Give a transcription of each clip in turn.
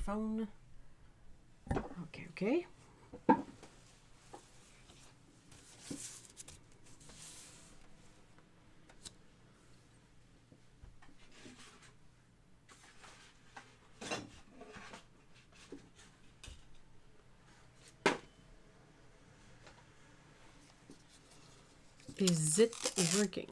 microphone. Okay, okay. Is it working?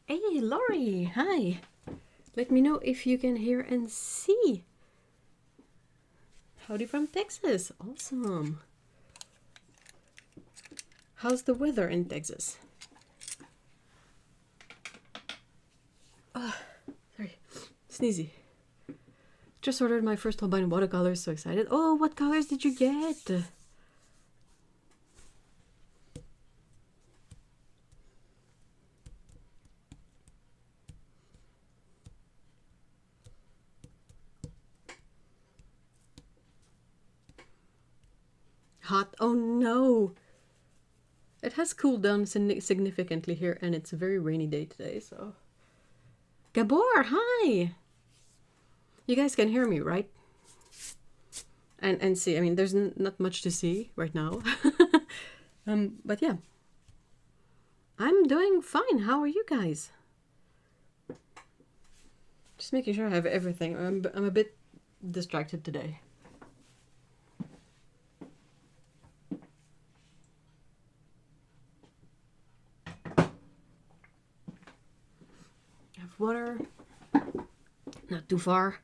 Hey, Lori, hi. Let me know if you can hear and see. Howdy from Texas. Awesome. How's the weather in Texas? Sorry, sneezy. Just ordered my first Holbein watercolors, so excited. Oh, what colors did you get? Hot? Oh no! It has cooled down significantly here, and it's a very rainy day today, so... Gabor, hi! You guys can hear me, right? And see, I mean, there's not much to see right now. But yeah. I'm doing fine. How are you guys? Just making sure I have everything. I'm a bit distracted today. Have water. Not too far.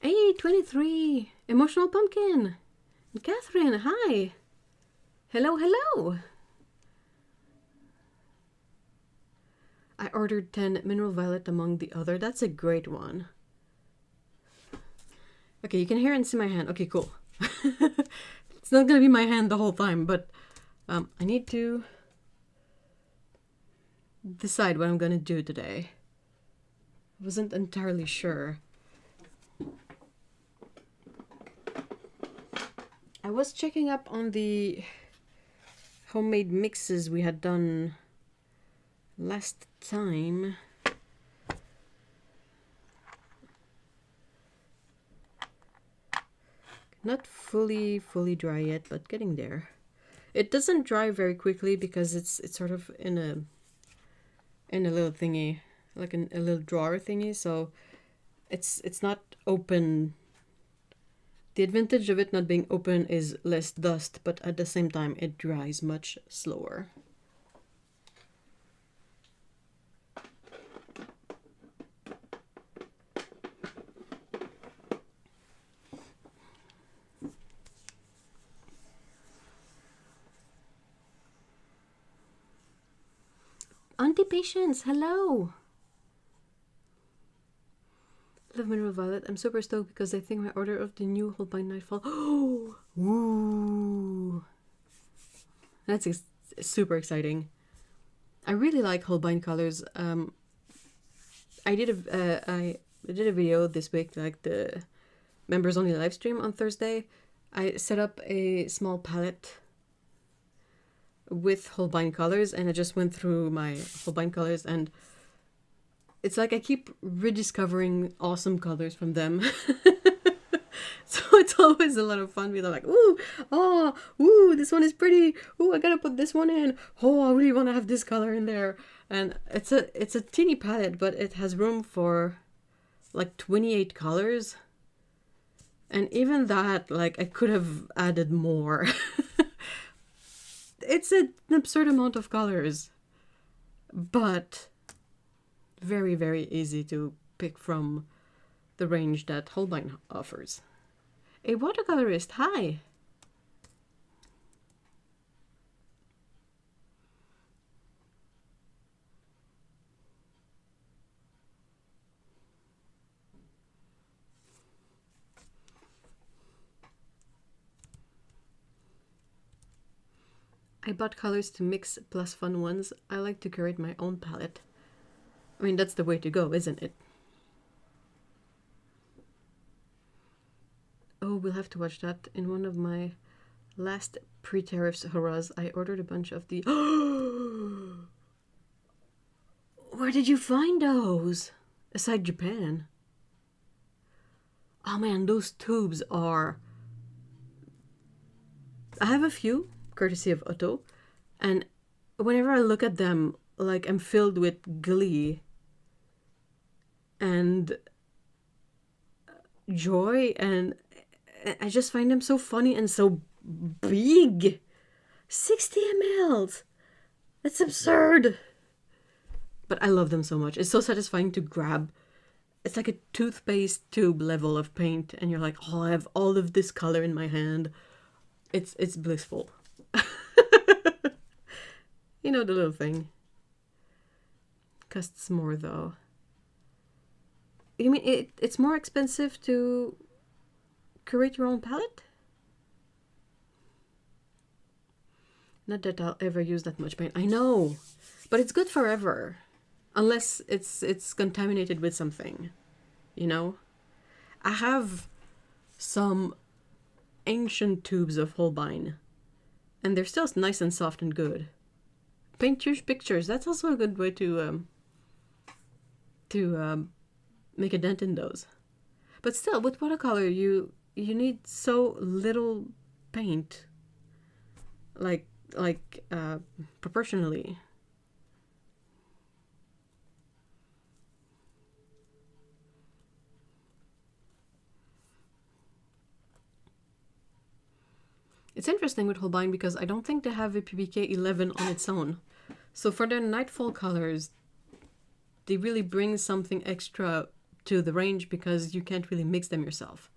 Hey, 23. Emotional Pumpkin. And Catherine, hi. Hello, hello. I ordered 10 Mineral Violet among the other. That's a great one. Okay, you can hear and see my hand. Okay, cool. It's not gonna be my hand the whole time, but I need to decide what I'm gonna do today. I wasn't entirely sure. I was checking up on the homemade mixes we had done last time. Not fully dry yet, but getting there. It doesn't dry very quickly because it's sort of in a little thingy, like a little drawer thingy, so it's not open. The advantage of it not being open is less dust, but at the same time it dries much slower. Auntie Patience, hello! Love Mineral Violet. I'm super stoked because I think my order of the new Holbein Nightfall. Oh, woo! That's super exciting. I really like Holbein colors. I did a video this week, like the members only live stream on Thursday. I set up a small palette with Holbein colors, and I just went through my Holbein colors, and it's like I keep rediscovering awesome colors from them. So it's always a lot of fun. We're like, ooh, oh, ooh, this one is pretty. Ooh, I gotta put this one in. Oh, I really want to have this color in there. And it's a teeny palette, but it has room for like 28 colors. And even that, like, I could have added more. It's an absurd amount of colors, but very, very easy to pick from the range that Holbein offers. A watercolorist, hi! I bought colors to mix plus fun ones. I like to curate my own palette. I mean, that's the way to go, isn't it? Oh, we'll have to watch that. In one of my last pre-tariffs hurrahs, I ordered a bunch of the... Where did you find those? Aside Japan. Oh man, those tubes are... I have a few, courtesy of Otto, and whenever I look at them, like, I'm filled with glee and joy, and I just find them so funny and so big. 60 ml. That's absurd. But I love them so much. It's so satisfying to grab. It's like a toothpaste tube level of paint, and you're like, oh, I have all of this color in my hand. It's blissful. You know, the little thing. Costs more though. You mean it's more expensive to create your own palette? Not that I'll ever use that much paint. I know, but it's good forever, unless it's contaminated with something, you know. I have some ancient tubes of Holbein, and they're still nice and soft and good. Paint your pictures. That's also a good way to make a dent in those. But still, with watercolor, you need so little paint, like proportionally. It's interesting with Holbein because I don't think they have a PBK 11 on its own. So for their Nightfall colors, they really bring something extra to the range because you can't really mix them yourself.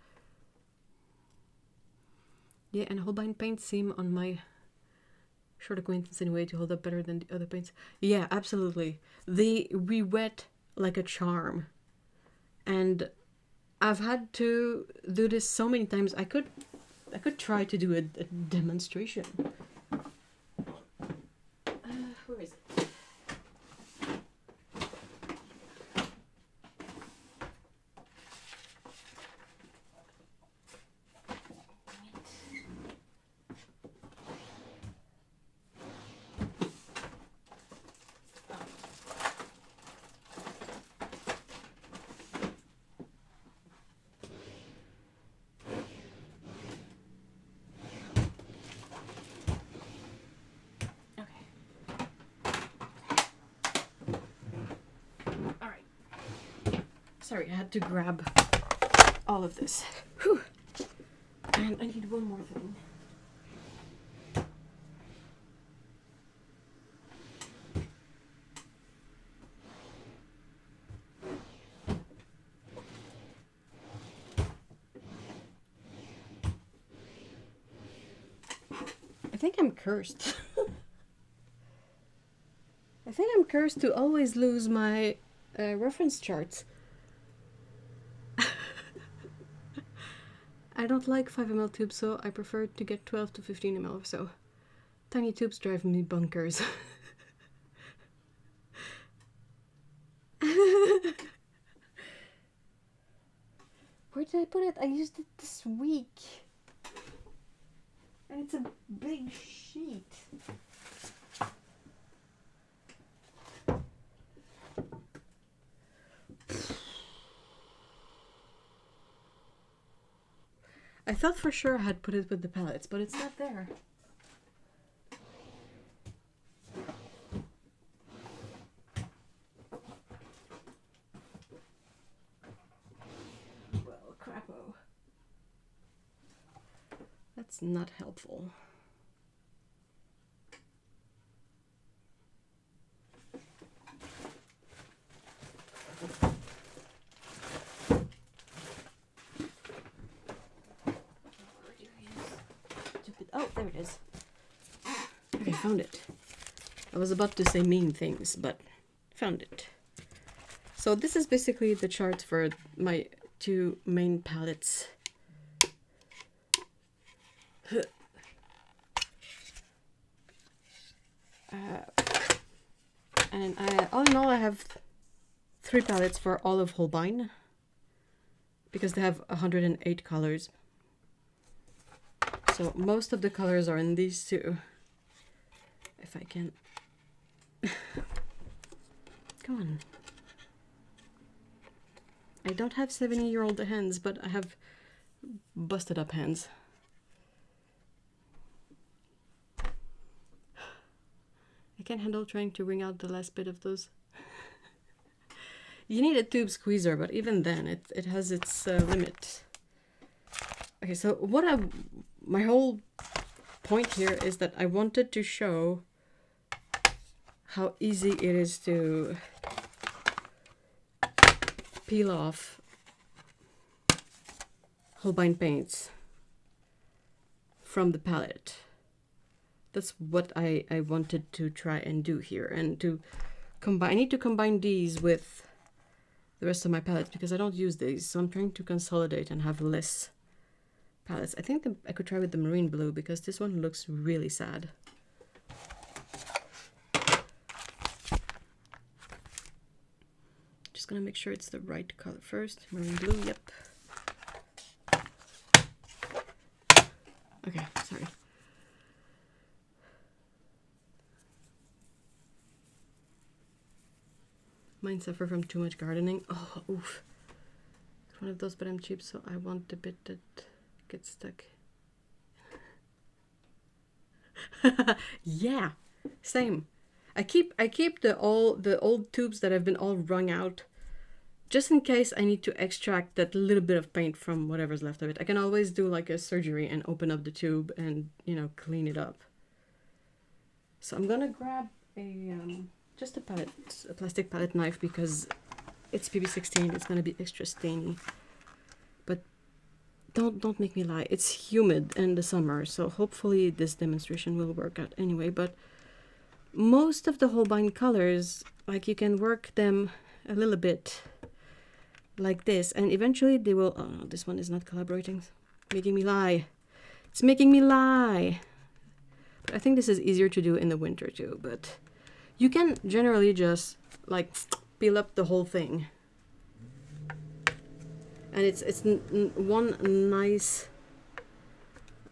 Yeah, and Holbein paints seem, on my short acquaintance anyway, to hold up better than the other paints. Yeah, absolutely. They re-wet like a charm. And I've had to do this so many times. I could try to do a demonstration. Where is it? Sorry, I had to grab all of this. Whew. And I need one more thing. I think I'm cursed. I think I'm cursed to always lose my reference charts. I don't like 5 ml tubes, so I prefer to get 12 to 15 ml or so. Tiny tubes drive me bonkers. Where did I put it? I used it this week. And it's a big sheet. I thought for sure I had put it with the palettes, but it's not there. Well, crapo. That's not helpful. Oh, there it is. Okay, found it. I was about to say mean things, but found it. So this is basically the chart for my two main palettes. And all in all, I have 3 palettes for all of Holbein because they have 108 colors. So most of the colors are in these two. If I can... Come on. I don't have 70-year-old hands, but I have busted up hands. I can't handle trying to wring out the last bit of those. You need a tube squeezer, but even then it has its limit. Okay, so my whole point here is that I wanted to show how easy it is to peel off Holbein paints from the palette. That's what I wanted to try and do here, and to combine. I need to combine these with the rest of my palettes because I don't use these, so I'm trying to consolidate and have less palettes. I think I could try with the marine blue because this one looks really sad. Just gonna make sure it's the right color first. Marine blue, yep. Okay, sorry. Mine suffer from too much gardening. Oh, oof. It's one of those, but I'm cheap, so I want the bit that gets stuck. Yeah, same. I keep the old tubes that have been all wrung out, just in case I need to extract that little bit of paint from whatever's left of it. I can always do like a surgery and open up the tube and, you know, clean it up. So I'm gonna grab just a plastic palette knife because it's PB16. It's gonna be extra stainy. But don't make me lie. It's humid in the summer, so hopefully this demonstration will work out anyway. But most of the Holbein colors, like, you can work them a little bit like this, and eventually they will... Oh no, this one is not collaborating. Making me lie. It's making me lie. But I think this is easier to do in the winter too, but you can generally just like peel up the whole thing. And it's one nice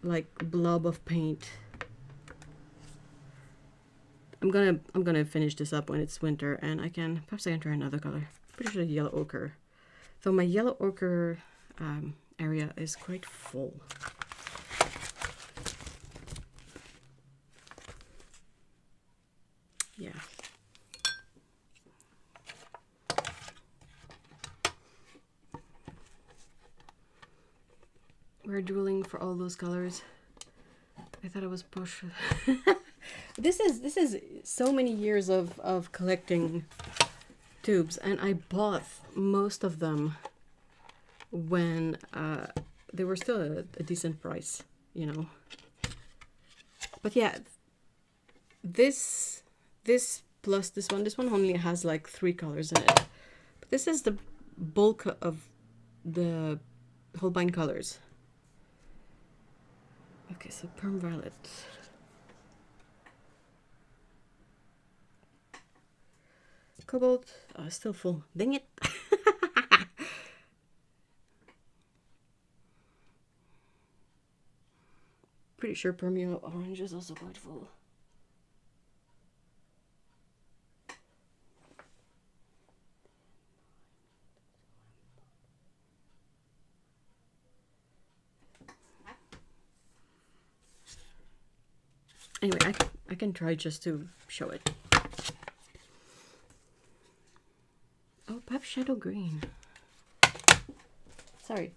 like blob of paint. I'm gonna finish this up when it's winter, and perhaps I can try another color. Pretty sure yellow ochre. So my yellow ochre area is quite full. Yeah. We're dueling for all those colors. I thought I was push. This is so many years of collecting tubes, and I bought most of them when they were still a decent price, you know. But yeah, this plus this one only has like 3 colors in it. But this is the bulk of the Holbein colors. Okay, so Perm Violet. Cobalt. Oh, still full. Dang it. Pretty sure Perm Orange is also quite full. Anyway, I can try just to show it. Oh, perhaps Shadow Green. Sorry.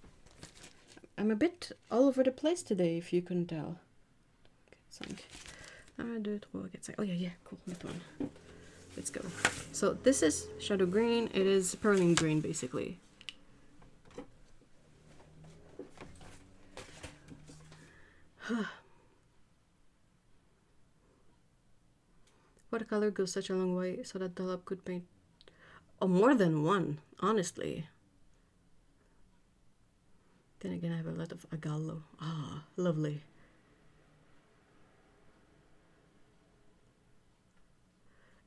I'm a bit all over the place today, if you couldn't tell. Oh yeah, cool, that one. Let's go. So this is Shadow Green. It is Perlin Green, basically. Watercolor goes such a long way, so that dollop could paint more than one, honestly. Then again, I have a lot of Agallo. Ah, lovely.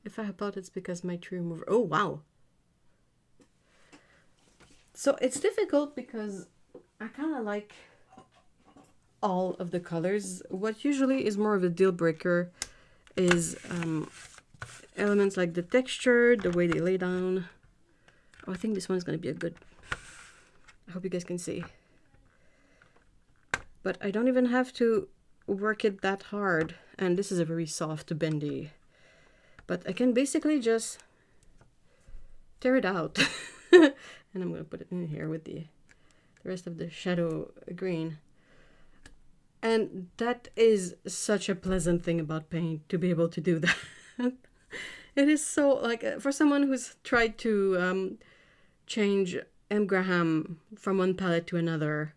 If I have thought it's because my tree remover... Oh, wow. So it's difficult because I kind of like all of the colors. What usually is more of a deal breaker is elements like the texture, the way they lay down. Oh, I think this one's going to be a good... I hope you guys can see. But I don't even have to work it that hard. And this is a very soft, bendy. But I can basically just tear it out. And I'm going to put it in here with the rest of the shadow green. And that is such a pleasant thing about paint, to be able to do that. It is so, like, for someone who's tried to change M. Graham from one palette to another,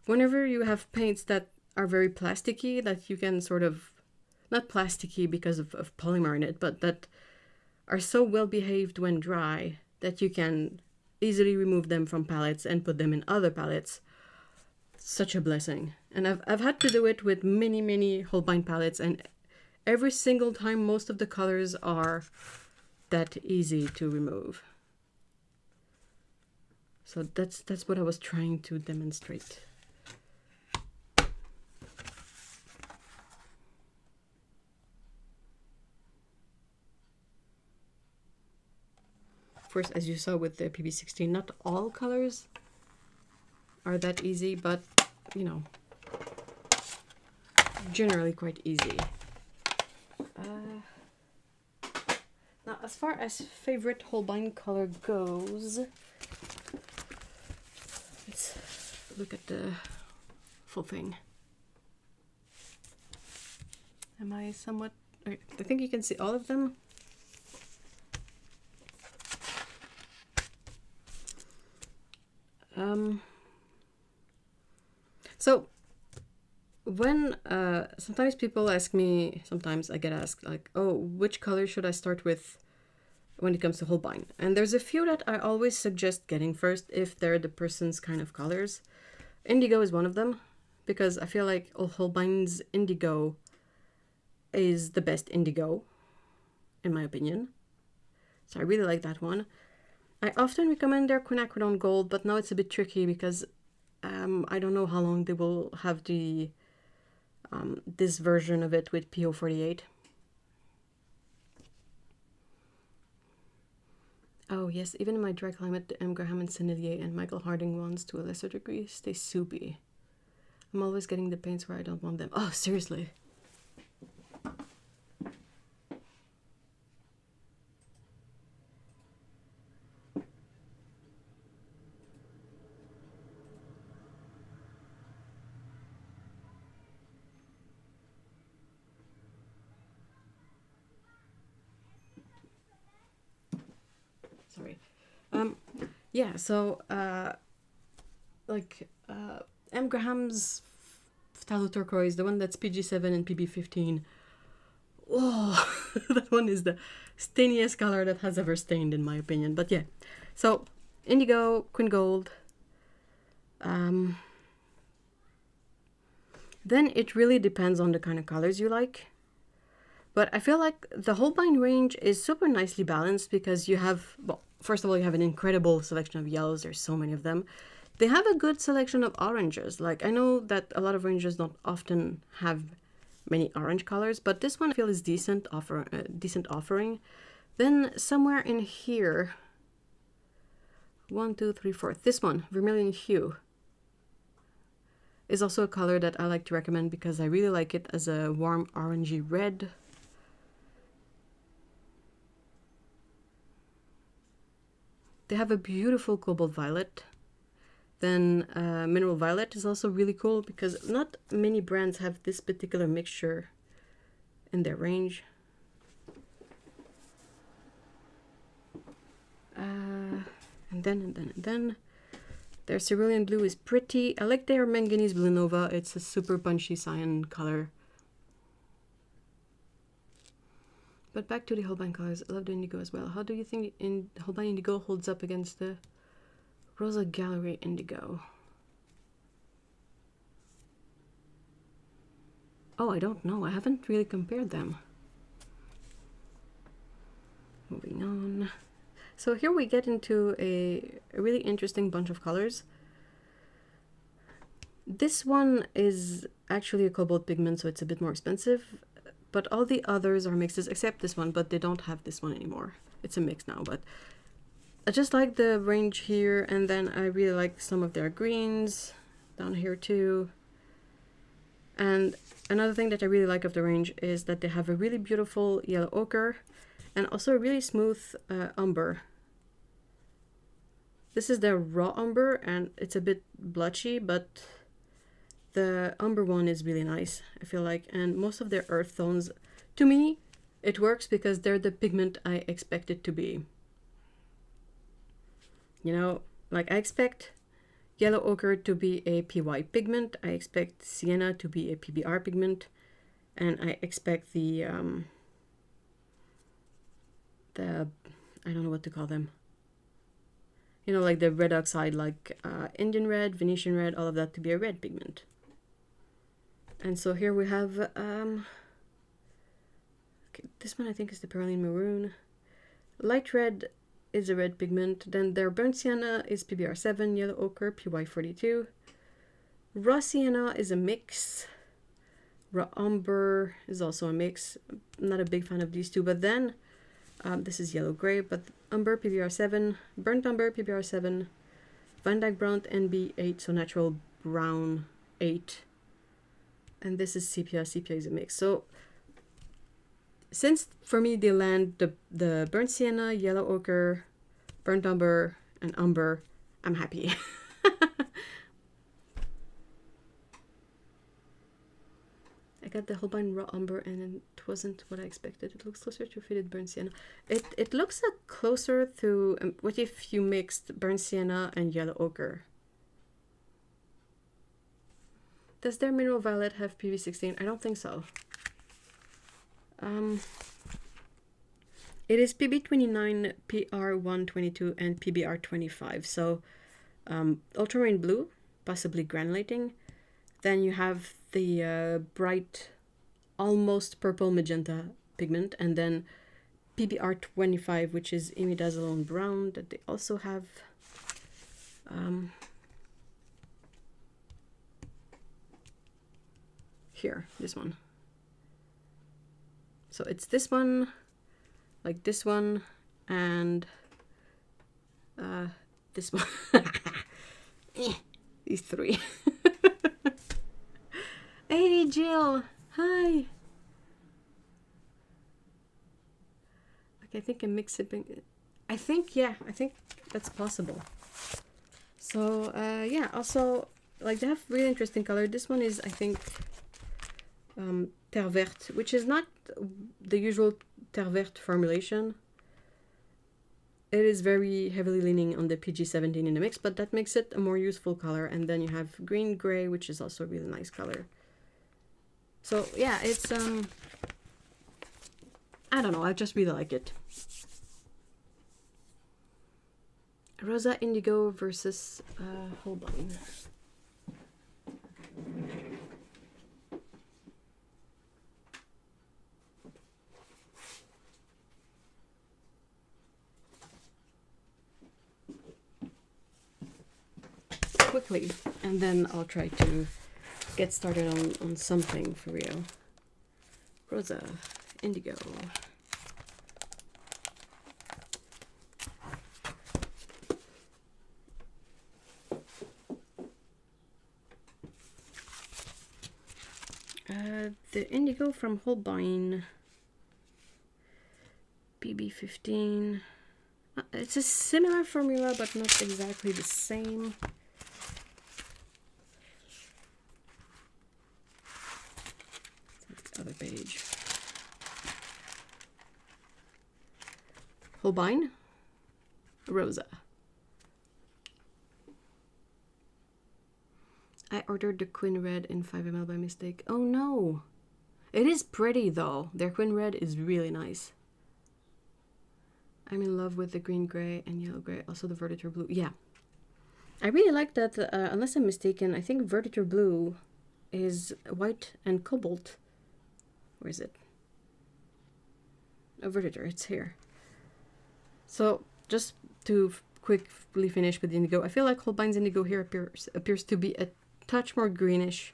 whenever you have paints that are very plasticky, that you can sort of, not plasticky because of polymer in it, but that are so well behaved when dry that you can easily remove them from palettes and put them in other palettes. Such a blessing. And I've had to do it with many Holbein palettes, and every single time most of the colors are that easy to remove. So that's what I was trying to demonstrate. Of course, as you saw with the PB16, not all colors are that easy, but you know, generally quite easy. Now, as far as favorite Holbein color goes, let's look at the full thing. Am I somewhat... I think you can see all of them. So when sometimes people ask me, sometimes I get asked like, oh, which color should I start with when it comes to Holbein? And there's a few that I always suggest getting first if they're the person's kind of colors. Indigo is one of them, because I feel like Holbein's indigo is the best indigo, in my opinion. So I really like that one. I often recommend their quinacridone gold, but now it's a bit tricky because I don't know how long they will have the this version of it with PO48. Oh yes, even in my dry climate, the M. Graham and Sennelier and Michael Harding ones to a lesser degree stay soupy. I'm always getting the paints where I don't want them. Oh, seriously. Sorry. Yeah, so M. Graham's phthalo turquoise, the one that's PG7 and PB15. Oh, that one is the stainiest color that has ever stained, in my opinion. But yeah, so indigo, quin gold. Then it really depends on the kind of colors you like. But I feel like the Holbein range is super nicely balanced because you have, well, first of all, you have an incredible selection of yellows. There's so many of them. They have a good selection of oranges. Like, I know that a lot of ranges don't often have many orange colors, but this one I feel is decent offering. Then somewhere in here, 1, 2, 3, 4, this one, vermilion hue, is also a color that I like to recommend because I really like it as a warm orangey red. They have a beautiful cobalt violet. Then mineral violet is also really cool because not many brands have this particular mixture in their range. And then their cerulean blue is pretty. I like their manganese blue nova. It's a super punchy cyan color. But back to the Holbein colors. I love the indigo as well. How do you think Holbein indigo holds up against the Rosa Gallery indigo? Oh, I don't know. I haven't really compared them. Moving on. So here we get into a really interesting bunch of colors. This one is actually a cobalt pigment, so it's a bit more expensive, but all the others are mixes except this one, but they don't have this one anymore. It's a mix now, but I just like the range here, and then I really like some of their greens down here too. And another thing that I really like of the range is that they have a really beautiful yellow ochre and also a really smooth umber. This is their raw umber and it's a bit blotchy, but the umber one is really nice, I feel like. And most of their earth tones, to me, it works because they're the pigment I expect it to be. You know, like I expect yellow ochre to be a PY pigment, I expect sienna to be a PBR pigment, and I expect the I don't know what to call them. You know, like the red oxide, like Indian red, Venetian red, all of that to be a red pigment. And so here we have, okay, this one I think is the Perylene Maroon. Light red is a red pigment. Then their burnt sienna is PBR7, yellow ochre, PY42. Raw sienna is a mix. Raw umber is also a mix. I'm not a big fan of these two, but then this is yellow gray, but umber PBR7, burnt umber PBR7, Van Dyke brown NB8, so natural brown 8, and this is sepia. Sepia is a mix. So since for me they land the burnt sienna, yellow ochre, burnt umber, and umber, I'm happy. I got the Holbein raw umber and it wasn't what I expected. It looks closer to faded burnt sienna. It looks closer to what if you mixed burnt sienna and yellow ochre. Does their mineral violet have PV16? I don't think so. It is PB29, PR122, and PBR25. So ultramarine blue, possibly granulating. Then you have the bright, almost purple magenta pigment, and then PBR25, which is imidazolone brown, that they also have. Here, this one. So it's this one, like this one, and this one. These three. Hey Jill, hi. Okay, I think I'm mixing. I think that's possible. So yeah, also like they have really interesting color. This one is I think terre verte, which is not the usual terre verte formulation. It is very heavily leaning on the PG17 in the mix, but that makes it a more useful color. And then you have green gray, which is also a really nice color. So yeah, it's I don't know, I just really like it. Rosa Indigo versus Holbein. Quickly, and then I'll try to get started on something for real. Rosa Indigo. The Indigo from Holbein, PB15. It's a similar formula, but not exactly the same. Other page. Holbein, Rosa. I ordered the Quinn Red in 5 ml by mistake. Oh no! It is pretty though. Their Quinn Red is really nice. I'm in love with the green gray and yellow gray. Also the Verditor Blue. Yeah. I really like that, unless I'm mistaken, I think Verditor Blue is white and cobalt. Where is it? Oh, Verditor, it's here. So just to quickly finish with the indigo, I feel like Holbein's indigo here appears to be a touch more greenish,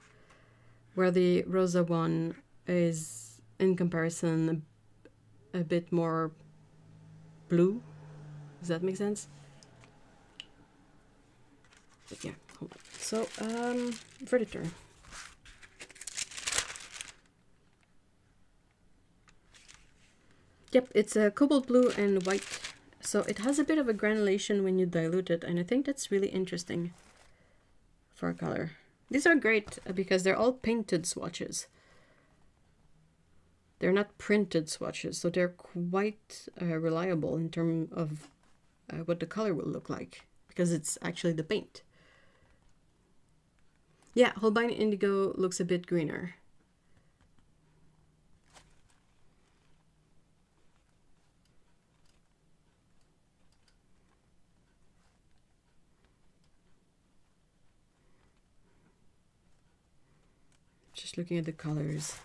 where the rosa one is, in comparison, a bit more blue. Does that make sense? But yeah, hold on. So, Predator. Yep, it's a cobalt blue and white. So it has a bit of a granulation when you dilute it, and I think that's really interesting for a color. These are great because they're all painted swatches. They're not printed swatches, so they're quite reliable in terms of what the color will look like, because it's actually the paint. Yeah, Holbein Indigo looks a bit greener. Just looking at the colors.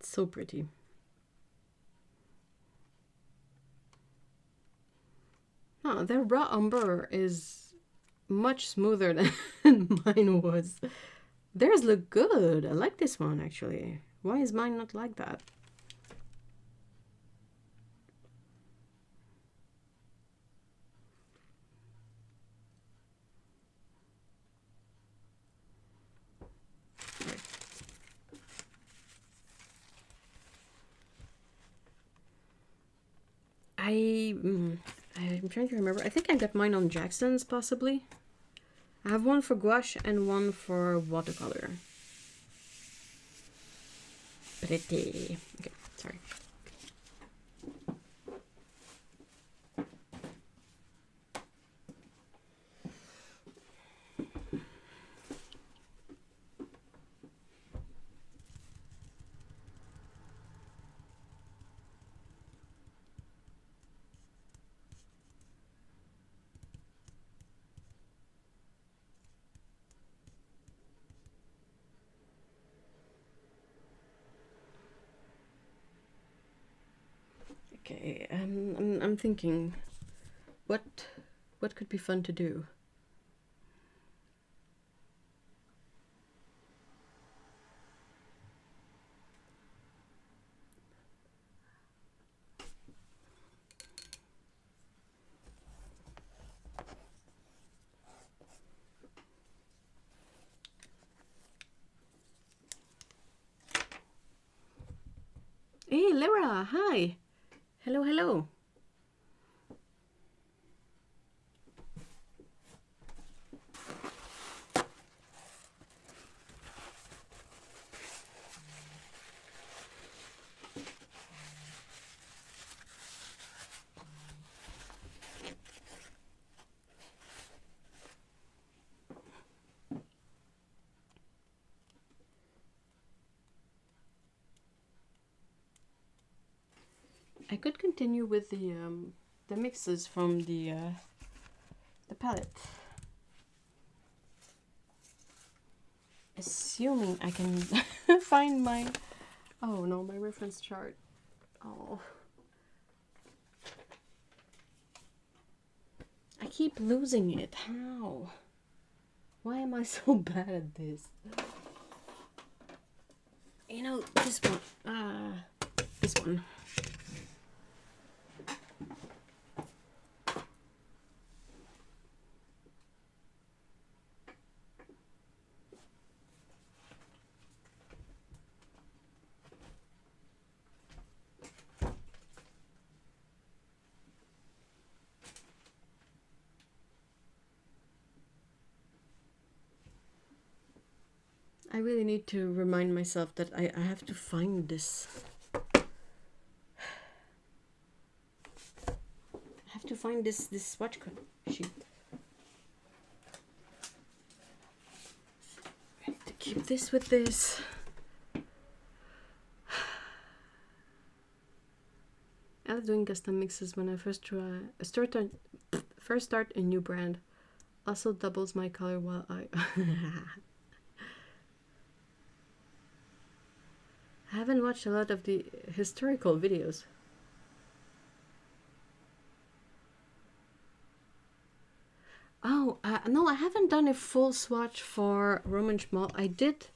It's so pretty. Oh, their raw umber is much smoother than mine was. Theirs look good. I like this one actually. Why is mine not like that? I'm trying to remember. I think I got mine on Jackson's, possibly. I have one for gouache and one for watercolor. Pretty. Okay, sorry. Okay, I'm thinking, what could be fun to do? Hey, Lyra, hi. Hello, hello. I could continue with the mixes from the palette. Assuming I can find my... Oh no, my reference chart. Oh. I keep losing it. How? Why am I so bad at this? You know, this one. This one. I really need to remind myself that I have to find this. I have to find this swatch sheet. I need to keep this with this. I love doing custom mixes when I first start a new brand. Also doubles my color while I... I haven't watched a lot of the historical videos. Oh, no, I haven't done a full swatch for Roman Schmal. I did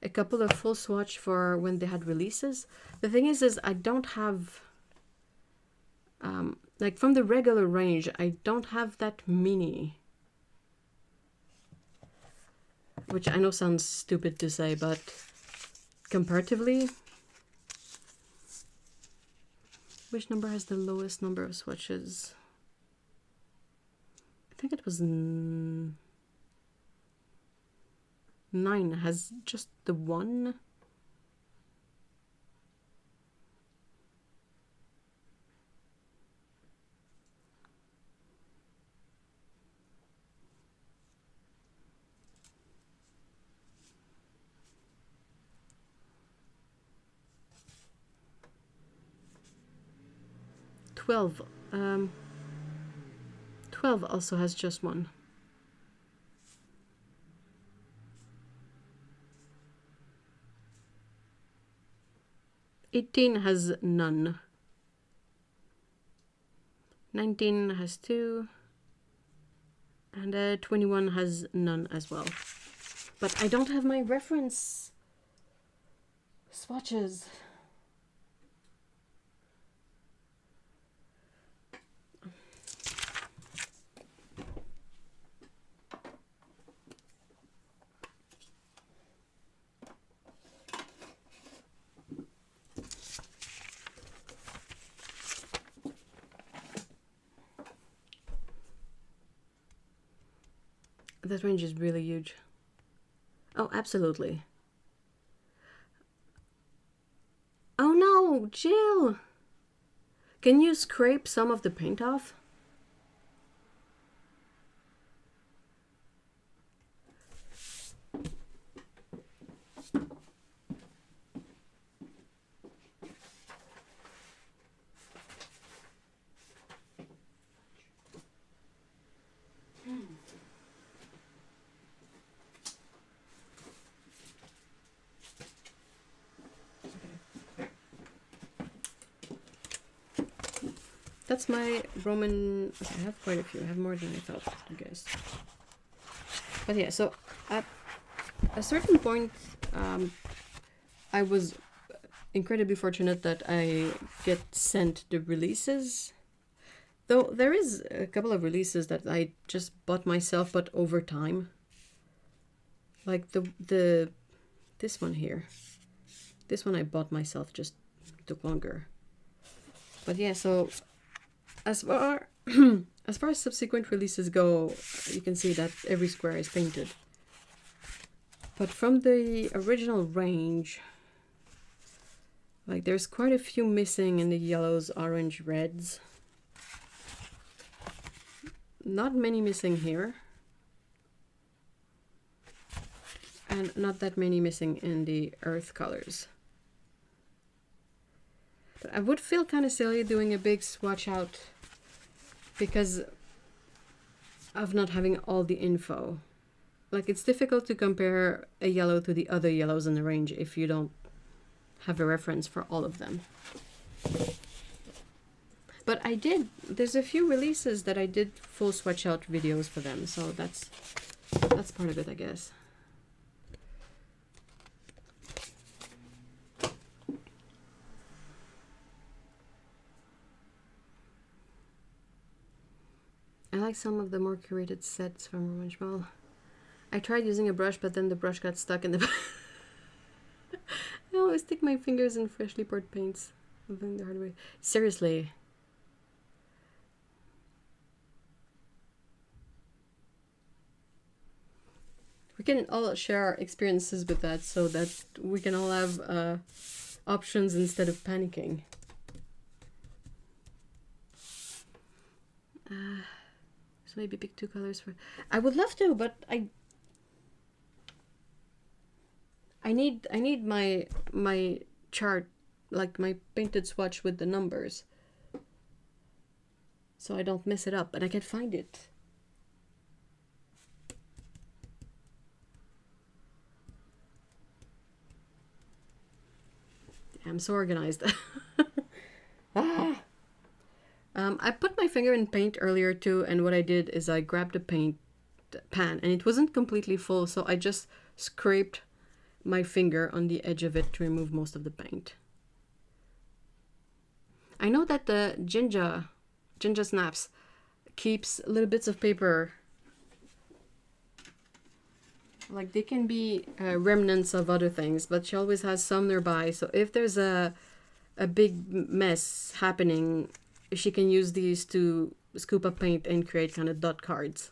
a couple of full swatch for when they had releases. The thing is I don't have, like from the regular range, I don't have that many. Which I know sounds stupid to say, but comparatively, which number has the lowest number of swatches? I think it was 9. Has just the one. Twelve. 12 also has just one. Eighteen has none. 19 has 2. And 21 has none as well. But I don't have my reference swatches. That range is really huge. Oh, absolutely. Oh no, Jill! Can you scrape some of the paint off? That's my Roman. Okay, I have quite a few. I have more than I thought, I guess. But yeah, so at a certain point, I was incredibly fortunate that I get sent the releases. Though there is a couple of releases that I just bought myself, but over time. Like this one here. This one I bought myself, just took longer. But yeah, so as far as subsequent releases go, you can see that every square is painted. But from the original range, like there's quite a few missing in the yellows, orange, reds. Not many missing here. And not that many missing in the earth colors. But I would feel kind of silly doing a big swatch out because of not having all the info. Like it's difficult to compare a yellow to the other yellows in the range if you don't have a reference for all of them. But there's a few releases that I did full swatch out videos for them, so that's part of it, I guess. I like some of the more curated sets from Roman Schmal. I tried using a brush, but then the brush got stuck in the... I always stick my fingers in freshly poured paints. I'm doing the hard way. Seriously. We can all share our experiences with that so that we can all have options instead of panicking. So maybe pick 2 colors for... I would love to, but I need my chart, like my painted swatch with the numbers, so I don't mess it up, and I can't find it. I'm so organized. I put my finger in paint earlier too, and what I did is I grabbed a paint pan, and it wasn't completely full, so I just scraped my finger on the edge of it to remove most of the paint. I know that the ginger snaps keeps little bits of paper, like they can be remnants of other things, but she always has some nearby, so if there's a big mess happening, she can use these to scoop up paint and create kind of dot cards.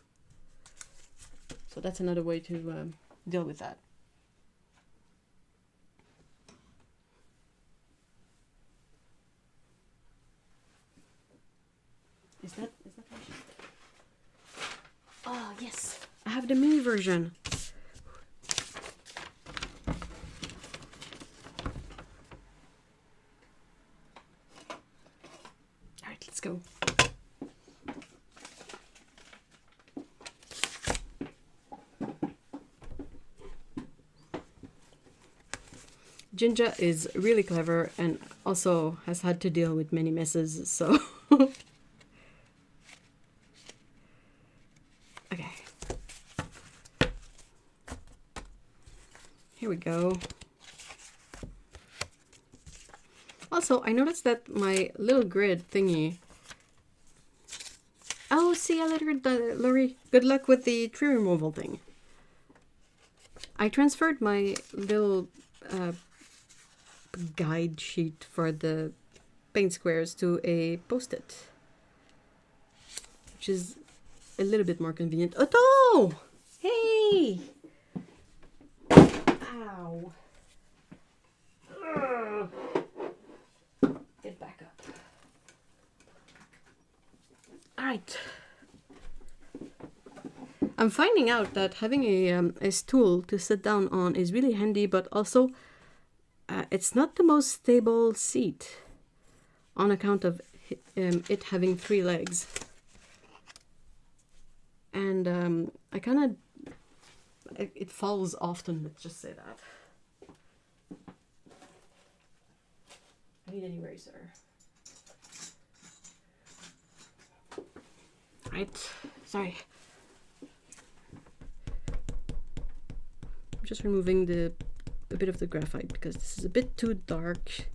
So that's another way to deal with that. Is that oh yes, I have the mini version. All right, let's go. Ginger is really clever and also has had to deal with many messes, so okay. Here we go. Also, I noticed that my little grid thingy. Oh, see you later, Lori. Good luck with the tree removal thing. I transferred my little guide sheet for the paint squares to a post-it, which is a little bit more convenient. Otto! Hey! Ow! Ugh. Get back up. Alright. I'm finding out that having a stool to sit down on is really handy, but also it's not the most stable seat on account of it having 3 legs. And I kind of, it falls often, let's just say that. I need an eraser. Right, sorry. I'm just removing a bit of the graphite because this is a bit too dark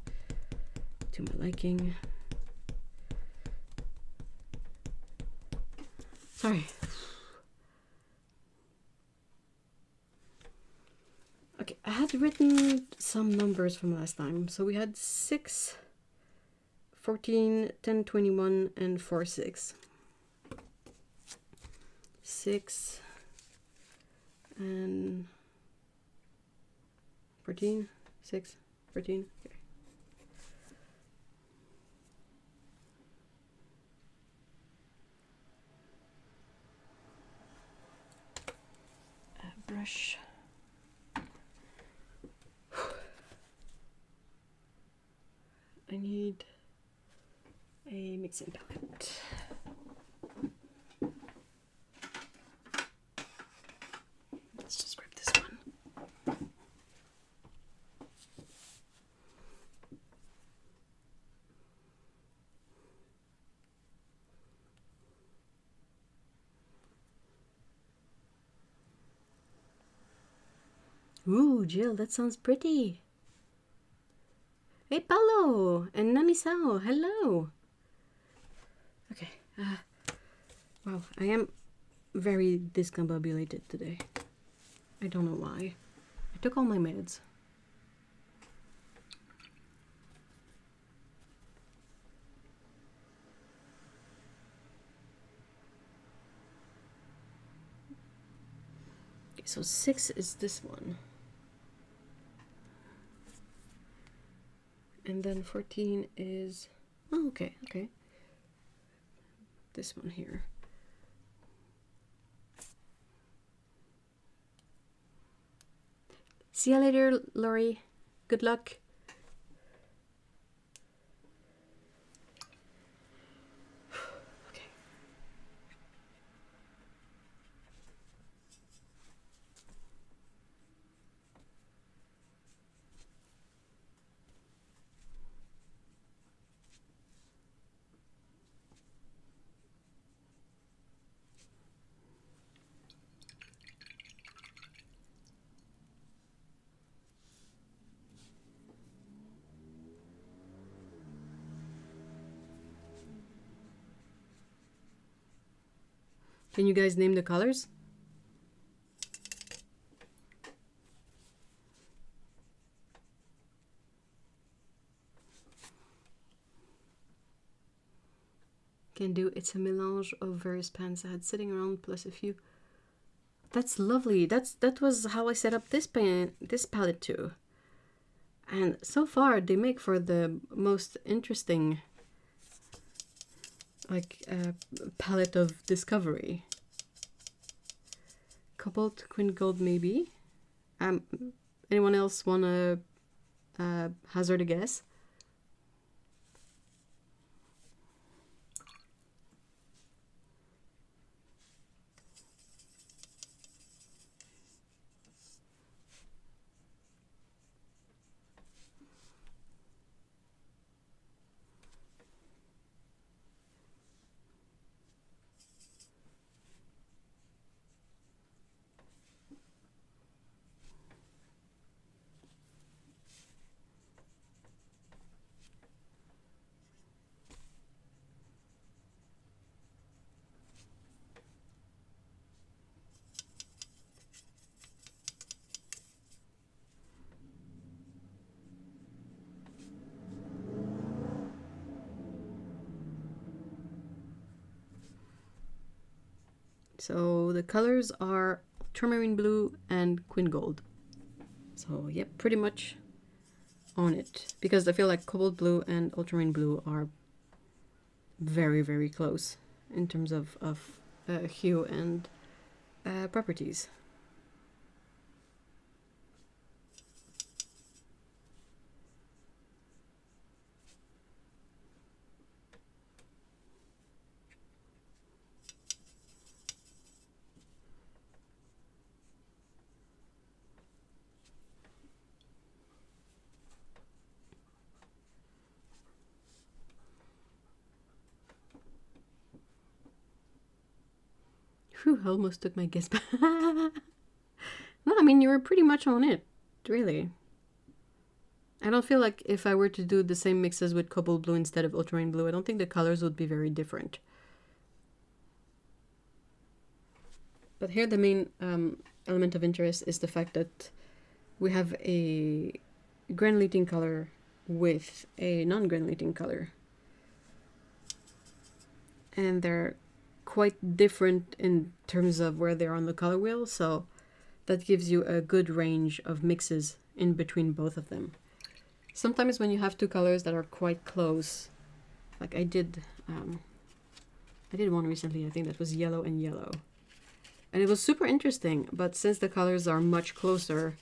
to my liking. Sorry. Okay, I had written some numbers from last time. So we had 6, 14, 10, 21, and 4, 6. 6 and 14, 6, 14. Okay. A brush. I need a mixing palette. Let's just grab this one. Ooh, Jill, that sounds pretty. Hey, Paolo and Namisao, hello. Okay. Wow, I am very discombobulated today. I don't know why. I took all my meds. Okay, so 6 is this one. And then 14 is, oh, okay, okay. This one here. See you later, Lori. Good luck. Okay. Can you guys name the colors? Can do. It's a melange of various pans I had sitting around plus a few. That's lovely. That was how I set up this palette too. And so far they make for the most interesting like palette of discovery. Cobalt, Queen Gold maybe. Anyone else wanna hazard a guess? So the colors are ultramarine blue and Queen Gold. So yep, pretty much on it. Because I feel like cobalt blue and ultramarine blue are very, very close in terms of hue and properties. Whew, I almost took my guess back. No, I mean, you were pretty much on it, really. I don't feel like if I were to do the same mixes with cobalt blue instead of ultramarine blue, I don't think the colors would be very different. But here the main element of interest is the fact that we have a granulating color with a non-granulating color. And they're quite different in terms of where they're on the color wheel, so that gives you a good range of mixes in between both of them. Sometimes when you have two colors that are quite close, like I did one recently, I think that was yellow and yellow. And it was super interesting, but since the colors are much closer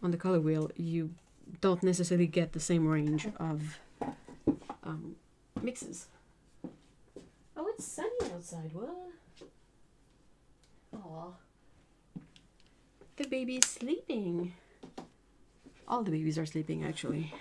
on the color wheel, you don't necessarily get the same range of mixes. Oh, it's sunny outside, what? Aw. The baby's sleeping. All the babies are sleeping, actually.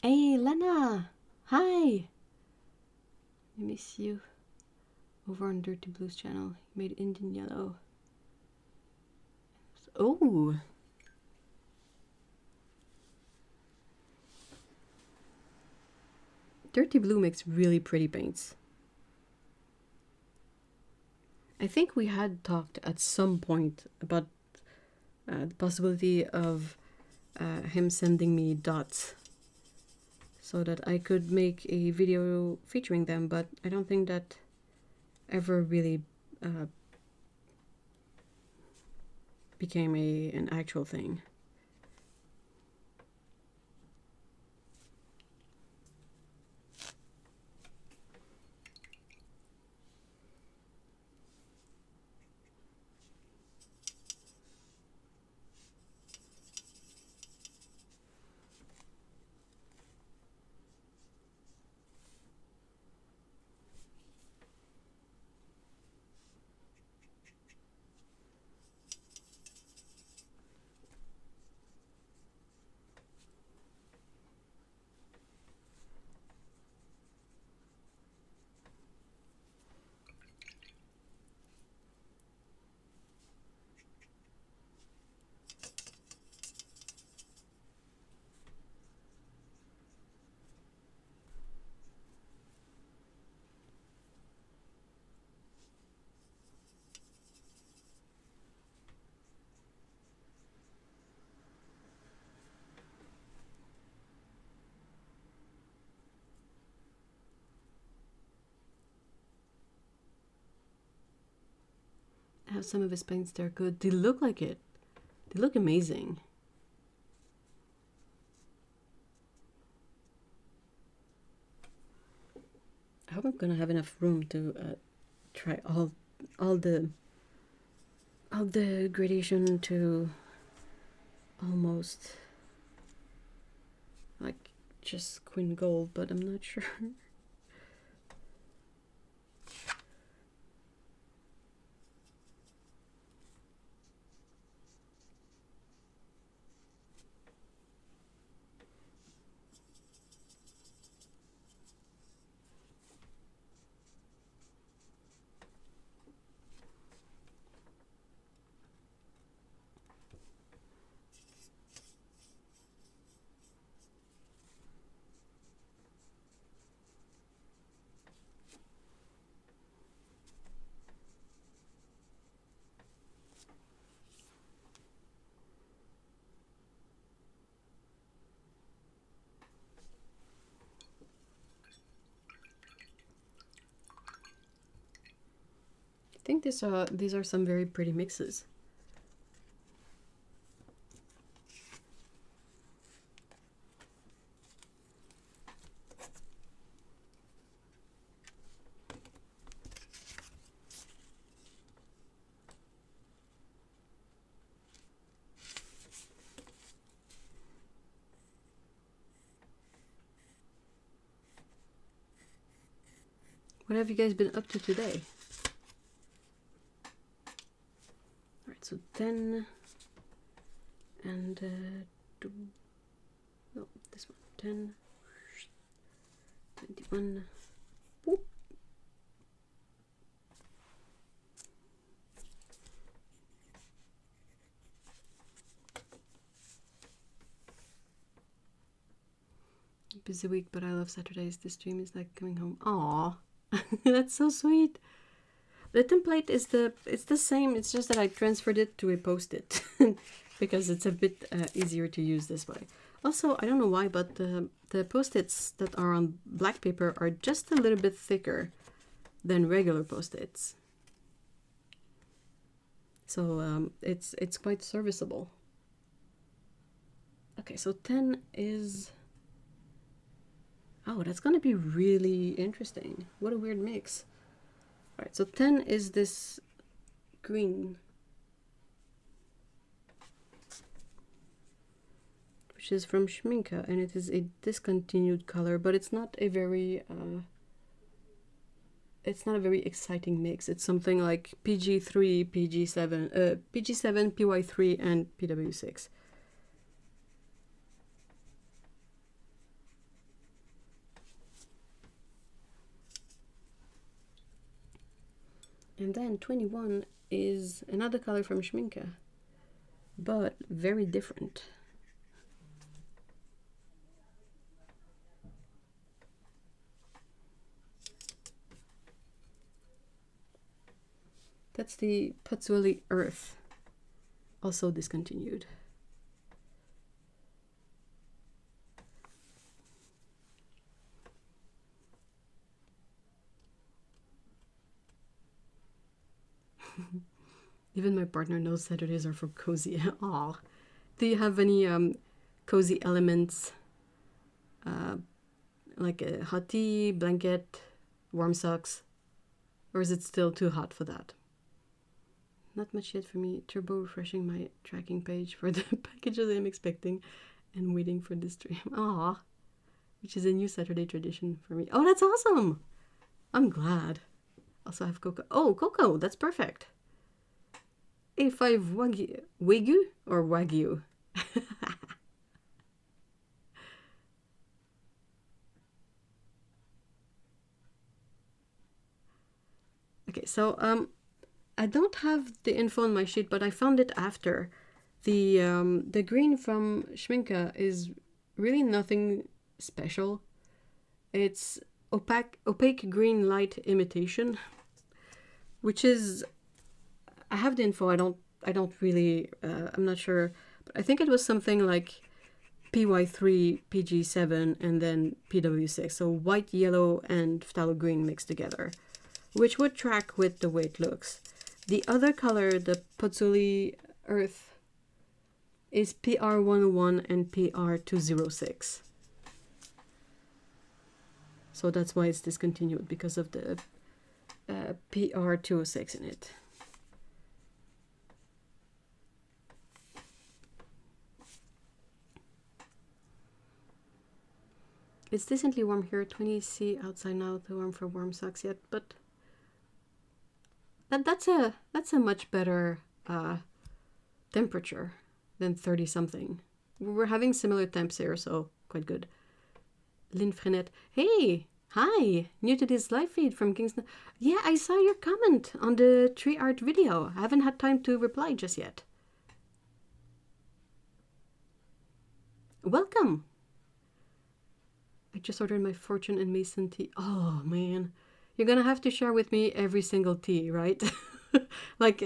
Hey, Lena! Hi! I miss you. Over on Dirty Blues channel. You made Indian yellow. Oh! Dirty Blue makes really pretty paints. I think we had talked at some point about the possibility of him sending me dots so that I could make a video featuring them, but I don't think that ever really became an actual thing. I have some of his paints, they're good. They look like it. They look amazing. I hope I'm gonna have enough room to try all the gradation to almost like just queen gold, but I'm not sure. I think these are some very pretty mixes. What have you guys been up to today? Alright, so 10 and no, this one, 10, 21. Whoop. Busy week, but I love Saturdays. This stream is like coming home. Aww. That's so sweet. The template is it's the same. It's just that I transferred it to a post-it because it's a bit easier to use this way. Also, I don't know why, but the post-its that are on black paper are just a little bit thicker than regular post-its. So it's quite serviceable. Okay, so 10 is... Oh, that's gonna be really interesting. What a weird mix. All right, so 10 is this green, which is from Schminke, and it is a discontinued color, but it's not a very exciting mix. It's something like PG3, PG7, PG7, PY3, and PW6. And then 21 is another color from Schminke, but very different. That's the Patchouli Earth, also discontinued. Even my partner knows Saturdays are for cozy. Aw. Do you have any cozy elements? Like a hot tea, blanket, warm socks? Or is it still too hot for that? Not much yet for me. Turbo refreshing my tracking page for the packages I'm expecting and waiting for the stream. Aw. Which is a new Saturday tradition for me. Oh, that's awesome! I'm glad. Also have cocoa. Oh, cocoa! That's perfect. A5 Wagyu or Wagyu? Okay, so I don't have the info on my sheet, but I found it after. The green from Schminke is really nothing special. It's opaque green light imitation, which is, I have the info. I don't really I'm not sure, but I think it was something like PY3, PG7, and then PW6. So white, yellow, and phthalo green mixed together, which would track with the way it looks. The other color, the Pozzoli Earth, is PR101 and PR206. So that's why it's discontinued, because of the PR206 in it. It's decently warm here, 20 C outside now, too warm for warm socks yet, but that's a much better temperature than 30 something. We're having similar temps here, so quite good. Lynn Frenette, hey, hi, new to this live feed from Kingston. Yeah, I saw your comment on the tree art video. I haven't had time to reply just yet. Welcome. I just ordered my Fortune and Mason tea. Oh man, you're gonna have to share with me every single tea, right? Like,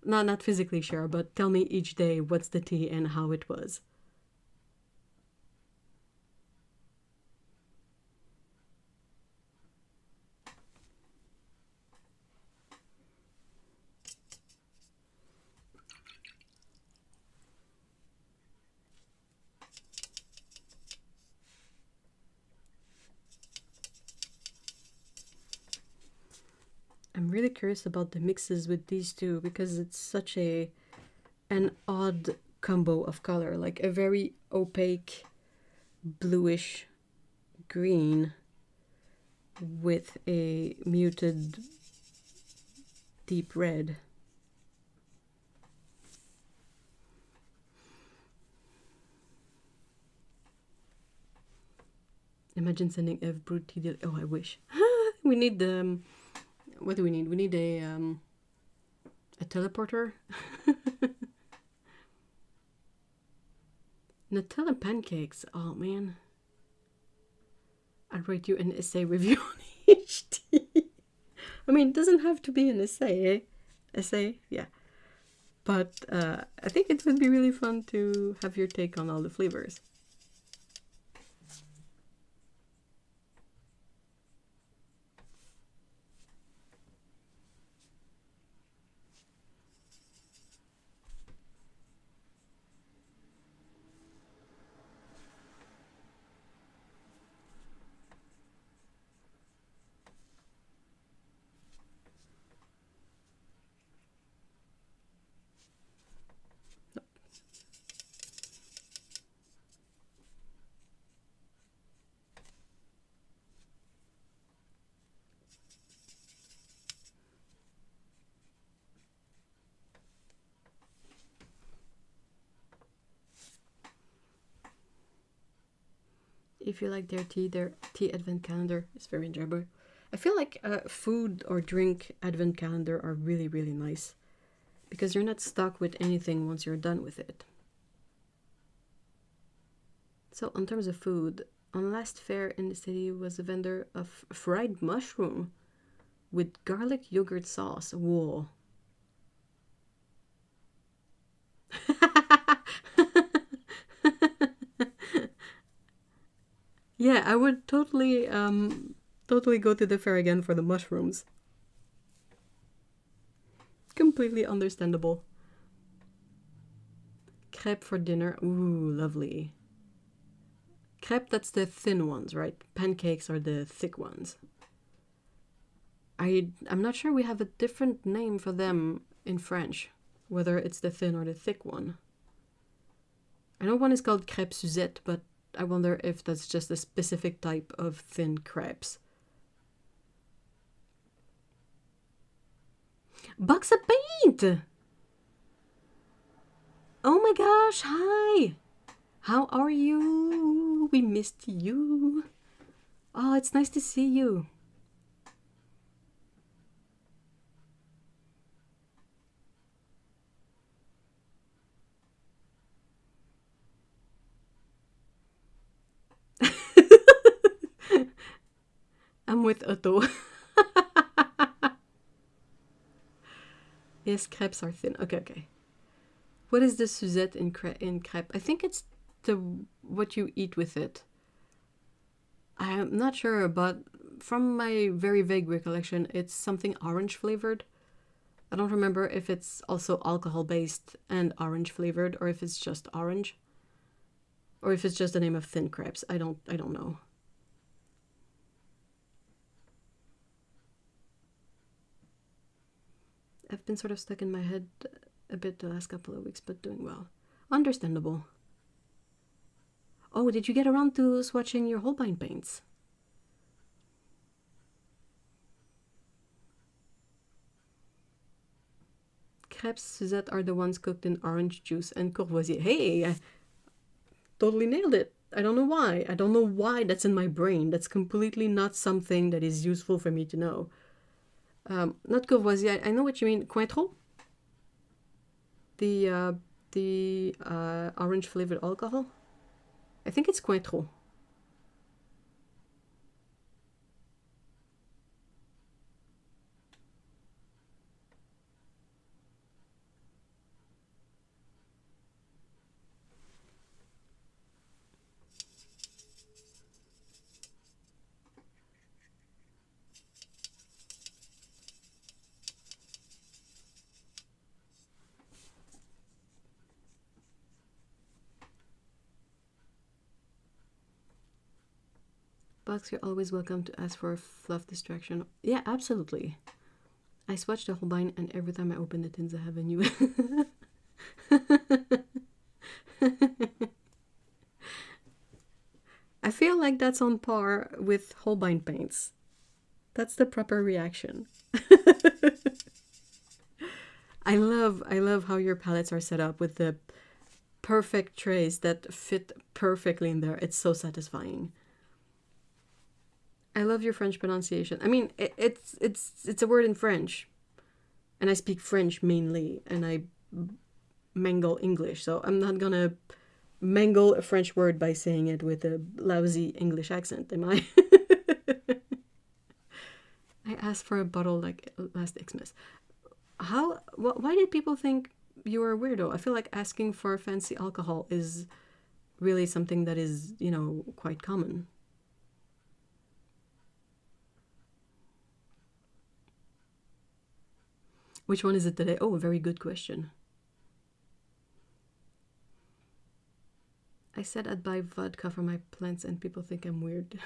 not physically share, but tell me each day what's the tea and how it was. I'm really curious about the mixes with these two, because it's such an odd combo of color, like a very opaque bluish green with a muted deep red. Imagine sending Eve Brood tea. Oh, I wish. We need the what do we need? We need a teleporter. Nutella pancakes. Oh man, I'd write you an essay review on each tea. I mean, it doesn't have to be an essay, eh? Essay, yeah. But I think it would be really fun to have your take on all the flavors. If you like their tea advent calendar is very enjoyable. I feel like food or drink advent calendar are really, really nice, because you're not stuck with anything once you're done with it. So in terms of food, on last fair in the city was a vendor of fried mushroom with garlic yogurt sauce. Whoa. Yeah, I would totally go to the fair again for the mushrooms. completely understandable. Crepe for dinner. Ooh, lovely. Crepe, that's the thin ones, right? Pancakes are the thick ones. I'm not sure we have a different name for them in French, whether it's the thin or the thick one. I know one is called crêpe Suzette, but I wonder if that's just a specific type of thin crepes. Box of paint! Oh my gosh, hi! How are you? We missed you. Oh, it's nice to see you. I'm with Otto. Yes, crepes are thin. Okay. What is the Suzette in crepe? I think it's what you eat with it. I'm not sure, but from my very vague recollection, it's something orange flavored. I don't remember if it's also alcohol based and orange flavored, or if it's just orange, or if it's just the name of thin crepes. I don't know. I've been sort of stuck in my head a bit the last couple of weeks, but doing well. Understandable. Oh, did you get around to swatching your Holbein paints? Crepes Suzette are the ones cooked in orange juice and Courvoisier. Hey, I totally nailed it. I don't know why. I don't know why that's in my brain. That's completely not something that is useful for me to know. Not Courvoisier. I know what you mean. Cointreau? The orange flavored alcohol? I think it's Cointreau. Box, you're always welcome to ask for a fluff distraction. Yeah, absolutely. I swatched the Holbein, and every time I open the tins, I have a new. I feel like that's on par with Holbein paints. That's the proper reaction. I love how your palettes are set up with the perfect trays that fit perfectly in there. It's so satisfying. I love your French pronunciation. I mean, it's a word in French, and I speak French mainly, and I mangle English, so I'm not gonna mangle a French word by saying it with a lousy English accent, am I? I asked for a bottle like last Xmas. Why did people think you were a weirdo? I feel like asking for fancy alcohol is really something that is, quite common. Which one is it today? Oh, a very good question. I said I'd buy vodka for my plants and people think I'm weird.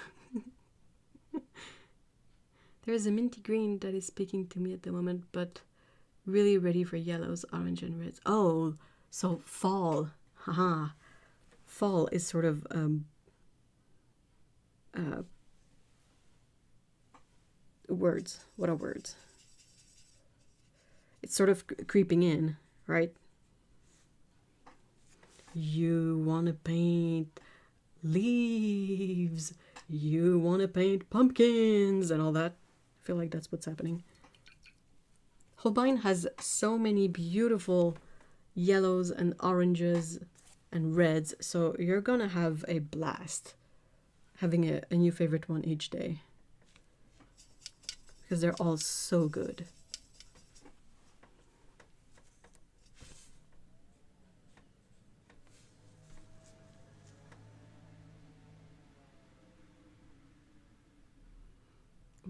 There's a minty green that is speaking to me at the moment, but really ready for yellows, orange, and reds. Oh, so fall. Haha. Fall is sort of words. What are words? It's sort of creeping in, right? You want to paint leaves. You want to paint pumpkins and all that. I feel like that's what's happening. Holbein has so many beautiful yellows and oranges and reds, so you're gonna have a blast having a new favorite one each day because they're all so good.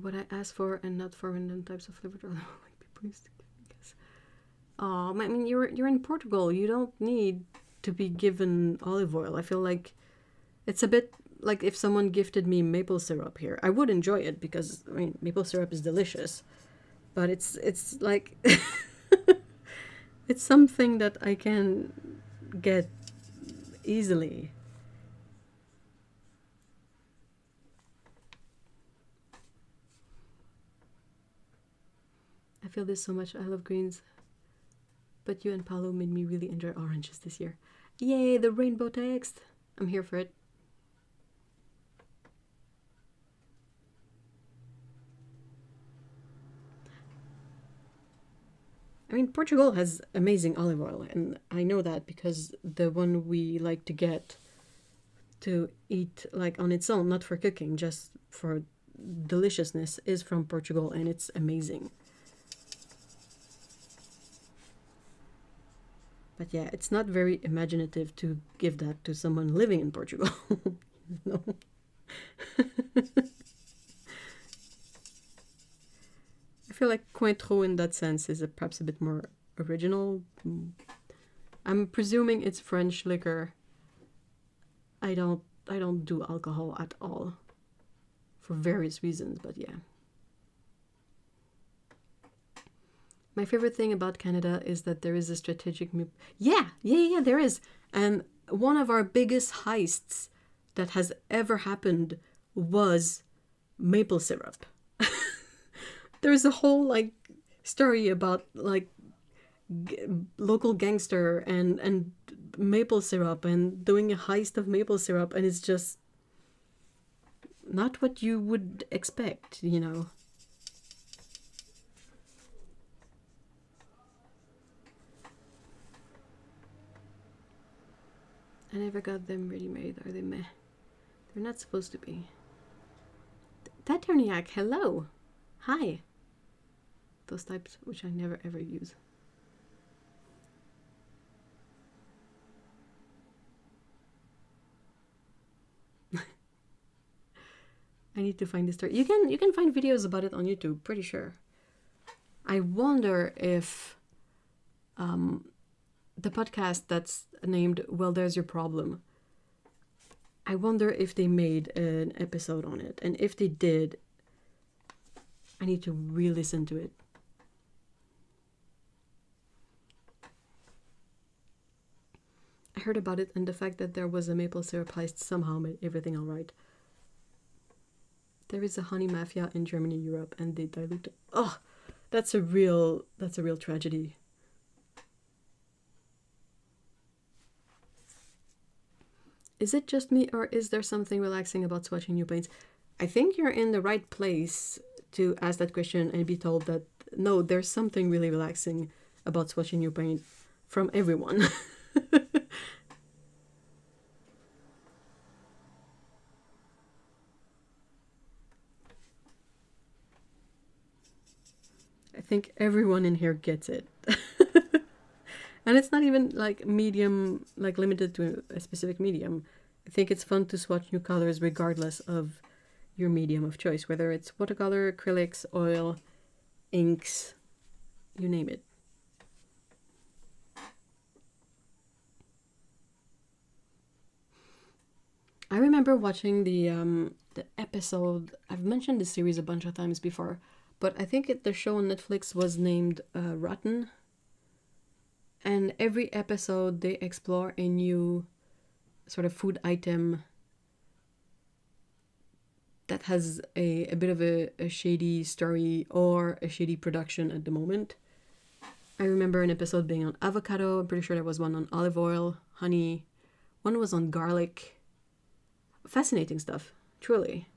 What I ask for and not for random types of flavored oil, like people used to guess. I mean, you're in Portugal. You don't need to be given olive oil. I feel like it's a bit like if someone gifted me maple syrup here. I would enjoy it because I mean, maple syrup is delicious, but it's like it's something that I can get easily. I feel this so much. I love greens. But you and Paolo made me really enjoy oranges this year. Yay, the rainbow text! I'm here for it. I mean, Portugal has amazing olive oil, and I know that because the one we like to get to eat like on its own, not for cooking, just for deliciousness, is from Portugal, and it's amazing. But yeah, it's not very imaginative to give that to someone living in Portugal. No. I feel like Cointreau in that sense is perhaps a bit more original. I'm presuming it's French liquor. I don't do alcohol at all for various reasons, but yeah. My favorite thing about Canada is that there is a strategic yeah, there is. And one of our biggest heists that has ever happened was maple syrup. There's a whole like story about like local gangster and maple syrup and doing a heist of maple syrup, and it's just not what you would expect, you know. I never got them ready-made. Are they meh? They're not supposed to be. Taterniak, hello. Hi. Those types which I never ever use. I need to find this story. You can find videos about it on YouTube, pretty sure. I wonder if the podcast that's named Well, There's Your Problem, I wonder if they made an episode on it. And if they did, I need to re-listen to it. I heard about it, and the fact that there was a maple syrup heist somehow made everything alright. There is a honey mafia in Germany, Europe, and they dilute it. Oh, that's a real tragedy. Is it just me, or is there something relaxing about swatching new paints? I think you're in the right place to ask that question and be told that no, there's something really relaxing about swatching new paint from everyone. I think everyone in here gets it. And it's not even like medium, like limited to a specific medium. I think it's fun to swatch new colors regardless of your medium of choice, whether it's watercolor, acrylics, oil, inks, you name it. I remember watching the episode. I've mentioned this series a bunch of times before, but I think the show on Netflix was named Rotten. And every episode they explore a new sort of food item that has a bit of a shady story or a shady production at the moment. I remember an episode being on avocado. I'm pretty sure there was one on olive oil, honey. One was on garlic. Fascinating stuff, truly.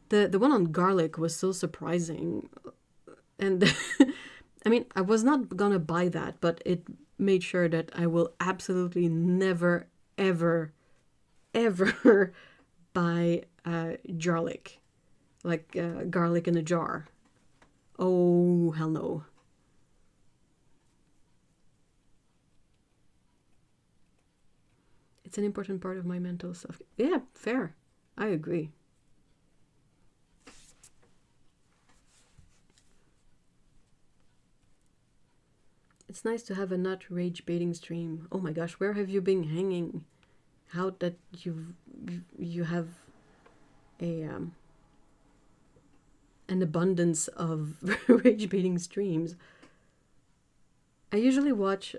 The one on garlic was so surprising. And I mean, I was not gonna buy that, but it made sure that I will absolutely never, ever, ever buy garlic. Like garlic in a jar. Oh, hell no. It's an important part of my mental stuff. Yeah, fair. I agree. It's nice to have a not rage baiting stream. Oh my gosh, where have you been hanging? How that you have a an abundance of rage baiting streams. I usually watch,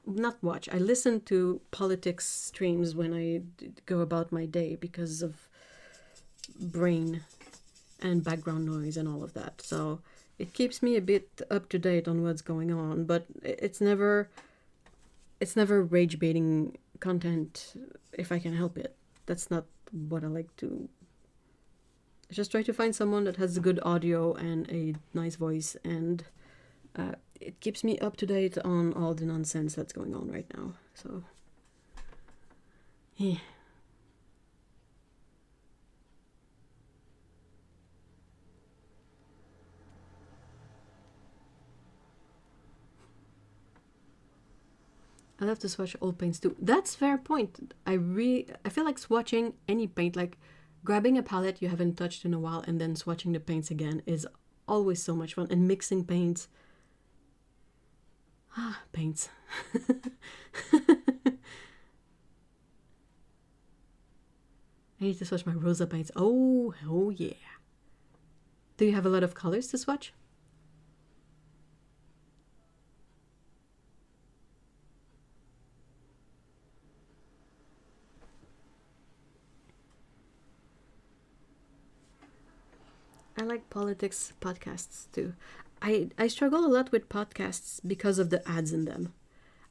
not watch, I listen to politics streams when I go about my day because of brain and background noise and all of that. So it keeps me a bit up to date on what's going on, but it's never rage baiting content if I can help it. That's not what I like to. I just try to find someone that has a good audio and a nice voice, and it keeps me up to date on all the nonsense that's going on right now. So yeah. I love to swatch old paints too. That's fair point. I feel like swatching any paint, like grabbing a palette you haven't touched in a while and then swatching the paints again, is always so much fun. And mixing paints. Paints. I need to swatch my rosa paints. Oh yeah. Do you have a lot of colors to swatch? I like politics podcasts too. I struggle a lot with podcasts because of the ads in them.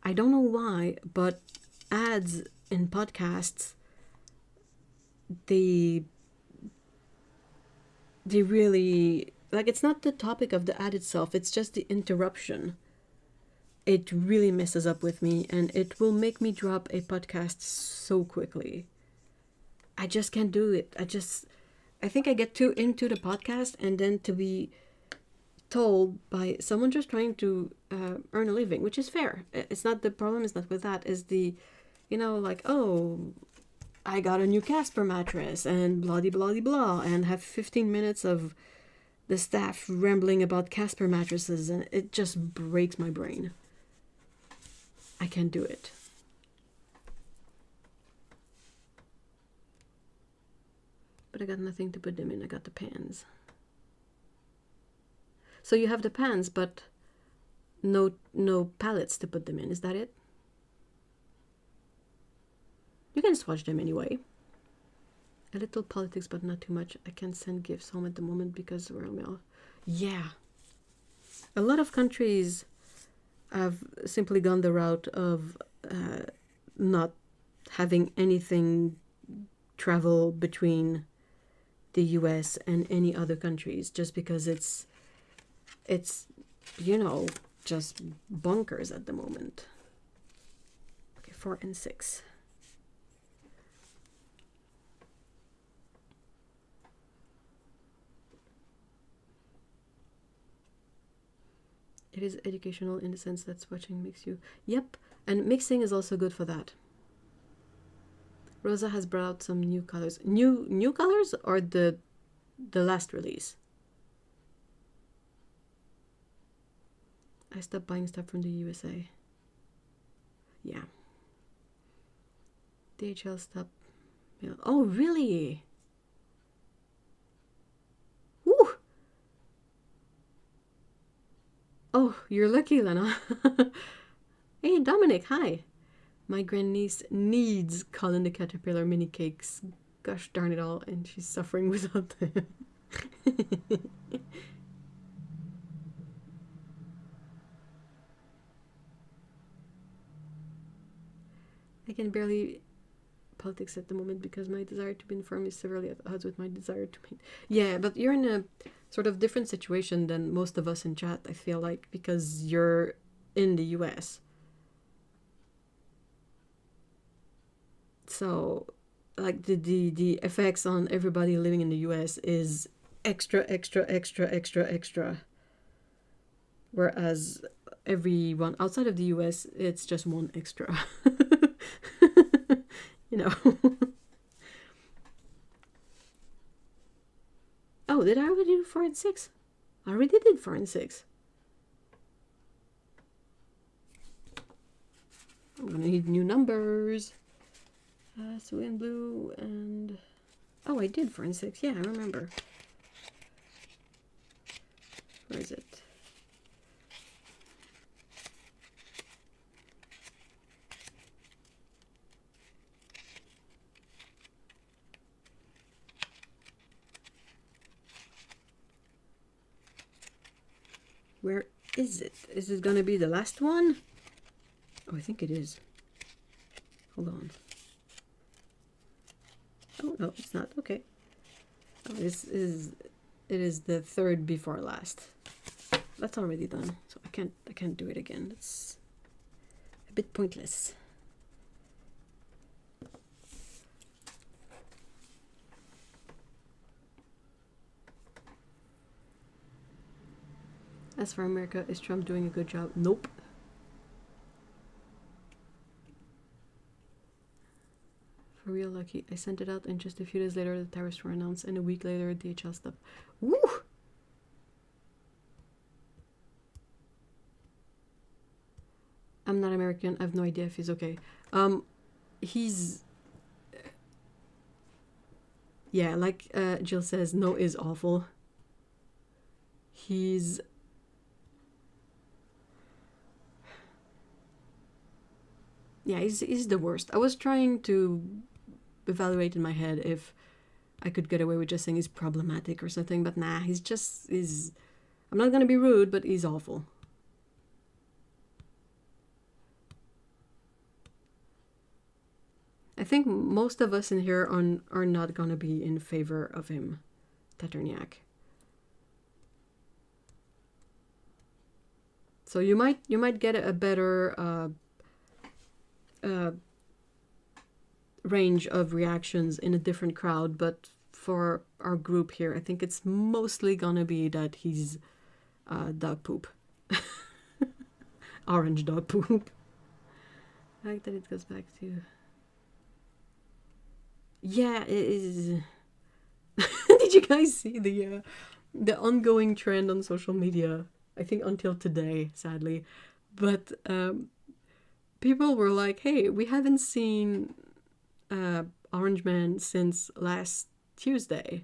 I don't know why, but ads in podcasts, they really, like, it's not the topic of the ad itself, it's just the interruption. It really messes up with me, and it will make me drop a podcast so quickly. I just can't do it. I think I get too into the podcast, and then to be told by someone just trying to earn a living, which is fair. It's not, the problem is not with that, is the, like, oh, I got a new Casper mattress and blah blah blah, and have 15 minutes of the staff rambling about Casper mattresses, and it just breaks my brain. I can't do it. But I got nothing to put them in. I got the pans. So you have the pans, but no palettes to put them in. Is that it? You can swatch them anyway. A little politics, but not too much. I can't send gifts home at the moment because we're mail. Yeah. A lot of countries have simply gone the route of not having anything travel between the US and any other countries, just because it's just bonkers at the moment. Okay, 4 and 6. It is educational in the sense that swatching makes you... Yep, and mixing is also good for that. Rosa has brought out some new colors. New colors, or the last release? I stopped buying stuff from the USA. Yeah. DHL stopped. Oh, really? Woo! Oh, you're lucky, Lena. Hey, Dominic, hi. My grandniece needs Colin the Caterpillar mini cakes. Gosh darn it all, and she's suffering without them. I can barely politics at the moment because my desire to be informed is severely at odds with my desire to paint. Yeah, but you're in a sort of different situation than most of us in chat, I feel like, because you're in the US. So, like, the effects on everybody living in the US is extra. Whereas everyone outside of the US, it's just one extra. Oh, did I already do 4 and 6? I already did 4 and 6. I'm gonna need new numbers. Cerulean blue and... Oh, I did forensics. Yeah, I remember. Where is it? Where is it? Is it gonna be the last one? Oh, I think it is. Hold on. Oh, no, it's not. Okay. Oh, it is the third before last. That's already done, so I can't do it again. It's a bit pointless. As for America, is Trump doing a good job? Nope. For real lucky. I sent it out and just a few days later the tariffs were announced and a week later DHL stuff. Woo! I'm not American. I have no idea if he's okay. He's... Yeah, like Jill says, no is awful. He's... Yeah, he's the worst. I was trying to evaluate in my head if I could get away with just saying he's problematic or something, but nah, he's just... I'm not gonna be rude, but he's awful. I think most of us in here are not gonna be in favor of him, Taterniak. So you might get a better range of reactions in a different crowd, but for our group here, I think it's mostly gonna be that he's dog poop. Orange dog poop. I like that it goes back to... Yeah, it is... Did you guys see the ongoing trend on social media? I think until today, sadly. But people were like, hey, we haven't seen Orange Man since last Tuesday.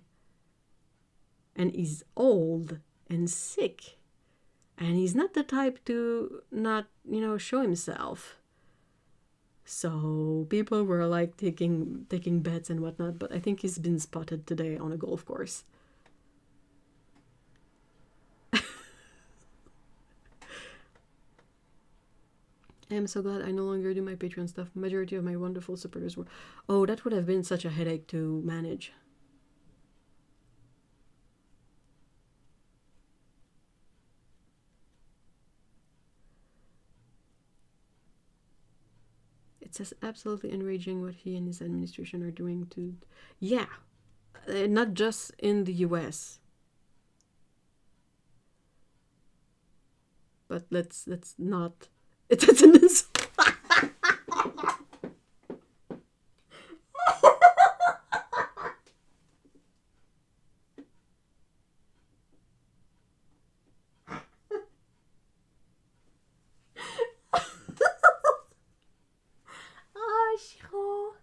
And he's old and sick. And he's not the type to not, show himself. So people were like taking bets and whatnot, but I think he's been spotted today on a golf course. I am so glad I no longer do my Patreon stuff. Majority of my wonderful supporters were... Oh, that would have been such a headache to manage. It says absolutely enraging what he and his administration are doing to... Yeah, not just in the US. But let's not... It's an insult. Oh, Chiro.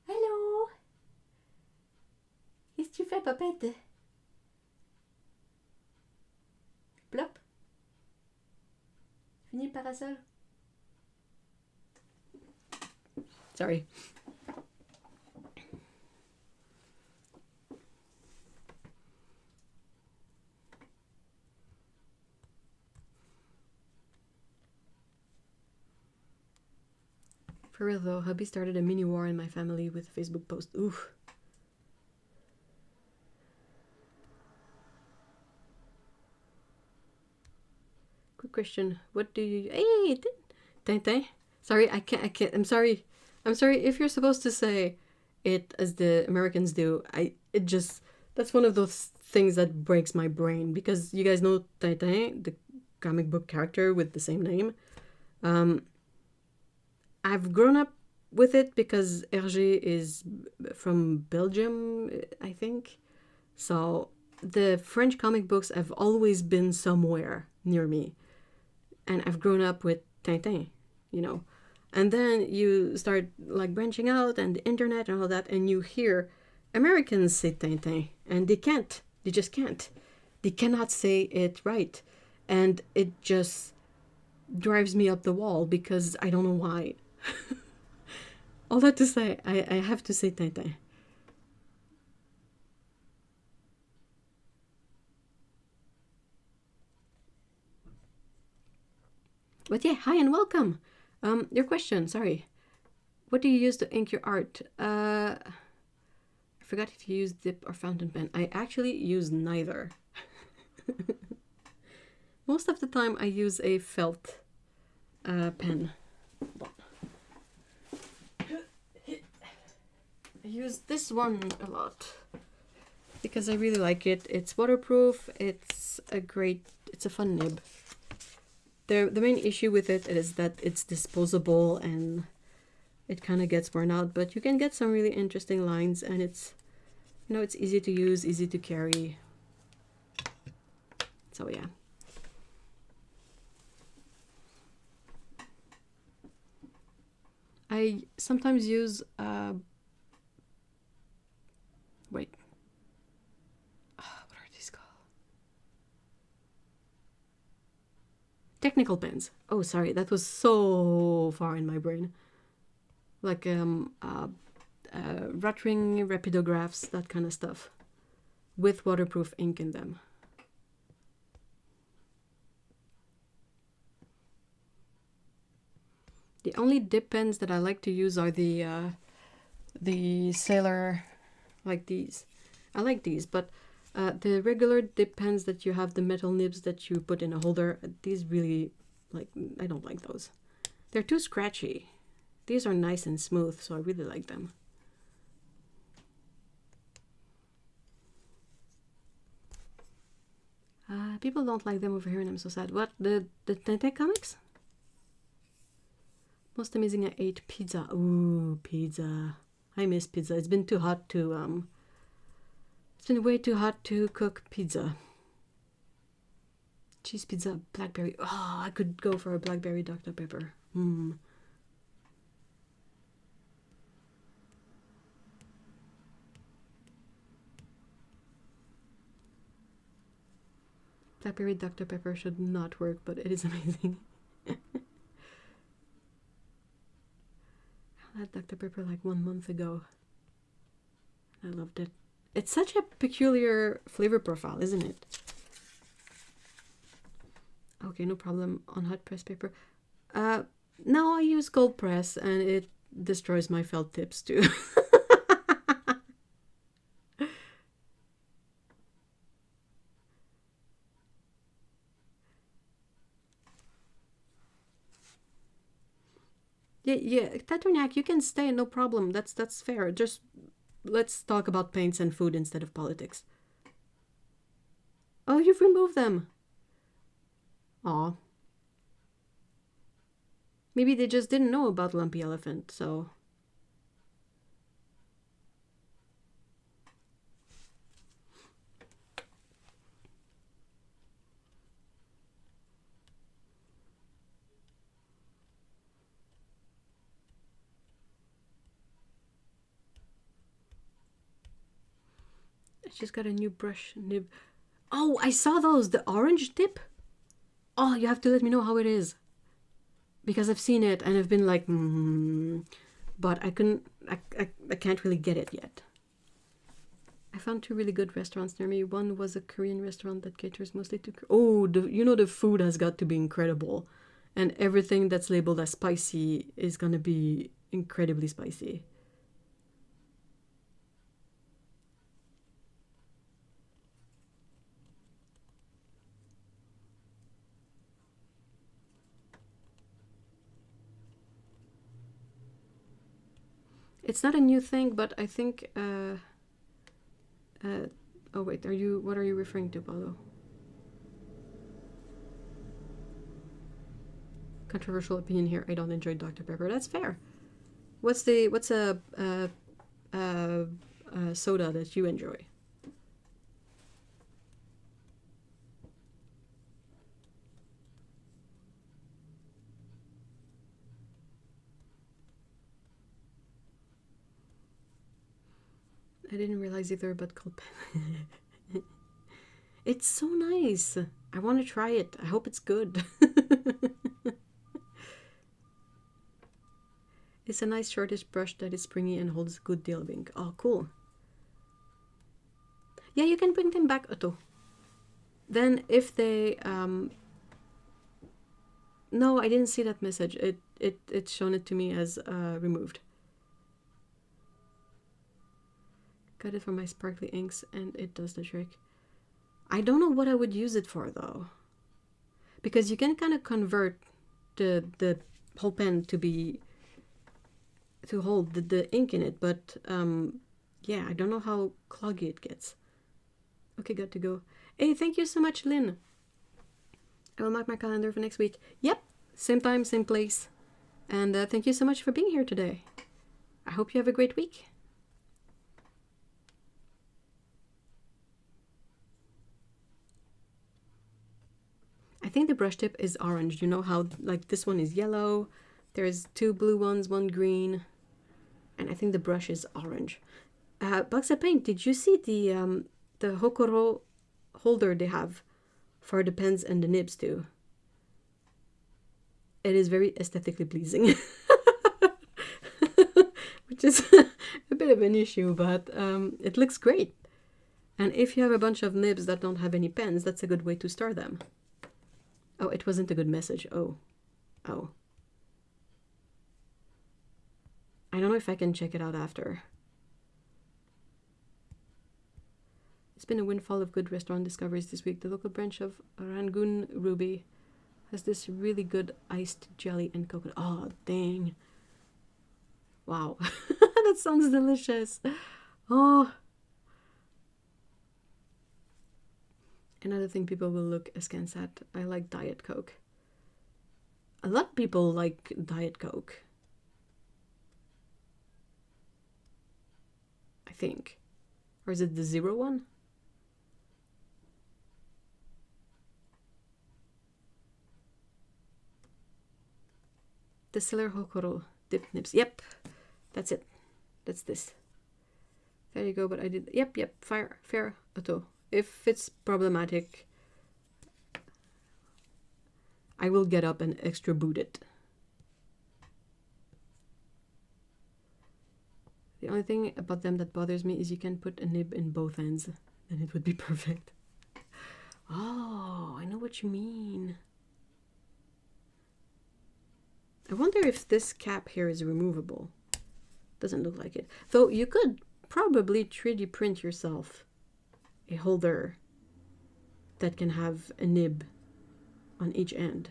Hello. Qu'est-ce que tu fais, papette? Plop. Fini le parasol? Sorry. For real though, hubby started a mini war in my family with a Facebook post. Oof. Quick question. What do you... Hey, Tintin. Sorry, I can't. I'm sorry. If you're supposed to say it as the Americans do, that's one of those things that breaks my brain, because you guys know Tintin, the comic book character with the same name. I've grown up with it because Hergé is from Belgium, I think. So the French comic books have always been somewhere near me. And I've grown up with Tintin, And then you start like branching out and the internet and all that, and you hear Americans say Tintin, and they can't. They just can't. They cannot say it right. And it just drives me up the wall because I don't know why. All that to say, I have to say Tintin. But yeah, hi and welcome. Your question, sorry. What do you use to ink your art? I forgot if you use dip or fountain pen. I actually use neither. Most of the time I use a felt pen. I use this one a lot because I really like it. It's waterproof. It's a fun nib. The main issue with it is that it's disposable and it kind of gets worn out, but you can get some really interesting lines, and it's, you know, it's easy to use, easy to carry. So yeah. I sometimes use what are these called? Technical pens. Oh, sorry, that was so far in my brain. Like Rotring rapidographs, that kind of stuff, with waterproof ink in them. The only dip pens that I like to use are the Sailor, like these. I like these, but the regular dip pens that you have the metal nibs that you put in a holder, these really, like, I don't like those. They're too scratchy. These are nice and smooth, so I really like them. People don't like them over here, and I'm so sad. What, the Tintin comics? Most amazing, I ate pizza. Ooh, pizza. I miss pizza. It's been too hot to it's been way too hot to cook pizza. Cheese pizza, blackberry. Oh, I could go for a blackberry Dr. Pepper. Blackberry Dr. Pepper should not work, but it is amazing. I had Dr. Pepper like 1 month ago. I loved it. It's such a peculiar flavor profile, isn't it? Okay, no problem on hot press paper. No, I use cold press and it destroys my felt tips too. Yeah, Taturniak, you can stay, no problem. That's fair. Just let's talk about paints and food instead of politics. Oh, you've removed them. Aw. Maybe they just didn't know about Lumpy Elephant, so... I just got a new brush nib. Oh, I saw those! The orange tip? Oh, you have to let me know how it is. Because I've seen it and I've been like, but I can't really get it yet. I found 2 really good restaurants near me. One was a Korean restaurant that caters mostly to... Oh, you know, the food has got to be incredible. And everything that's labeled as spicy is gonna be incredibly spicy. It's not a new thing, but I think... oh wait, what are you referring to, Paulo? Controversial opinion here. I don't enjoy Dr. Pepper. That's fair. What's a soda that you enjoy? I didn't realize either about cold pen. It's so nice. I want to try it. I hope it's good. It's a nice shortish brush that is springy and holds a good deal of ink. Oh, cool. Yeah, you can bring them back, Otto. Then if they... No, I didn't see that message. It's shown it to me as removed. Got it for my sparkly inks and it does the trick. I don't know what I would use it for though. Because you can kind of convert the whole pen to hold the ink in it, but yeah, I don't know how cloggy it gets. Okay, got to go. Hey, thank you so much, Lynn. I will mark my calendar for next week. Yep, same time, same place. And thank you so much for being here today. I hope you have a great week. I think the brush tip is orange. You know how like this one is yellow, there's 2 blue ones, 1 green, and I think the brush is orange. Bugs of Paint, did you see the Hokoro holder they have for the pens and the nibs too? It is very aesthetically pleasing. Which is a bit of an issue, but it looks great. And if you have a bunch of nibs that don't have any pens, that's a good way to store them. Oh, it wasn't a good message. Oh. I don't know if I can check it out after. It's been a windfall of good restaurant discoveries this week. The local branch of Rangoon Ruby has this really good iced jelly and coconut. Oh, dang. Wow. That sounds delicious. Oh. Another thing people will look askance at. I like Diet Coke. A lot of people like Diet Coke. I think. Or is it the 0 one? Distiller Hokoro dip nibs. Yep, that's it. That's this. There you go. But I did. Yep. Fair. Otto. If it's problematic, I will get up and extra boot it. The only thing about them that bothers me is you can put a nib in both ends, and it would be perfect. Oh, I know what you mean. I wonder if this cap here is removable. Doesn't look like it. Though you could probably 3D print yourself a holder that can have a nib on each end.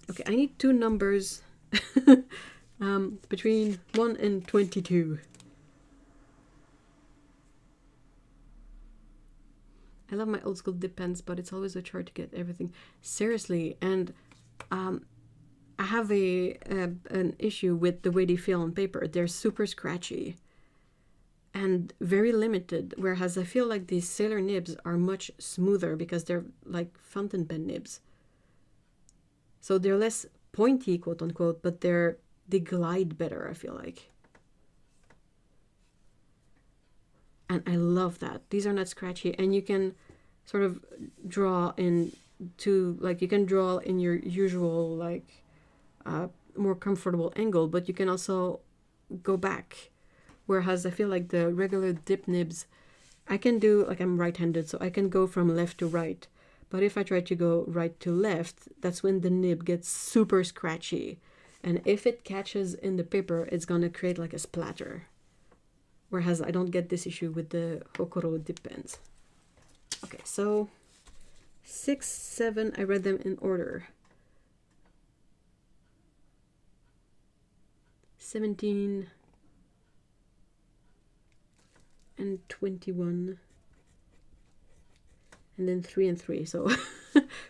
Okay, I need 2 numbers between 1 and 22. I love my old school dip pens, but it's always a chore to get everything. Seriously, and I have an issue with the way they feel on paper. They're super scratchy and very limited, whereas I feel like these Sailor nibs are much smoother because they're like fountain pen nibs. So they're less pointy, quote unquote, but they glide better, I feel like. And I love that. These are not scratchy, and you can sort of draw in you can draw in your usual more comfortable angle, but you can also go back. Whereas I feel like the regular dip nibs, I can do, like I'm right-handed, so I can go from left to right. But if I try to go right to left, that's when the nib gets super scratchy. And if it catches in the paper, it's going to create like a splatter. Whereas I don't get this issue with the Hokoro dip pens. Okay, so 6, 7, I read them in order. 17 and 21. And then 3 and 3. So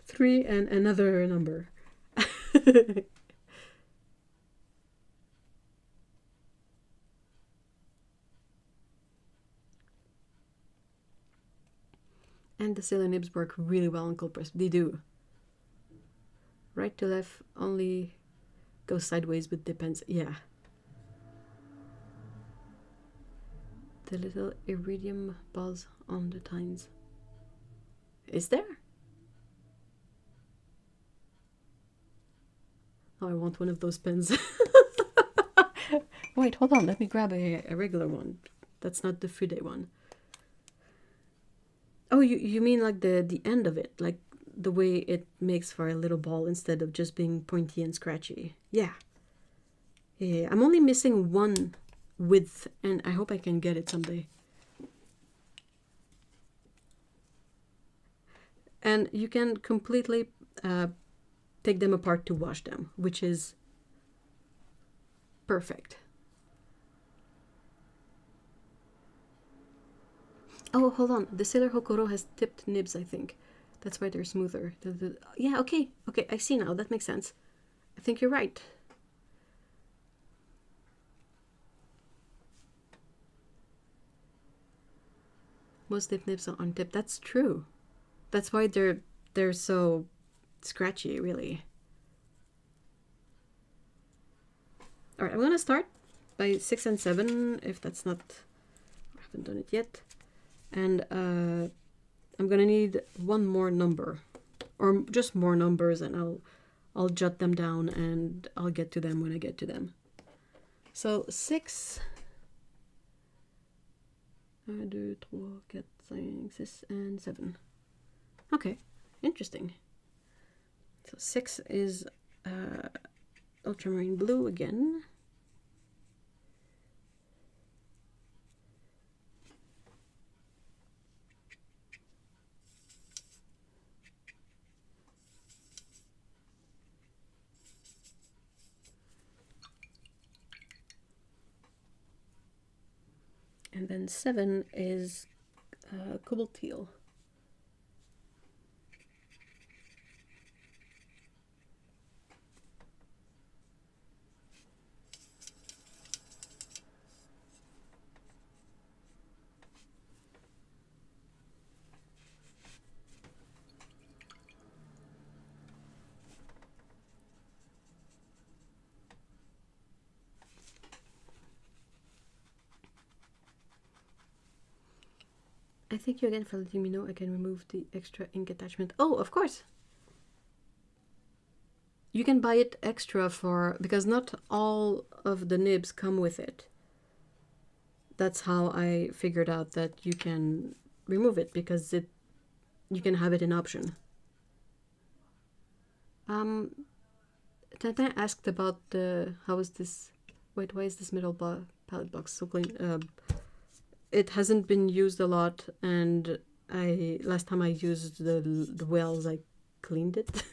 3 and another number. And the Sailor nibs work really well on cold press. They do. Right to left only goes sideways with depends. Yeah. The little iridium balls on the tines. Is there? Oh, I want one of those pens. Wait, hold on. Let me grab a regular one. That's not the Fude one. Oh, you mean like the end of it, like the way it makes for a little ball instead of just being pointy and scratchy. Yeah. Yeah, I'm only missing one width, and I hope I can get it someday. And you can completely take them apart to wash them, which is perfect. Oh, hold on. The Sailor Hokoro has tipped nibs, I think. That's why they're smoother. Yeah, okay. Okay, I see now. That makes sense. I think you're right. Most dip nibs are untipped. That's true. That's why they're so scratchy, really. All right, I'm gonna start by 6 and 7, if that's not, I haven't done it yet. And I'm gonna need one more number, or just more numbers, and I'll jot them down and I'll get to them when I get to them. So 6, 1, 2, 3, 4, 5, 6, and 7. Okay, interesting. So 6 is ultramarine blue again. And then 7 is cobalt teal. I thank you again for letting me know I can remove the extra ink attachment. Oh, of course! You can buy it extra because not all of the nibs come with it. That's how I figured out that you can remove it, because you can have it in option. Tintin asked about how is this, wait, why is this middle palette box so clean? It hasn't been used a lot, and last time I used the wells, I cleaned it.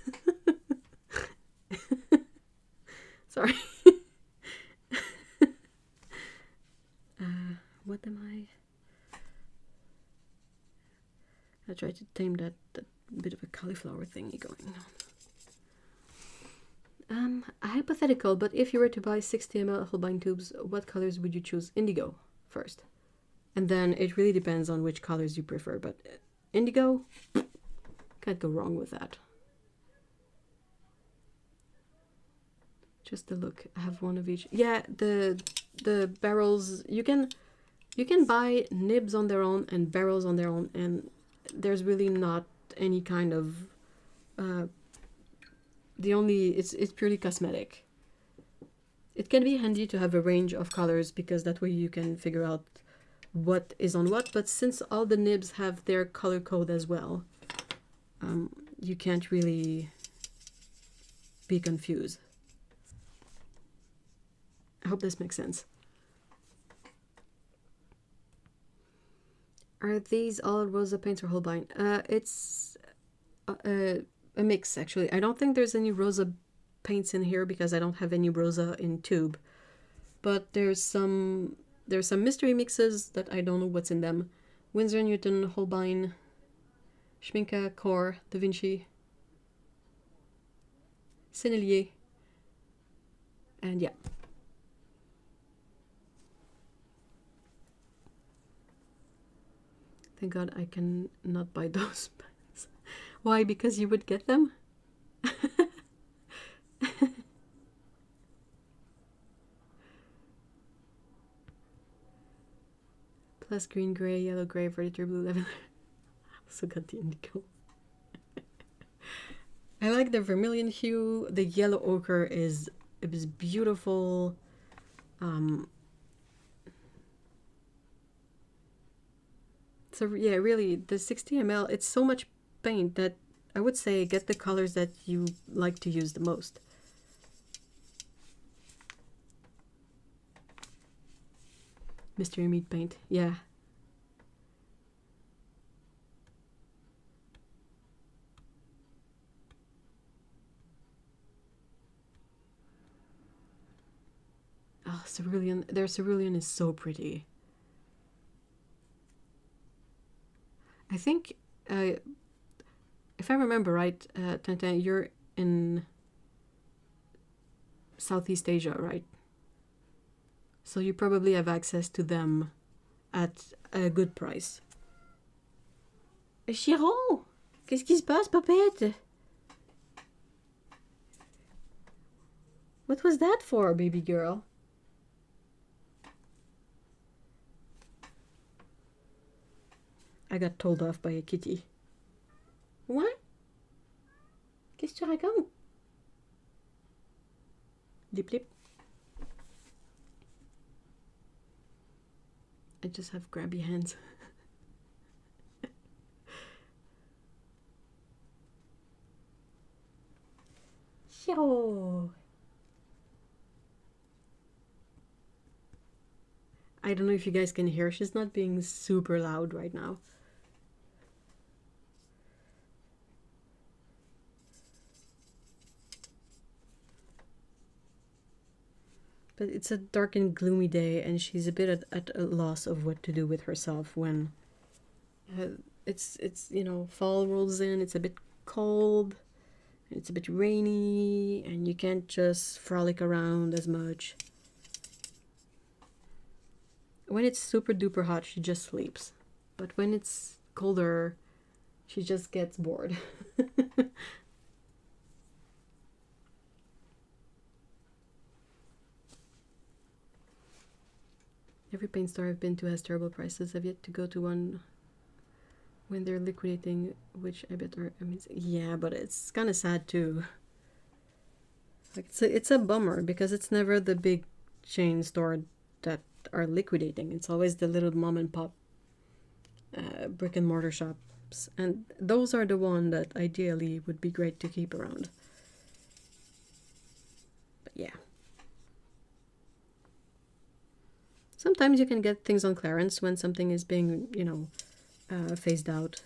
Sorry. What am I? I tried to tame that bit of a cauliflower thingy going on. A hypothetical, but if you were to buy 60 ml Holbein tubes, what colors would you choose? Indigo first. And then it really depends on which colors you prefer, but indigo, can't go wrong with that. Just the look. I have one of each. Yeah, the barrels, you can buy nibs on their own and barrels on their own, and there's really not any kind of it's purely cosmetic. It can be handy to have a range of colors, because that way you can figure out what is on what, but since all the nibs have their color code as well, you can't really be confused. I hope this makes sense. Are these all rosa paints or Holbein? It's a mix, actually. I don't think there's any rosa paints in here because I don't have any rosa in tube, but there's some mystery mixes that I don't know what's in them. Winsor Newton, Holbein, Schminke, Core, Da Vinci, Sennelier, and yeah. Thank God I can not buy those pens. Why? Because you would get them? glass, green, gray, yellow, gray, verdure, blue, lavender. Also got the indigo. I like the vermilion hue. The yellow ochre is beautiful. So yeah, really, the 60 ml, it's so much paint that I would say get the colors that you like to use the most. Mystery meat paint, yeah. Oh, cerulean, their cerulean is so pretty. I think, if I remember right, Tintin, you're in Southeast Asia, right? So you probably have access to them at a good price. Chiron, qu'est-ce qui se passe, papette? What was that for, baby girl? I got told off by a kitty. What? Qu'est-ce que tu racontes? Lip lip. I just have grabby hands. Yo. I don't know if you guys can hear. She's not being super loud right now. But it's a dark and gloomy day, and she's a bit at a loss of what to do with herself when it's you know, fall rolls in. It's a bit cold, it's a bit rainy, and you can't just frolic around as much. When it's super duper hot, she just sleeps. But when it's colder, she just gets bored. Every paint store I've been to has terrible prices. I've yet to go to one when they're liquidating, which I bet are amazing. Yeah, but it's kind of sad too. Like it's a bummer because it's never the big chain store that are liquidating. It's always the little mom and pop brick and mortar shops, and those are the one that ideally would be great to keep around. But yeah. Sometimes you can get things on clearance when something is being, you know, phased out.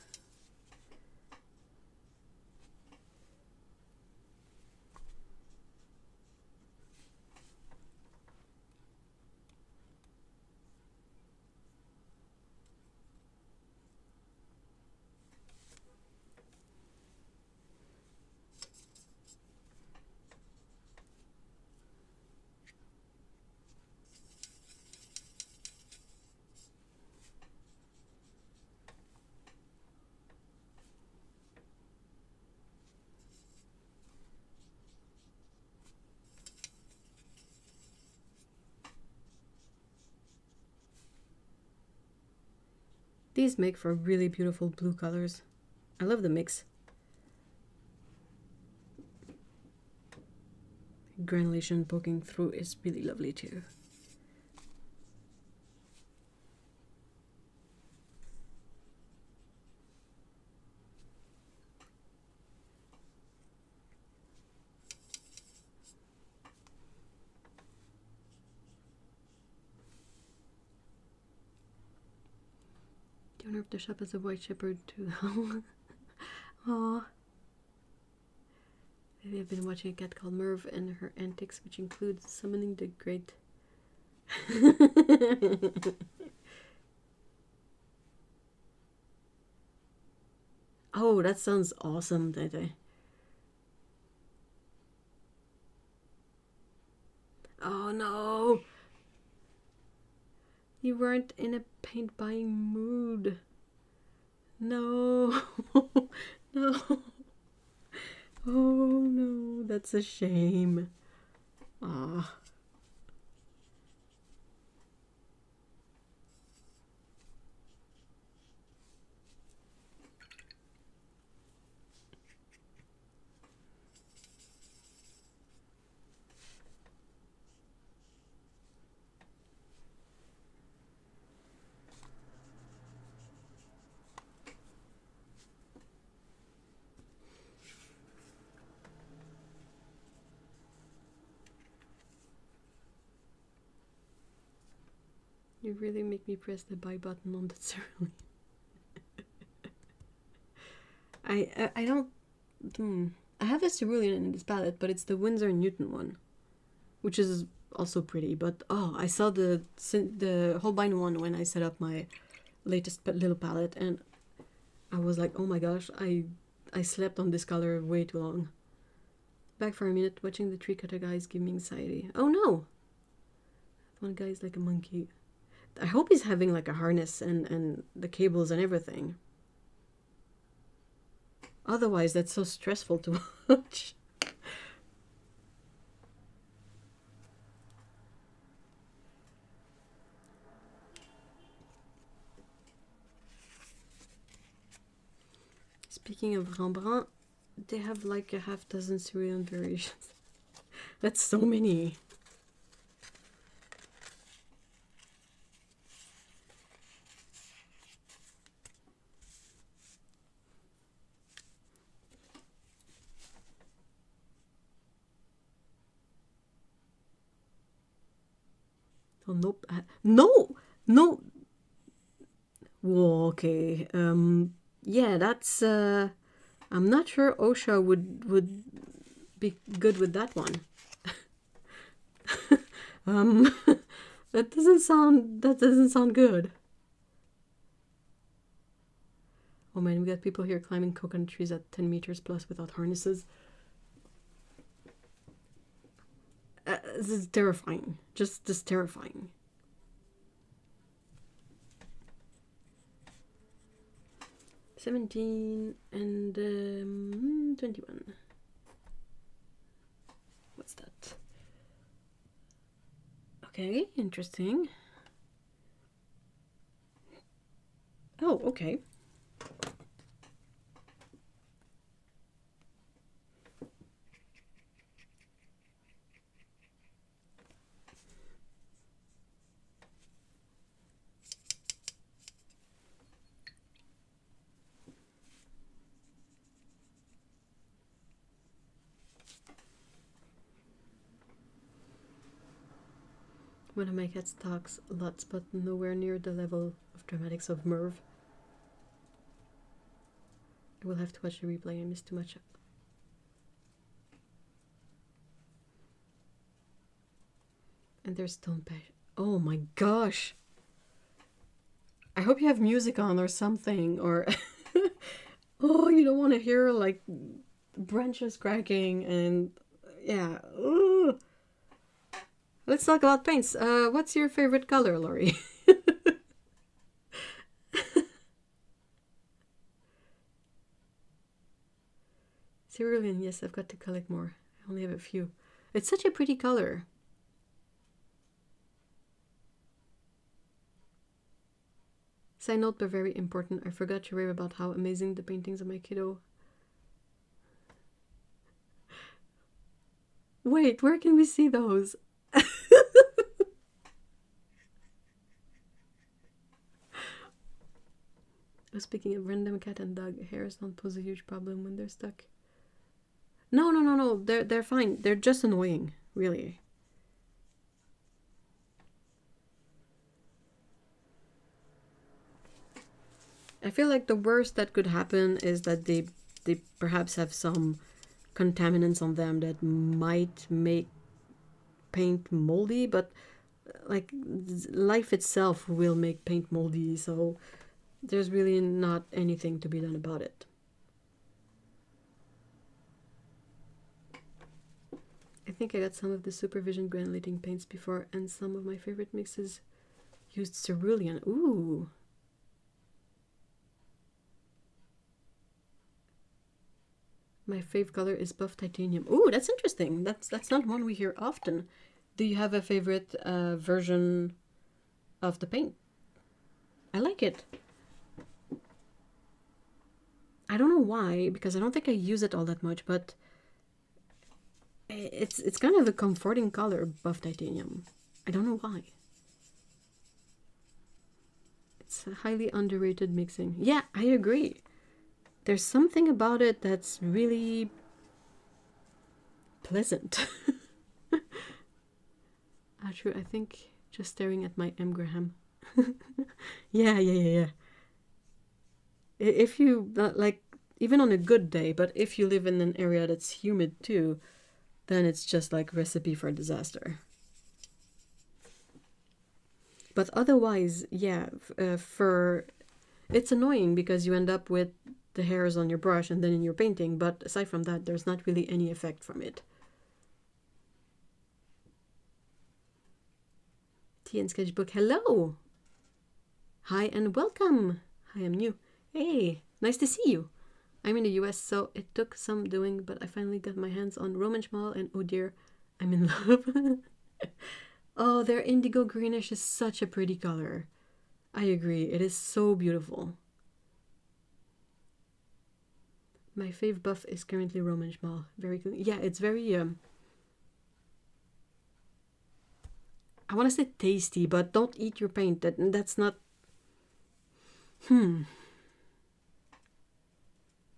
These make for really beautiful blue colors. I love the mix. Granulation poking through is really lovely too. The owner of the shop is a white shepherd too. Aww. Maybe I've been watching a cat called Merv and her antics, which includes summoning the great. Oh, that sounds awesome, Tete. Oh no! You weren't in a paint buying mood. No. No. Oh no, that's a shame. Ah. You really make me press the buy button on the cerulean. I don't... I have a cerulean in this palette, but it's the Winsor & Newton one, which is also pretty. But oh, I saw the Holbein one when I set up my latest little palette, and I was like, oh my gosh, I slept on this color way too long. Back for a minute, watching the tree cutter guys give me anxiety. Oh no! One guy's like a monkey. I hope he's having like a harness and the cables and everything. Otherwise, that's so stressful to watch. Speaking of Rembrandt, they have like a half dozen cerulean variations. That's so many. Oh, nope. No. Whoa, okay. Yeah, that's I'm not sure OSHA would be good with that one. that doesn't sound good. Oh man, we got people here climbing coconut trees at 10 meters plus without harnesses. This is terrifying. Just terrifying. $17 and 21. What's that? Okay, interesting. Oh, okay. One of my cats talks lots, but nowhere near the level of dramatics of Merv. I will have to watch the replay. I missed too much. And there's Stone Patch. Oh my gosh! I hope you have music on or something, or oh, you don't want to hear like branches cracking and yeah. Ugh. Let's talk about paints. What's your favorite color, Lori? Cerulean, yes, I've got to collect more. I only have a few. It's such a pretty color. Side note, but very important. I forgot to rave about how amazing the paintings of my kiddo. Wait, where can we see those? Speaking of random cat and dog, hairs don't pose a huge problem when they're stuck. No. They're fine. They're just annoying, really. I feel like the worst that could happen is that they perhaps have some contaminants on them that might make paint moldy, but like life itself will make paint moldy, so there's really not anything to be done about it. I think I got some of the Supervision granulating paints before, and some of my favorite mixes used cerulean. Ooh. My fave color is buff titanium. Ooh, that's interesting. That's not one we hear often. Do you have a favorite version of the paint? I like it. I don't know why, because I don't think I use it all that much, but it's kind of a comforting color, buff titanium. I don't know why. It's a highly underrated mixing. Yeah, I agree. There's something about it that's really pleasant. True, I think just staring at my M. Graham. Yeah, yeah, yeah, yeah. If you, like, even on a good day, but if you live in an area that's humid too, then it's just like recipe for disaster. But otherwise, yeah, for it's annoying because you end up with the hairs on your brush and then in your painting, but aside from that, there's not really any effect from it. Tea and Sketchbook, hello! Hi and welcome! Hi, I'm new. Hey, nice to see you. I'm in the US, so it took some doing, but I finally got my hands on Roman Schmal, and oh dear, I'm in love. Oh, their indigo greenish is such a pretty color. I agree, it is so beautiful. My fave buff is currently Roman Schmal. Very good. Yeah, it's very, I want to say tasty, but don't eat your paint. That's not...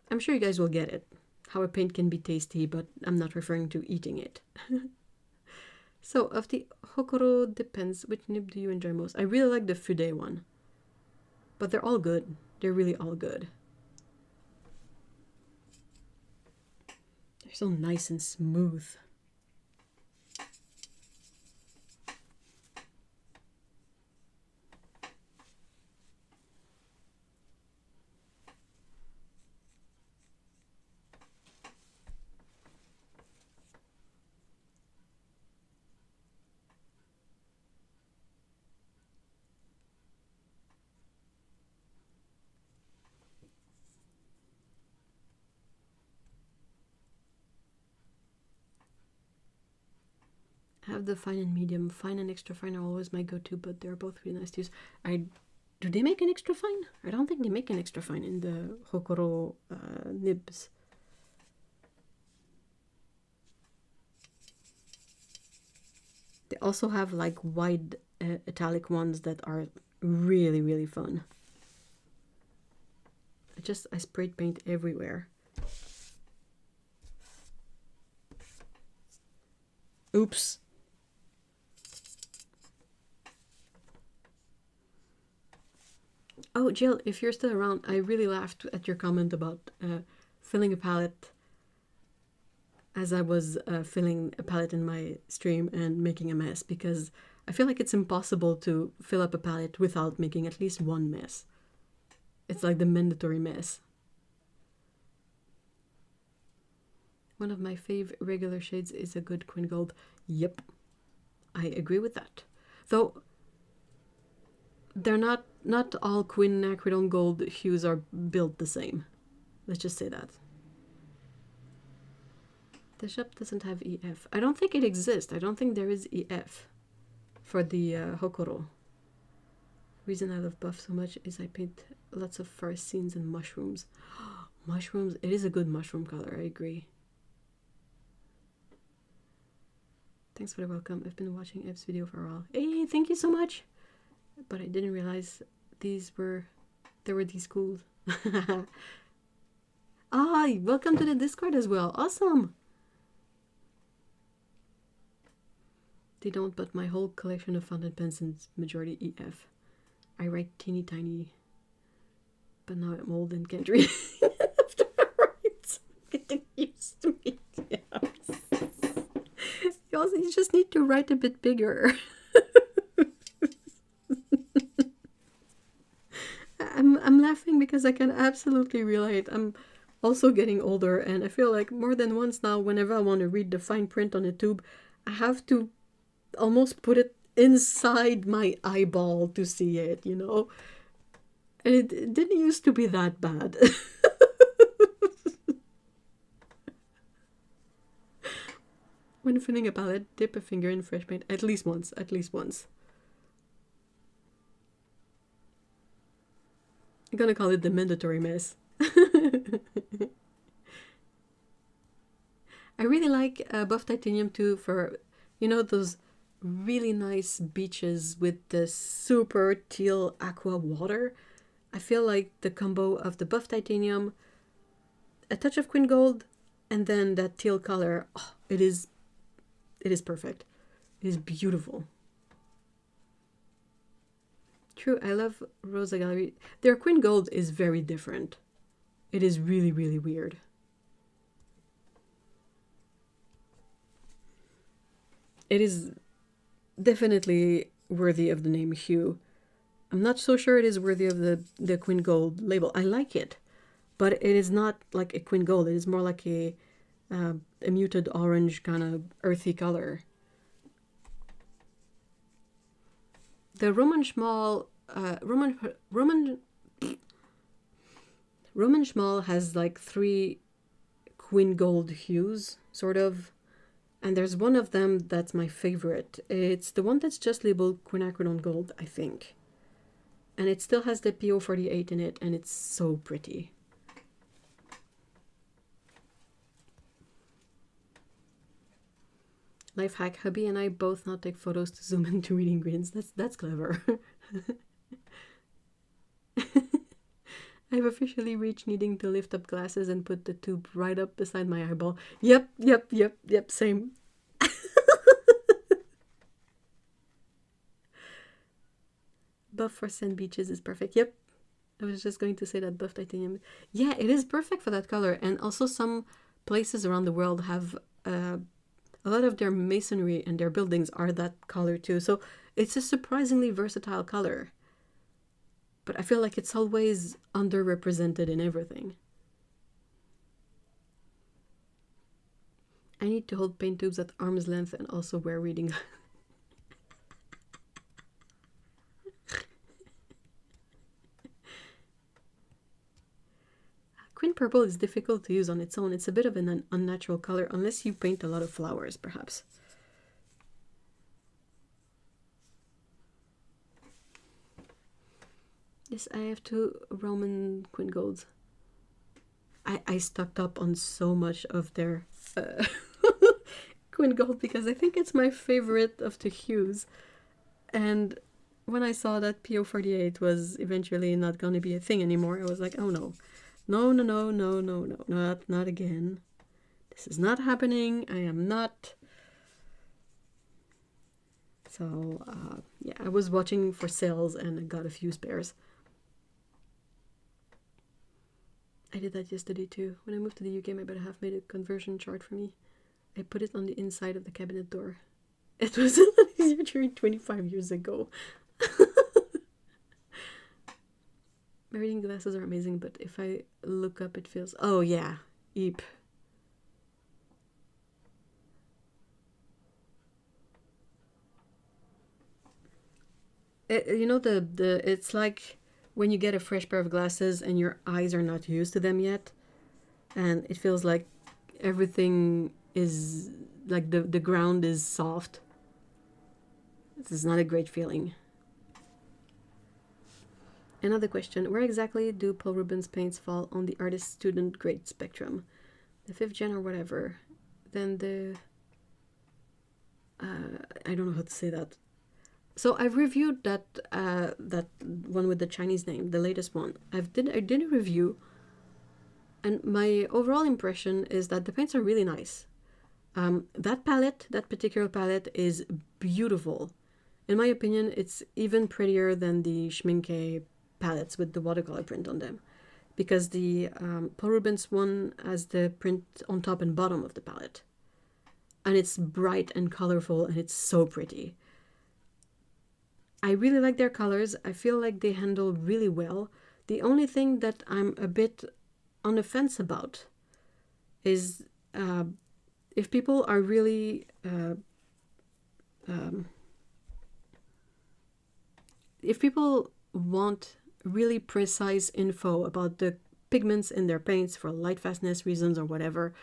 I'm sure you guys will get it. How a paint can be tasty, but I'm not referring to eating it. So, of the Hokoro, depends. Which nib do you enjoy most? I really like the Fude one. But they're all good. They're really all good. They're so nice and smooth. I have the fine and medium. Fine and extra fine are always my go-to, but they're both really nice to use. Do they make an extra fine? I don't think they make an extra fine in the Hokoro nibs. They also have like wide italic ones that are really, really fun. I sprayed paint everywhere. Oops. Oh, Jill, if you're still around, I really laughed at your comment about filling a palette as I was filling a palette in my stream and making a mess, because I feel like it's impossible to fill up a palette without making at least one mess. It's like the mandatory mess. One of my fave regular shades is a good Quin Gold. Yep, I agree with that. Though they're not all Quin Acridone Gold hues are built the same. Let's just say that. The shop doesn't have EF. I don't think it exists. I don't think there is EF for the Hokoro. Reason I love buff so much is I paint lots of forest scenes and mushrooms. Mushrooms, it is a good mushroom color, I agree. Thanks for the welcome. I've been watching Ev's video for a while. Hey, thank you so much. But I didn't realize there were these schools. Ah, welcome to the Discord as well. Awesome. They don't, but my whole collection of fountain pens is majority EF. I write teeny tiny, but now I'm old and can't read after I write. Getting used to it. Yes. You just need to write a bit bigger. I'm laughing because I can absolutely relate. I'm also getting older, and I feel like more than once now, whenever I want to read the fine print on a tube, I have to almost put it inside my eyeball to see it, you know? And it didn't used to be that bad. When filling a palette, dip a finger in fresh paint at least once. I'm gonna call it the mandatory mess. I really like buff titanium too for, you know, those really nice beaches with the super teal aqua water. I feel like the combo of the buff titanium, a touch of Quin Gold, and then that teal color, oh, it is perfect. It is beautiful. True, I love Rosa Gallery. Their Queen Gold is very different. It is really, really weird. It is definitely worthy of the name hue. I'm not so sure it is worthy of the Queen Gold label. I like it, but it is not like a Queen Gold. It is more like a muted orange kind of earthy color. The Roman Schmal, Roman Schmal has like 3 Queen Gold hues, sort of. And there's one of them that's my favorite. It's the one that's just labeled quinacridone gold, I think. And it still has the PO48 in it, and it's so pretty. Life hack, hubby and I both not take photos to zoom into reading greens. That's clever. I've officially reached needing to lift up glasses and put the tube right up beside my eyeball. Yep, same. Buff for sand beaches is perfect. Yep. I was just going to say that buff titanium. Yeah, it is perfect for that color. And also some places around the world have a lot of their masonry and their buildings are that color too. So it's a surprisingly versatile color. But I feel like it's always underrepresented in everything. I need to hold paint tubes at arm's length and also wear reading. Queen Purple is difficult to use on its own. It's a bit of an unnatural color unless you paint a lot of flowers, perhaps. Yes, I have 2 Roman Queen Golds. I stocked up on so much of their Queen Gold because I think it's my favorite of the hues. And when I saw that PO48 was eventually not going to be a thing anymore, I was like, oh no. No, not again. This is not happening. I am not. So, yeah, I was watching for sales and I got a few spares. I did that yesterday too. When I moved to the UK, my better half made a conversion chart for me. I put it on the inside of the cabinet door. It was a lot easier during 25 years ago. My reading glasses are amazing, but if I look up, it feels... Oh, yeah. Eep. You know, it's like when you get a fresh pair of glasses and your eyes are not used to them yet. And it feels like everything is... Like the ground is soft. This is not a great feeling. Another question, where exactly do Paul Rubens' paints fall on the artist-student grade spectrum? The 5th gen or whatever. Then the... I don't know how to say that. So I've reviewed that one with the Chinese name, the latest one. I did a review, and my overall impression is that the paints are really nice. That particular palette is beautiful. In my opinion, it's even prettier than the Schmincke palettes with the watercolor print on them, because the Paul Rubens one has the print on top and bottom of the palette, and it's bright and colorful and it's so pretty. I really like their colors. I feel like they handle really well. The only thing that I'm a bit on the fence about is if people are really if people want really precise info about the pigments in their paints for light fastness reasons or whatever,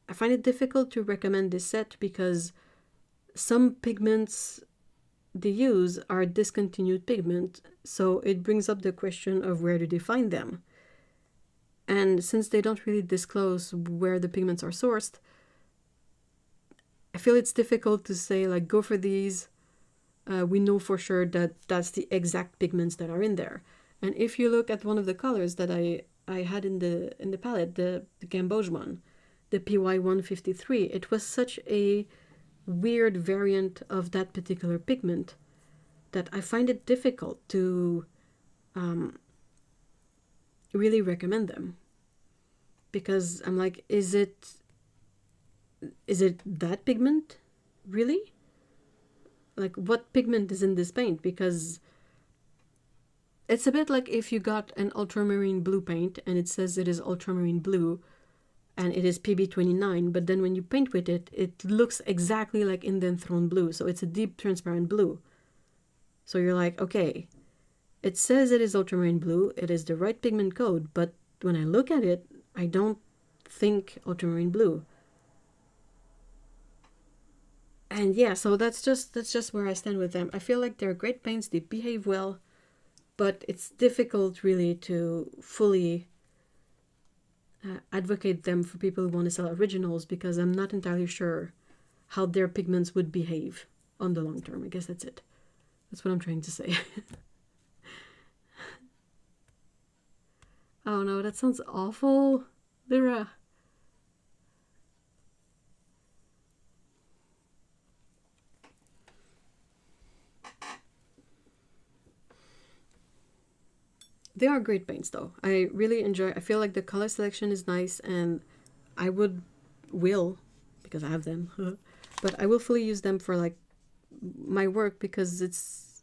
I find it difficult to recommend this set because some pigments they use are discontinued pigment, so it brings up the question of where do they find them. And since they don't really disclose where the pigments are sourced, I feel it's difficult to say, like, go for these. We know for sure that that's the exact pigments that are in there. And if you look at one of the colors that I had in the palette, the Gamboge one, the PY153, it was such a weird variant of that particular pigment that I find it difficult to really recommend them, because I'm like, is it that pigment, really? Like, what pigment is in this paint? Because it's a bit like if you got an ultramarine blue paint and it says it is ultramarine blue and it is PB29, but then when you paint with it, it looks exactly like Indian Throne blue. So it's a deep transparent blue. So you're like, okay, it says it is ultramarine blue, it is the right pigment code, but when I look at it, I don't think ultramarine blue. And yeah, so that's just where I stand with them. I feel like they're great paints, they behave well, but it's difficult really to fully advocate them for people who want to sell originals, because I'm not entirely sure how their pigments would behave on the long term. I guess that's it. That's what I'm trying to say. Oh no, that sounds awful. Lyra. They are great paints though. I really enjoy, I feel like the color selection is nice, and I will, because I have them, but I will fully use them for like my work, because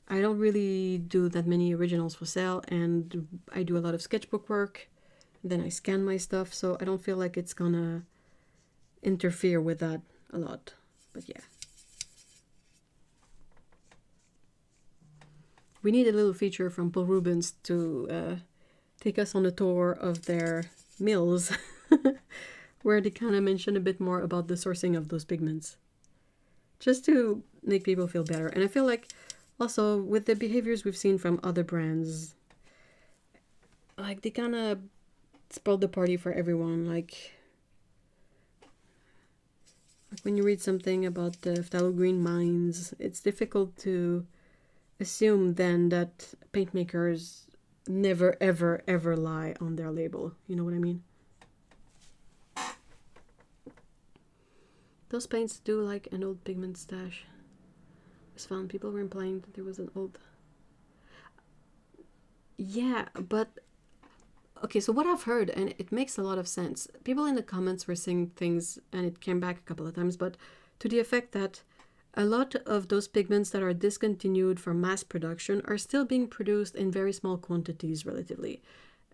I don't really do that many originals for sale, and I do a lot of sketchbook work, then I scan my stuff, so I don't feel like it's gonna interfere with that a lot. But yeah. We need a little feature from Paul Rubens to take us on a tour of their mills, where they kind of mention a bit more about the sourcing of those pigments, just to make people feel better. And I feel like also with the behaviors we've seen from other brands, like they kind of spoiled the party for everyone. Like when you read something about the phthalo green mines, it's difficult to assume then that paint makers never ever ever lie on their label. You know what I mean? Those paints do like an old pigment stash. I was found people were implying that there was an old... Yeah, but okay, so what I've heard, and it makes a lot of sense, people in the comments were saying things, and it came back a couple of times, but to the effect that a lot of those pigments that are discontinued for mass production are still being produced in very small quantities relatively.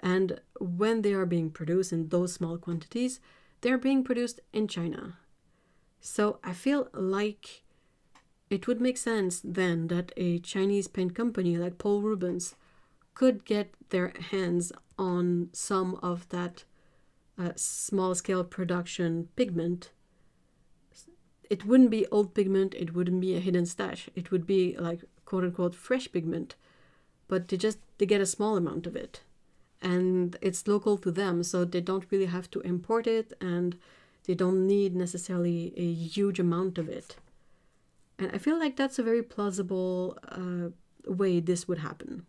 And when they are being produced in those small quantities, they're being produced in China. So I feel like it would make sense then that a Chinese paint company like Paul Rubens could get their hands on some of that small scale production pigment. It wouldn't be old pigment, it wouldn't be a hidden stash. It would be like quote unquote fresh pigment, but they get a small amount of it. And it's local to them, so they don't really have to import it, and they don't need necessarily a huge amount of it. And I feel like that's a very plausible way this would happen.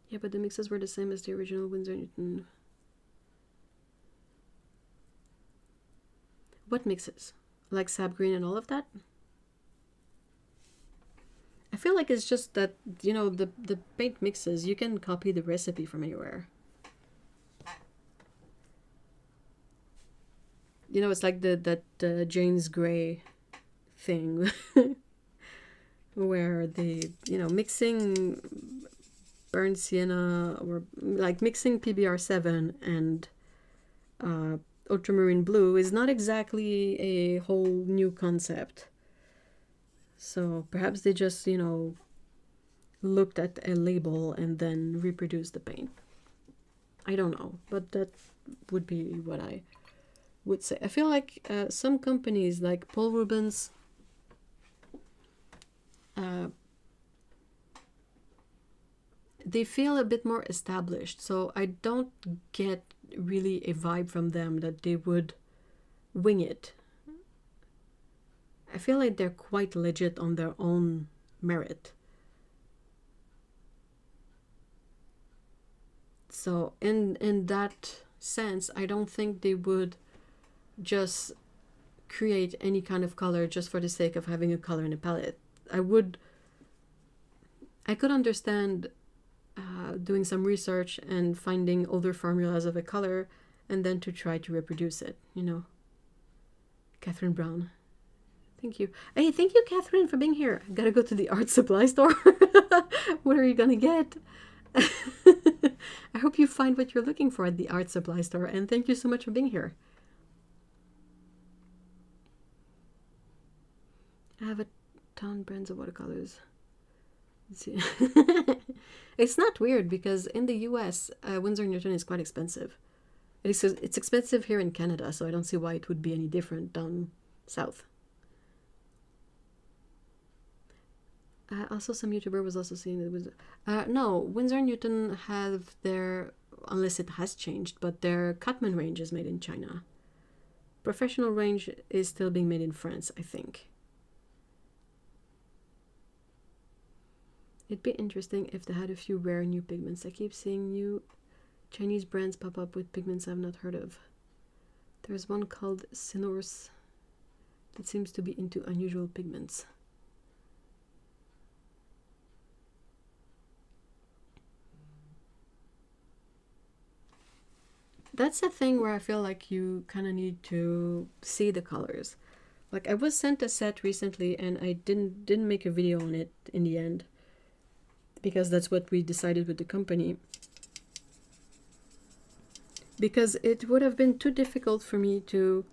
Yeah, but the mixes were the same as the original Winsor Newton. What mixes? Like sap green and all of that? I feel like it's just that, you know, the paint mixes, you can copy the recipe from anywhere. You know, it's like that Jane's Gray thing where mixing burnt sienna, or like mixing PBR7 and ultramarine blue is not exactly a whole new concept. So perhaps they just, looked at a label and then reproduced the paint. I don't know, but that would be what I would say. I feel like some companies like Paul Rubens, they feel a bit more established, so I don't get really a vibe from them that they would wing it. I feel like they're quite legit on their own merit. So in that sense, I don't think they would just create any kind of color just for the sake of having a color in a palette. I could understand doing some research and finding older formulas of a color and then to try to reproduce it, you know. Catherine Brown. Thank you. Hey, thank you, Catherine, for being here. I gotta go to the art supply store. What are you gonna get? I hope you find what you're looking for at the art supply store, and thank you so much for being here. I have a ton of brands of watercolors. Let's see. It's not weird because in the US, Winsor & Newton is quite expensive. It's expensive here in Canada, so I don't see why it would be any different down south. Also, some YouTuber was also saying that it was... no, Winsor & Newton have their... Unless it has changed, but their Cutman range is made in China. Professional range is still being made in France, I think. It'd be interesting if they had a few rare new pigments. I keep seeing new Chinese brands pop up with pigments I've not heard of. There's one called Sinor's that seems to be into unusual pigments. That's a thing where I feel like you kind of need to see the colors. Like I was sent a set recently and I didn't make a video on it in the end because that's what we decided with the company. Because it would have been too difficult for me to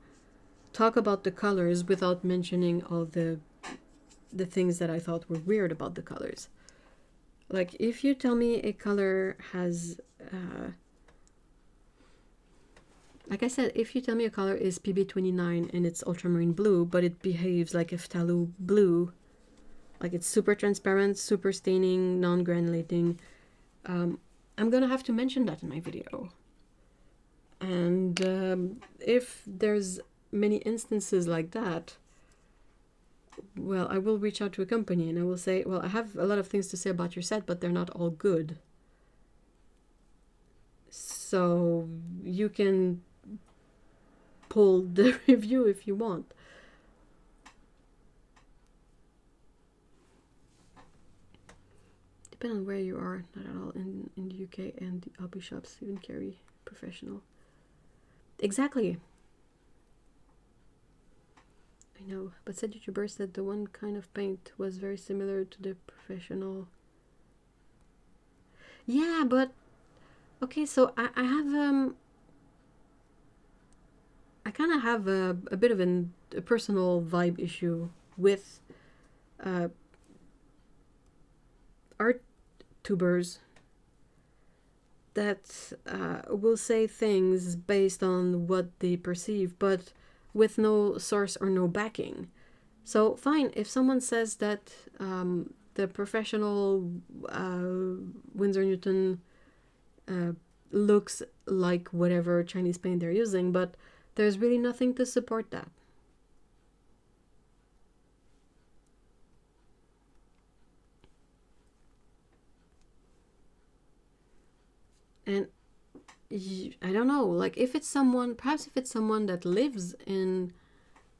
talk about the colors without mentioning all the things that I thought were weird about the colors. Like if you tell me a color has like I said, if you tell me a color is PB29 and it's ultramarine blue, but it behaves like a phthalo blue, like it's super transparent, super staining, non-granulating, I'm gonna have to mention that in my video. And if there's many instances like that, well, I will reach out to a company and I will say, well, I have a lot of things to say about your set, but they're not all good. So you can pull the review if you want. Depending on where you are, not at all. In the UK and the hobby shops even carry professional. Exactly. I know, but said YouTuber said the one kind of paint was very similar to the professional. Yeah, but okay, so I have I kind of have a bit of a personal vibe issue with art tubers that will say things based on what they perceive, but with no source or no backing. So fine, if someone says that the professional Winsor & Newton looks like whatever Chinese paint they're using, but there's really nothing to support that. And I don't know, like if it's someone, perhaps if it's someone that lives in,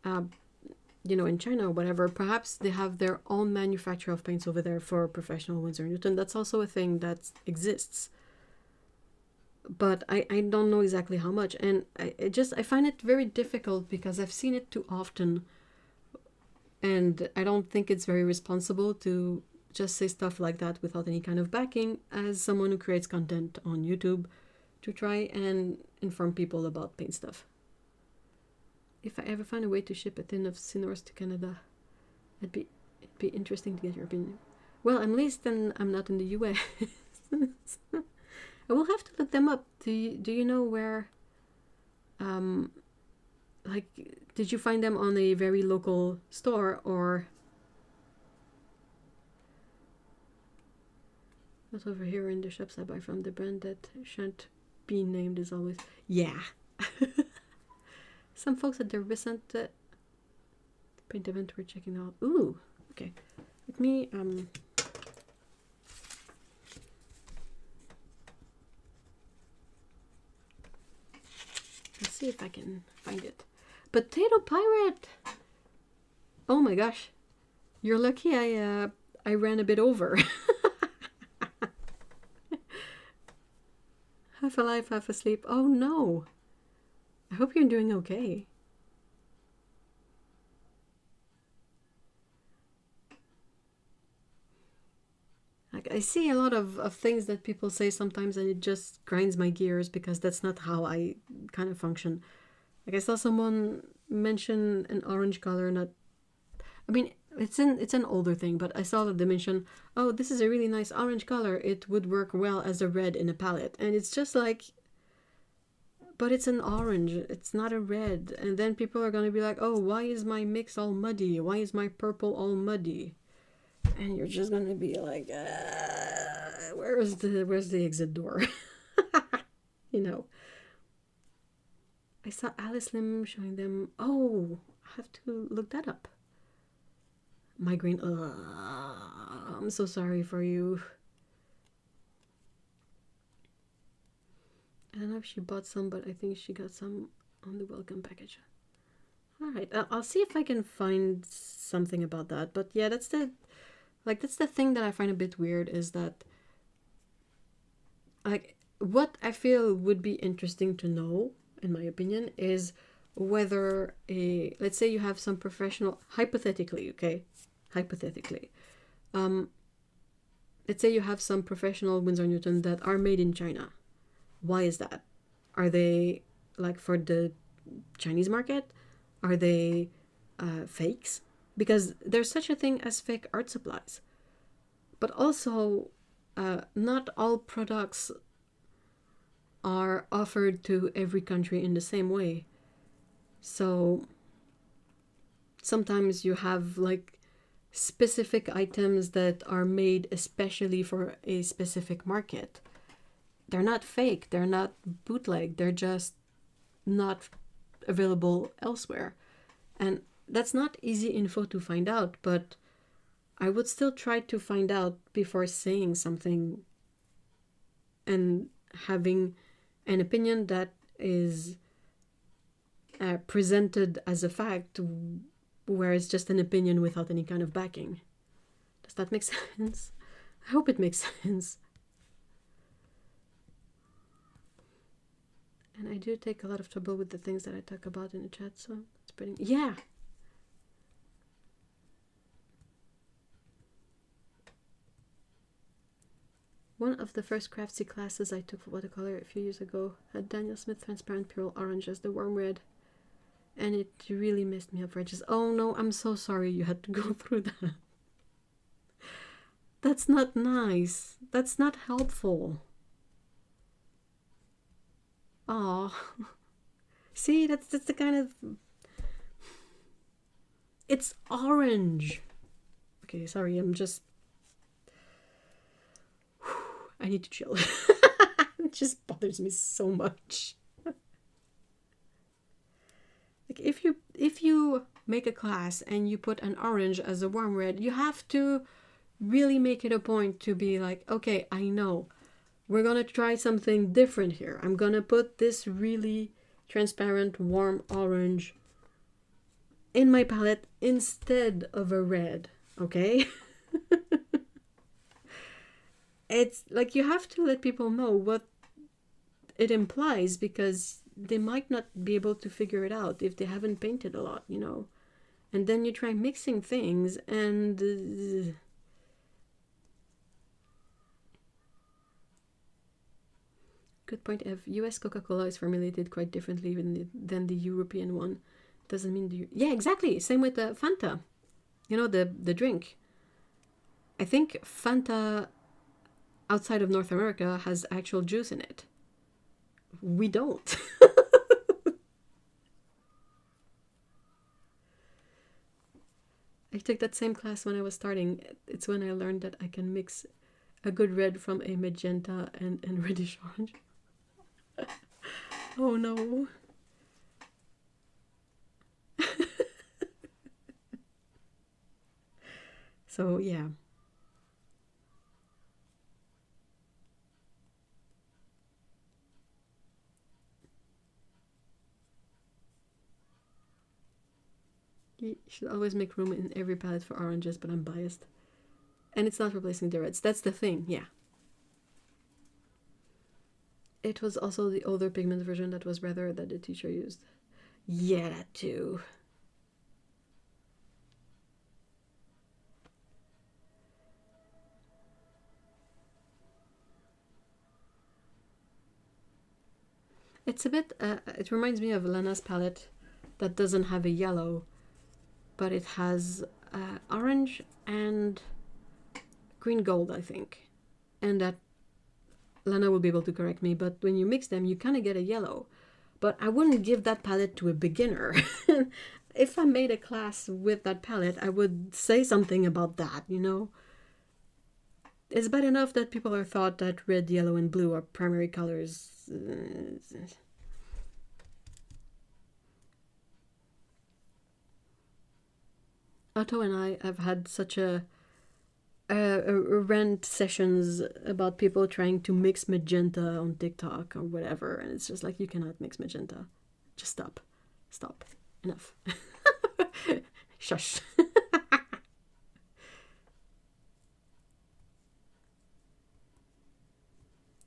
you know, in China or whatever, perhaps they have their own manufacturer of paints over there for professional Winsor & Newton. That's also a thing that exists. But I don't know exactly how much. And I find it very difficult because I've seen it too often. And I don't think it's very responsible to just say stuff like that without any kind of backing as someone who creates content on YouTube to try and inform people about paint stuff. If I ever find a way to ship a tin of Sinors to Canada, it'd be interesting to get your opinion. Well, at least then I'm not in the US. I will have to look them up. Do you know where, like, did you find them on a very local store or? Not over here in the shops I buy from. The brand that shan't be named is always, yeah. Some folks at the recent paint event were checking out. Ooh, okay. Let me see if I can find it. Potato Pirate! Oh my gosh. You're lucky I ran a bit over. Half alive, half asleep. Oh no. I hope you're doing okay. Like, I see a lot of things that people say sometimes, and it just grinds my gears because that's not how I kind of function. Like, I saw someone mention an orange color, not... I mean, it's an older thing, but I saw that they mention, oh, this is a really nice orange color. It would work well as a red in a palette. And it's just like... But it's an orange. It's not a red. And then people are going to be like, oh, why is my mix all muddy? Why is my purple all muddy? And you're just gonna be like, where's the exit door? You know. I saw Alice Lim showing them. Oh, I have to look that up. Migraine. I'm so sorry for you. I don't know if she bought some, but I think she got some on the welcome package. All right, I'll see if I can find something about that. But yeah, that's the thing that I find a bit weird, is that, like, what I feel would be interesting to know, in my opinion, is whether let's say you have some professional, hypothetically, let's say you have some professional Winsor Newton that are made in China. Why is that? Are they like for the Chinese market? Are they fakes? Because there's such a thing as fake art supplies. But also, not all products are offered to every country in the same way. So sometimes you have like specific items that are made especially for a specific market. They're not fake, they're not bootleg, they're just not available elsewhere. And that's not easy info to find out, but I would still try to find out before saying something and having an opinion that is presented as a fact, where it's just an opinion without any kind of backing. Does that make sense? I hope it makes sense. And I do take a lot of trouble with the things that I talk about in the chat, so it's pretty... Yeah! One of the first craftsy classes I took for watercolor a few years ago had Daniel Smith Transparent Pure Orange as the warm red. And it really messed me up for edges. Oh no, I'm so sorry you had to go through that. That's not nice. That's not helpful. Oh, see, that's the kind of... It's orange. Okay, sorry, I'm just... I need to chill. It just bothers me so much. Like, if you make a class and you put an orange as a warm red, you have to really make it a point to be like, okay, I know. We're gonna try something different here. I'm gonna put this really transparent warm orange in my palette instead of a red, okay? It's like you have to let people know what it implies, because they might not be able to figure it out if they haven't painted a lot, you know? And then you try mixing things and... Good point, Ev. US Coca-Cola is formulated quite differently than the European one. Doesn't mean the... Yeah, exactly. Same with the Fanta. You know, the drink. I think Fanta outside of North America has actual juice in it. We don't. I took that same class when I was starting. It's when I learned that I can mix a good red from a magenta and reddish orange. Oh no. So yeah. You should always make room in every palette for oranges, but I'm biased. And it's not replacing the reds. That's the thing, yeah. It was also the older pigment version that was redder that the teacher used. Yeah, that too. It's a bit, it reminds me of Lana's palette that doesn't have a yellow, but it has orange and green gold, I think. And that Lana will be able to correct me, but when you mix them, you kind of get a yellow. But I wouldn't give that palette to a beginner. If I made a class with that palette, I would say something about that, you know? It's bad enough that people are thought that red, yellow, and blue are primary colors. Otto and I have had such a rant sessions about people trying to mix magenta on TikTok or whatever, and it's just like, you cannot mix magenta. Just stop. Stop. Enough. Shush.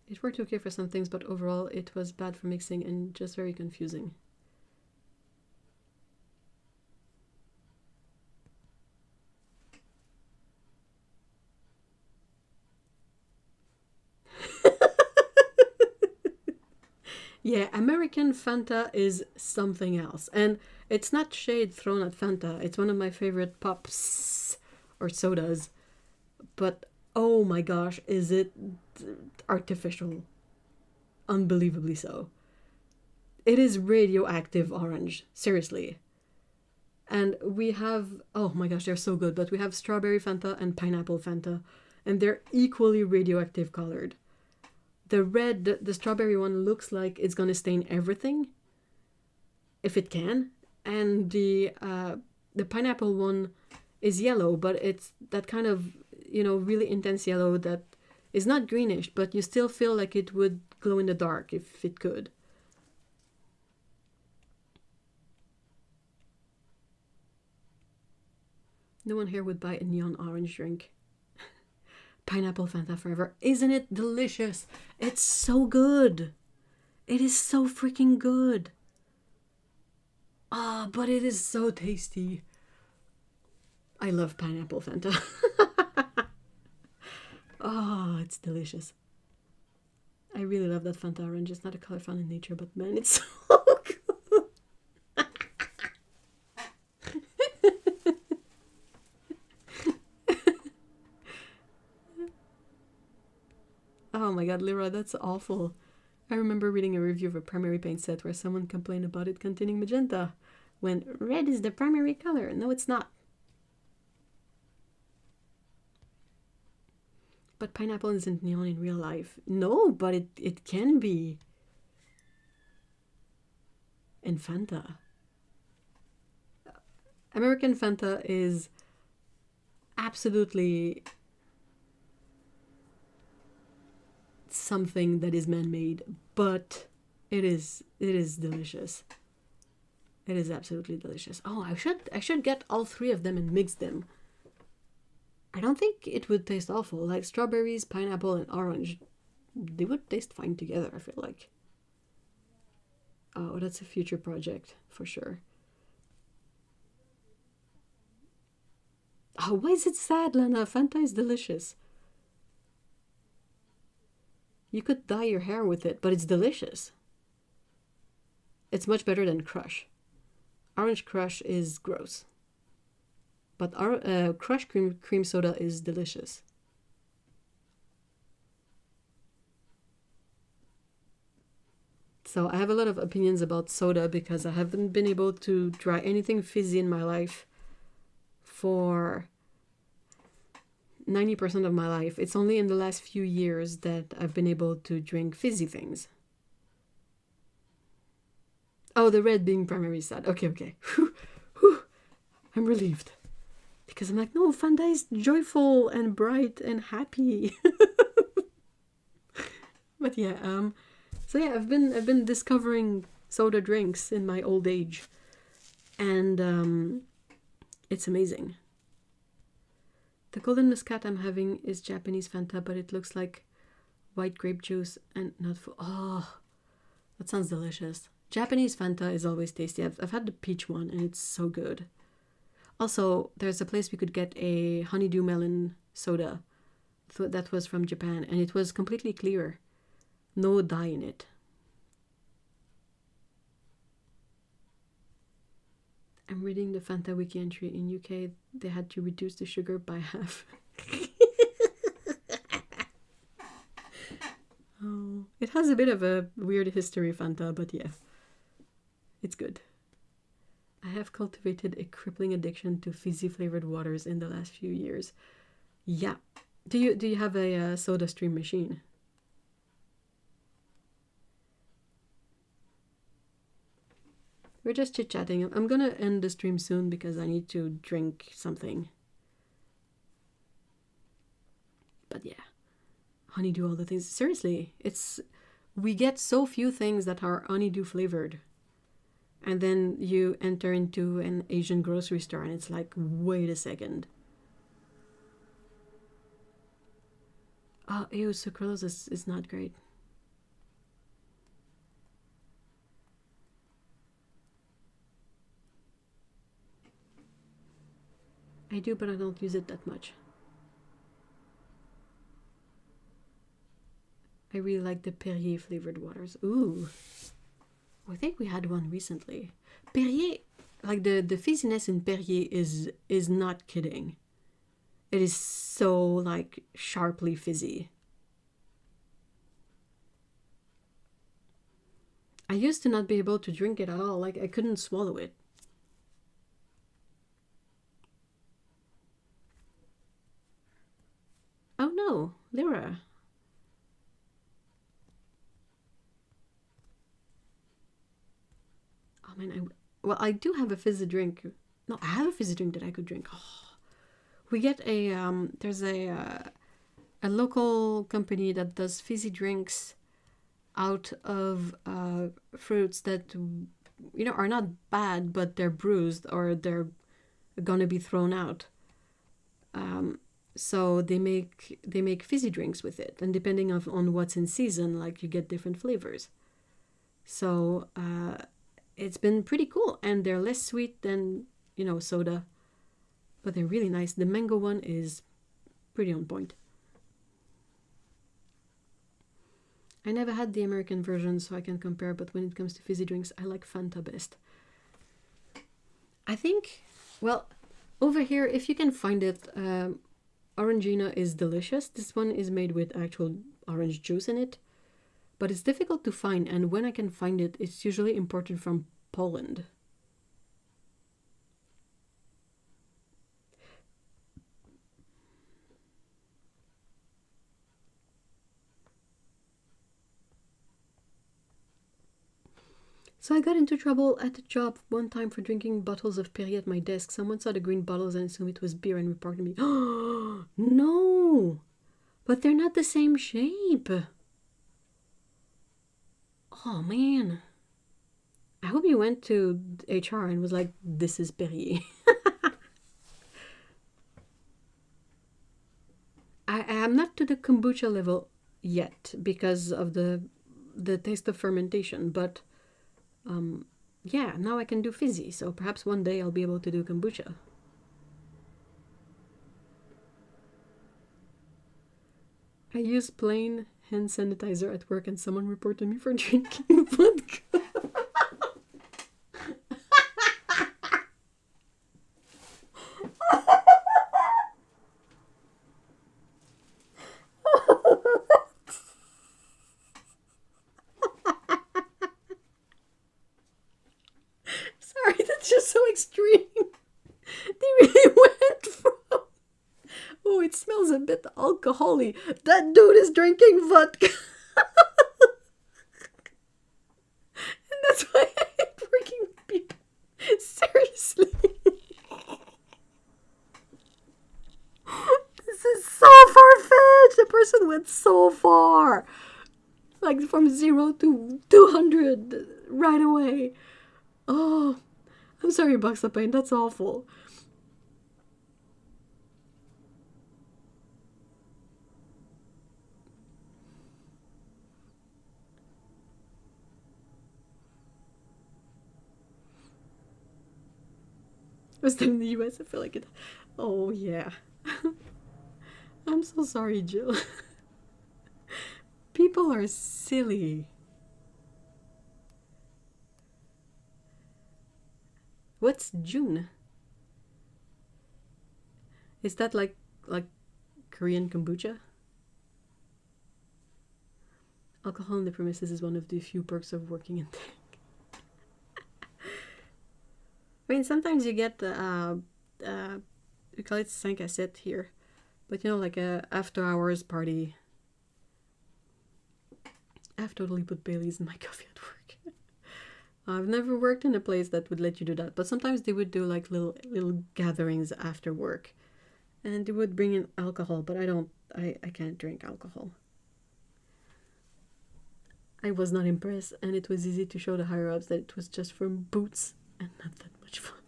It worked okay for some things, but overall it was bad for mixing and just very confusing. Yeah, American Fanta is something else. And it's not shade thrown at Fanta. It's one of my favorite pops or sodas. But oh my gosh, is it artificial? Unbelievably so. It is radioactive orange. Seriously. And we have, oh my gosh, they're so good. But we have strawberry Fanta and pineapple Fanta. And they're equally radioactive colored. The red, the strawberry one looks like it's gonna stain everything, if it can, and the pineapple one is yellow, but it's that kind of, you know, really intense yellow that is not greenish, but you still feel like it would glow in the dark if it could. No one here would buy a neon orange drink. Pineapple Fanta forever. Isn't it delicious? It's so good. It is so freaking good. Ah, but it is so tasty. I love pineapple Fanta. Oh, it's delicious. I really love that Fanta orange. It's not a color found in nature, but man, it's so good. Oh my god, Lyra, that's awful. I remember reading a review of a primary paint set where someone complained about it containing magenta, when red is the primary color. No, it's not. But pineapple isn't neon in real life. No, but it can be. And Fanta. American Fanta is absolutely something that is man-made, but it is delicious. It is absolutely delicious. Oh, I should get all three of them and mix them. I don't think it would taste awful. Like strawberries, pineapple, and orange, they would taste fine together, I feel like. Oh, that's a future project for sure. Oh, why is it sad, Lana? Fanta is delicious. You could dye your hair with it, but it's delicious. It's much better than Crush. Orange Crush is gross. But our Crush cream soda is delicious. So I have a lot of opinions about soda because I haven't been able to try anything fizzy in my life for 90% of my life. It's only in the last few years that I've been able to drink fizzy things. Oh, the red being primary sad. Okay, okay. Whew, whew. I'm relieved. Because I'm like, no, Fanta is joyful and bright and happy. But yeah, so yeah, I've been discovering soda drinks in my old age. And It's amazing. The golden muscat I'm having is Japanese Fanta, but it looks like white grape juice and not full. Oh, that sounds delicious. Japanese Fanta is always tasty. I've had the peach one and it's so good. Also, there's a place we could get a honeydew melon soda that was from Japan, and it was completely clear. No dye in it. I'm reading the Fanta Wiki entry. In UK, they had to reduce the sugar by half. Oh, it has a bit of a weird history, Fanta, but yeah, it's good. I have cultivated a crippling addiction to fizzy flavored waters in the last few years. Yeah. Do you have a soda stream machine? We're just chit-chatting. I'm gonna end the stream soon because I need to drink something. But yeah, honeydew, all the things. Seriously, we get so few things that are honeydew flavored. And then you enter into an Asian grocery store and it's like, wait a second. Oh, ew, sucralose is not great. I do, but I don't use it that much. I really like the Perrier flavored waters. Ooh. I think we had one recently. Perrier, like the fizziness in Perrier is not kidding. It is so like sharply fizzy. I used to not be able to drink it at all. Like I couldn't swallow it. Oh no, Lyra. Oh man, I do have a fizzy drink. No, I have a fizzy drink that I could drink. Oh. We get there's a local company that does fizzy drinks out of fruits that are not bad, but they're bruised or they're gonna be thrown out. So they make fizzy drinks with it, and depending on what's in season, like you get different flavors. So it's been pretty cool, and they're less sweet than soda, but they're really nice. The mango one is pretty on point. I never had the American version, so I can compare, but when it comes to fizzy drinks, I like Fanta best. I think, well, over here, if you can find it, Orangina is delicious. This one is made with actual orange juice in it, but it's difficult to find, and when I can find it, it's usually imported from Poland. So I got into trouble at the job one time for drinking bottles of Perrier at my desk. Someone saw the green bottles and assumed it was beer and reported me. Oh, no! But they're not the same shape. Oh, man. I hope you went to HR and was like, this is Perrier. I am not to the kombucha level yet because of the taste of fermentation, but yeah, now I can do fizzy, so perhaps one day I'll be able to do kombucha. I use plain hand sanitizer at work and someone reported me for drinking vodka. Sorry, that's just so extreme. They really went from, oh, it smells a bit alcoholic. That dude is drinking vodka. And that's why I hate working with people. Seriously. This is so far-fetched. The person went so far. Like from 0 to 200 right away. Oh, I'm sorry, Box of Pain. That's awful. Was that in the US? I feel like it. Oh, yeah. I'm so sorry, Jill. People are silly. What's June? Is that like Korean kombucha? Alcohol on the premises is one of the few perks of working in tech. I mean, sometimes you get we call it 5 à 7 here, but you know, like a after hours party. I've totally put Baileys in my coffee at work. I've never worked in a place that would let you do that, but sometimes they would do like little gatherings after work, and they would bring in alcohol. But I can't drink alcohol. I was not impressed, and it was easy to show the higher ups that it was just from boots and not that much fun.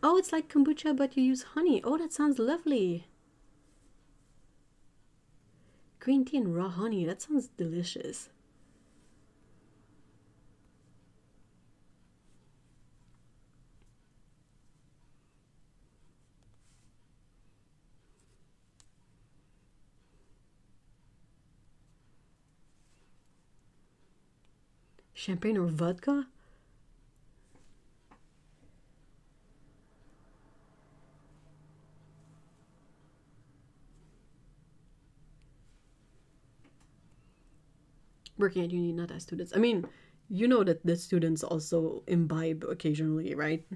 Oh, it's like kombucha, but you use honey. Oh, that sounds lovely. Green tea and raw honey. That sounds delicious. Champagne or vodka? Working at uni, not as students. I mean, you know that the students also imbibe occasionally, right?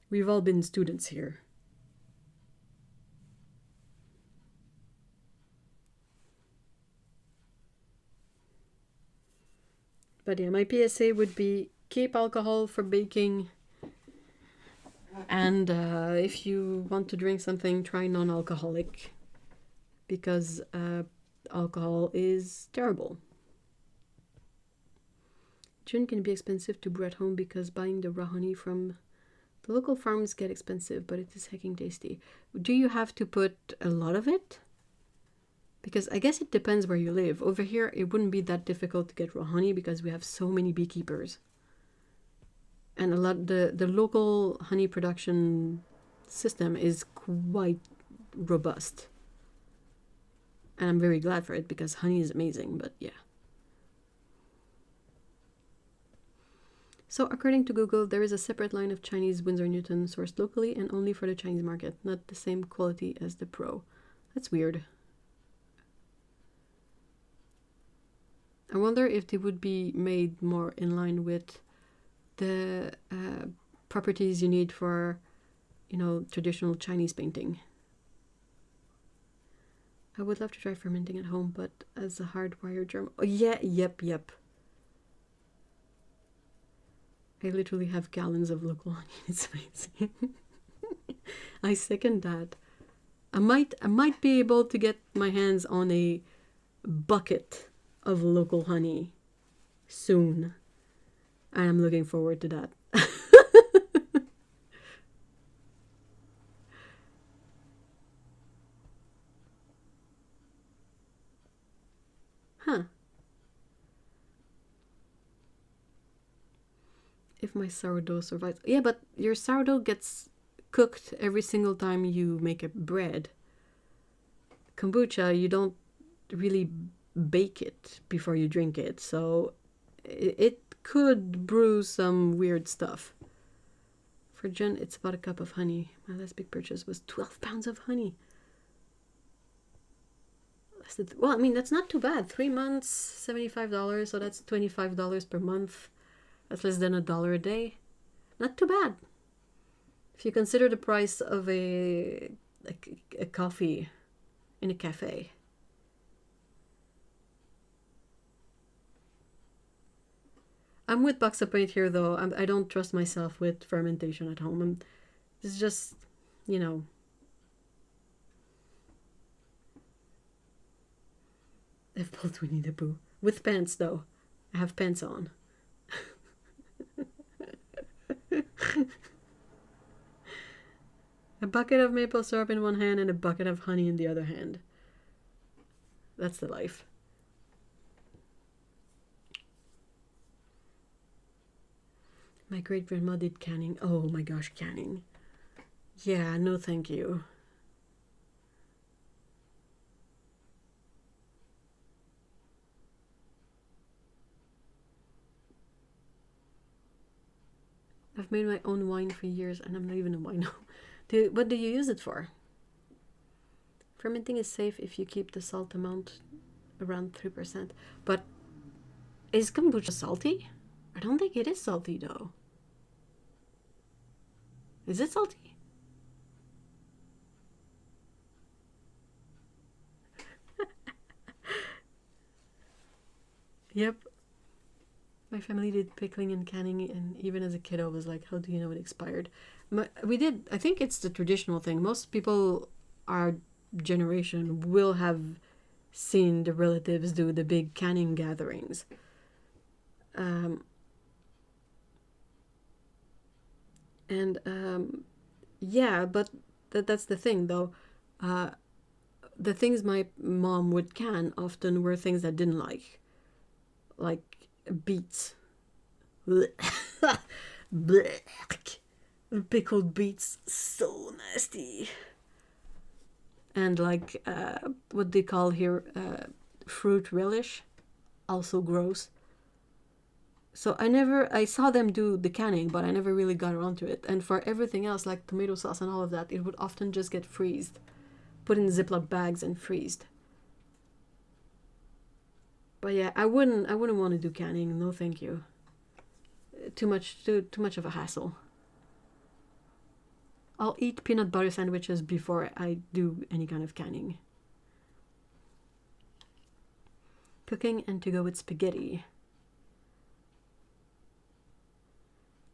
We've all been students here. But yeah, my PSA would be keep alcohol for baking. And if you want to drink something, try non-alcoholic. Because alcohol is terrible. Gin can be expensive to brew at home because buying the raw honey from the local farms get expensive, but it is hecking tasty. Do you have to put a lot of it? Because I guess it depends where you live. Over here, it wouldn't be that difficult to get raw honey because we have so many beekeepers. And a lot the local honey production system is quite robust. And I'm very glad for it because honey is amazing, but yeah. So according to Google, there is a separate line of Chinese Winsor Newton sourced locally and only for the Chinese market, not the same quality as the Pro. That's weird. I wonder if they would be made more in line with the properties you need for, you know, traditional Chinese painting. I would love to try fermenting at home, but as a hardwired germ. Oh, yeah, yep. I literally have gallons of local honey. It's amazing. I second that. I might be able to get my hands on a bucket of local honey soon. And I'm looking forward to that. Huh. If my sourdough survives. Yeah, but your sourdough gets cooked every single time you make a bread. Kombucha, you don't really bake it before you drink it, so it could brew some weird stuff. For gin, it's about a cup of honey. My last big purchase was 12 pounds of honey. Well, I mean, that's not too bad. 3 months, $75, so that's $25 per month. That's less than $1 a day. Not too bad. If you consider the price of a coffee in a cafe. I'm with Boxa Paint here, though. I don't trust myself with fermentation at home. It's just, you know. I've pulled Winnie the Pooh. With pants, though. I have pants on. A bucket of maple syrup in one hand and a bucket of honey in the other hand. That's the life. My great grandma did canning. Oh my gosh, canning. Yeah, no thank you. I've made my own wine for years and I'm not even a wino. What do you use it for? Fermenting is safe if you keep the salt amount around 3%. But is kombucha salty? I don't think it is salty though. Is it salty? Yep. My family did pickling and canning, and even as a kid I was like, how do you know it expired? We did, I think it's the traditional thing. Most people our generation will have seen the relatives do the big canning gatherings. Yeah, but that's the thing though. The things my mom would can often were things I didn't like beets. Pickled beets, so nasty. And like what they call here fruit relish, also gross. So I saw them do the canning, but I never really got around to it. And for everything else, like tomato sauce and all of that, it would often just get freezed, put in Ziploc bags and freezed. But yeah, I wouldn't want to do canning. No, thank you. Too much of a hassle. I'll eat peanut butter sandwiches before I do any kind of canning. Cooking and to go with spaghetti.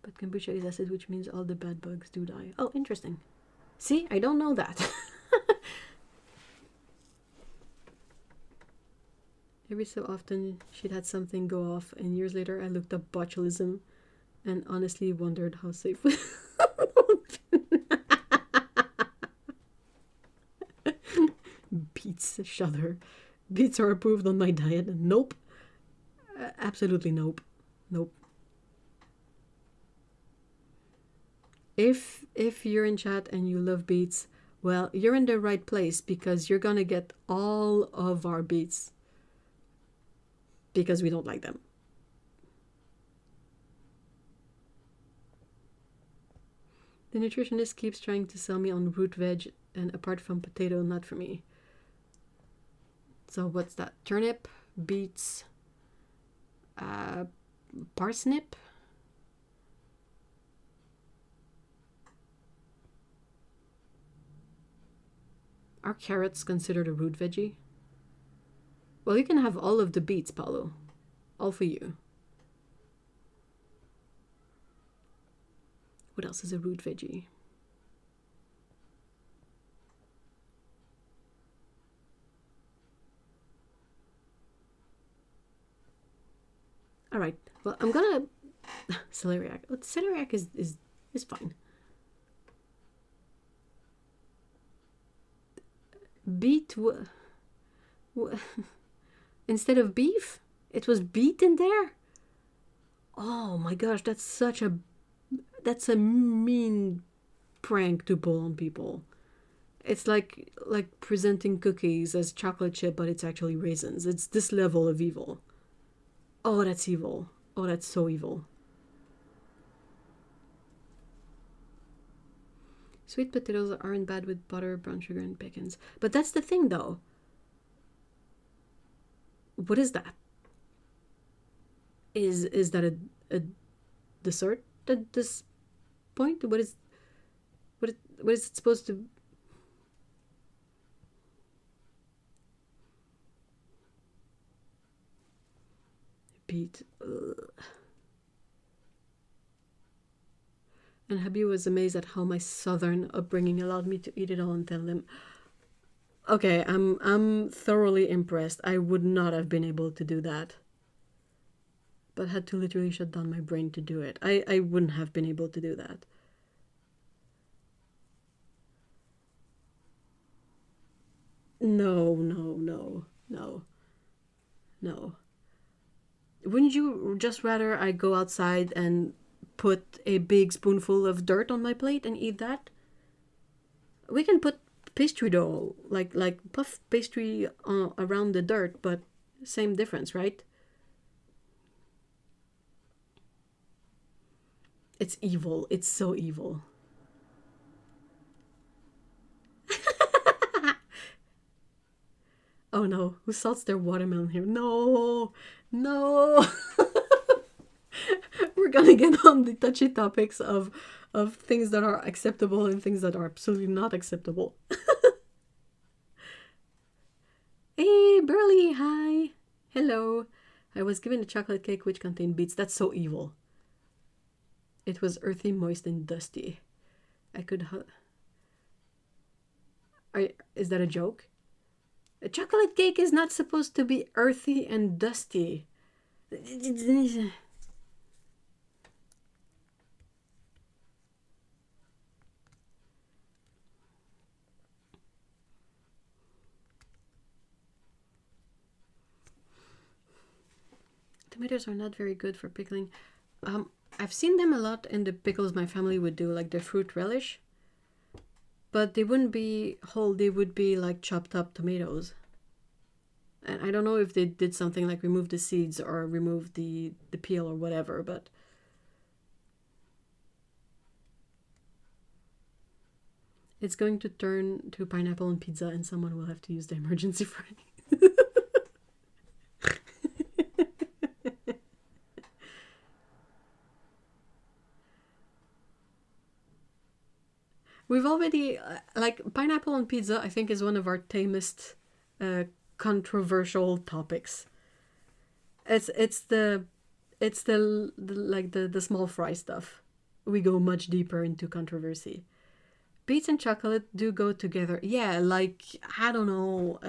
But kombucha is acid, which means all the bad bugs do die. Oh, interesting. See, I don't know that. Every so often, she'd had something go off, and years later, I looked up botulism and honestly wondered how safe. Beets, shudder. Beets are approved on my diet. Nope. Absolutely nope. Nope. If you're in chat and you love beets, well, you're in the right place because you're gonna get all of our beets because we don't like them. The nutritionist keeps trying to sell me on root veg, and apart from potato, not for me. So what's that? Turnip, beets, parsnip. Are carrots considered a root veggie? Well, you can have all of the beets, Paulo. All for you. What else is a root veggie? All right. Well, I'm gonna celeriac. Well, celeriac is fine. Beet. Instead of beef, it was beet in there. Oh my gosh, that's a mean prank to pull on people. It's like presenting cookies as chocolate chip, but it's actually raisins. It's this level of evil. Oh, that's evil. Oh, that's so evil. Sweet potatoes aren't bad with butter, brown sugar, and pecans. But that's the thing, though. What is that? Is that a dessert at this point? What is it supposed to? Beet. Ugh. And Habi was amazed at how my southern upbringing allowed me to eat it all and tell them, okay, I'm thoroughly impressed. I would not have been able to do that. But had to literally shut down my brain to do it. I wouldn't have been able to do that. No. Wouldn't you just rather I go outside and put a big spoonful of dirt on my plate and eat that. We can put pastry dough, like puff pastry around the dirt, but same difference, right? It's evil. It's so evil. Oh no, who salts their watermelon here? No, no. We're gonna get on the touchy topics of things that are acceptable and things that are absolutely not acceptable. Hey, Burley, hi. Hello. I was given a chocolate cake which contained beets. That's so evil. It was earthy, moist, and dusty. I could... Is that a joke? A chocolate cake is not supposed to be earthy and dusty. Tomatoes are not very good for pickling. I've seen them a lot in the pickles my family would do, like the fruit relish. But they wouldn't be whole, they would be like chopped up tomatoes. And I don't know if they did something like remove the seeds or remove the peel or whatever, but... It's going to turn to pineapple on pizza and someone will have to use the emergency fry. We've already, like, pineapple on pizza, I think, is one of our tamest controversial topics. It's the small fry stuff. We go much deeper into controversy. Beets and chocolate do go together. Yeah, like, I don't know,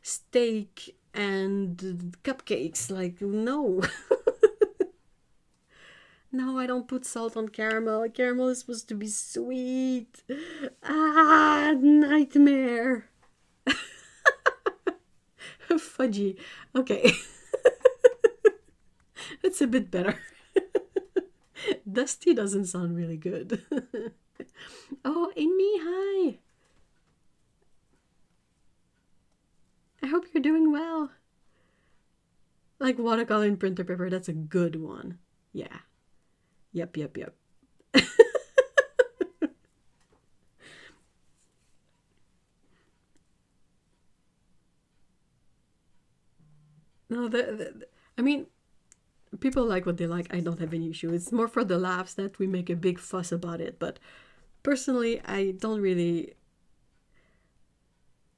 steak and cupcakes. Like, no. No, I don't put salt on caramel. Caramel is supposed to be sweet. Ah, nightmare. Fudgy. Okay. It's a bit better. Dusty doesn't sound really good. Oh, Amy, hi. I hope you're doing well. Like watercolor and printer paper, that's a good one. Yeah. Yep. No, I mean, people like what they like. I don't have any issue. It's more for the laughs that we make a big fuss about it. But personally, I don't really...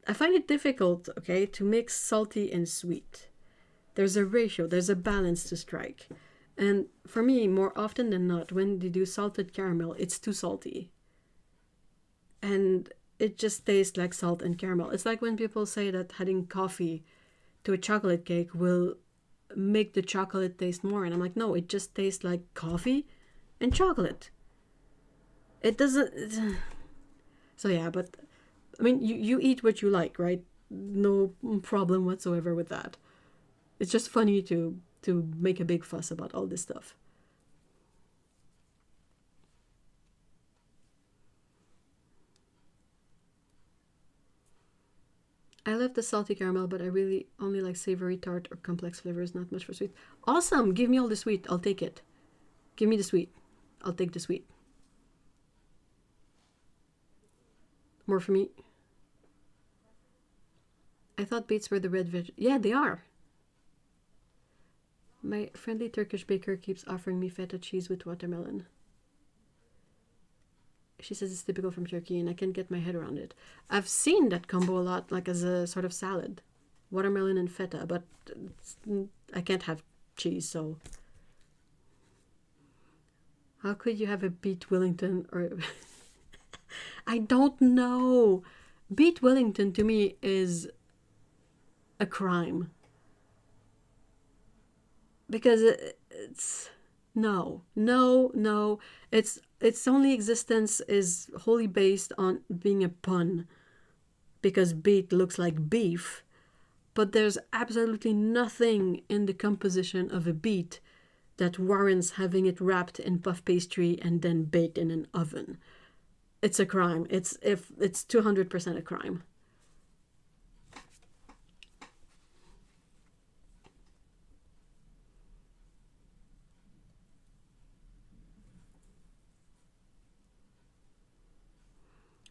I find it difficult, okay, to mix salty and sweet. There's a ratio, there's a balance to strike. And for me, more often than not, when they do salted caramel, it's too salty. And it just tastes like salt and caramel. It's like when people say that adding coffee to a chocolate cake will make the chocolate taste more. And I'm like, no, it just tastes like coffee and chocolate. It doesn't... So yeah, but I mean, you eat what you like, right? No problem whatsoever with that. It's just funny to make a big fuss about all this stuff. I love the salty caramel, but I really only like savory, tart, or complex flavors, not much for sweet. Awesome! Give me all the sweet. I'll take it. Give me the sweet. I'll take the sweet. More for me. I thought beets were the red veg. Yeah, they are. My friendly Turkish baker keeps offering me feta cheese with watermelon. She says it's typical from Turkey and I can't get my head around it. I've seen that combo a lot, like as a sort of salad. Watermelon and feta, but I can't have cheese, so... How could you have a beet Wellington or... I don't know. Beet Wellington to me is a crime. Because it's no. Its only existence is wholly based on being a pun, because beet looks like beef, but there's absolutely nothing in the composition of a beet that warrants having it wrapped in puff pastry and then baked in an oven. It's a crime. It's 200% a crime.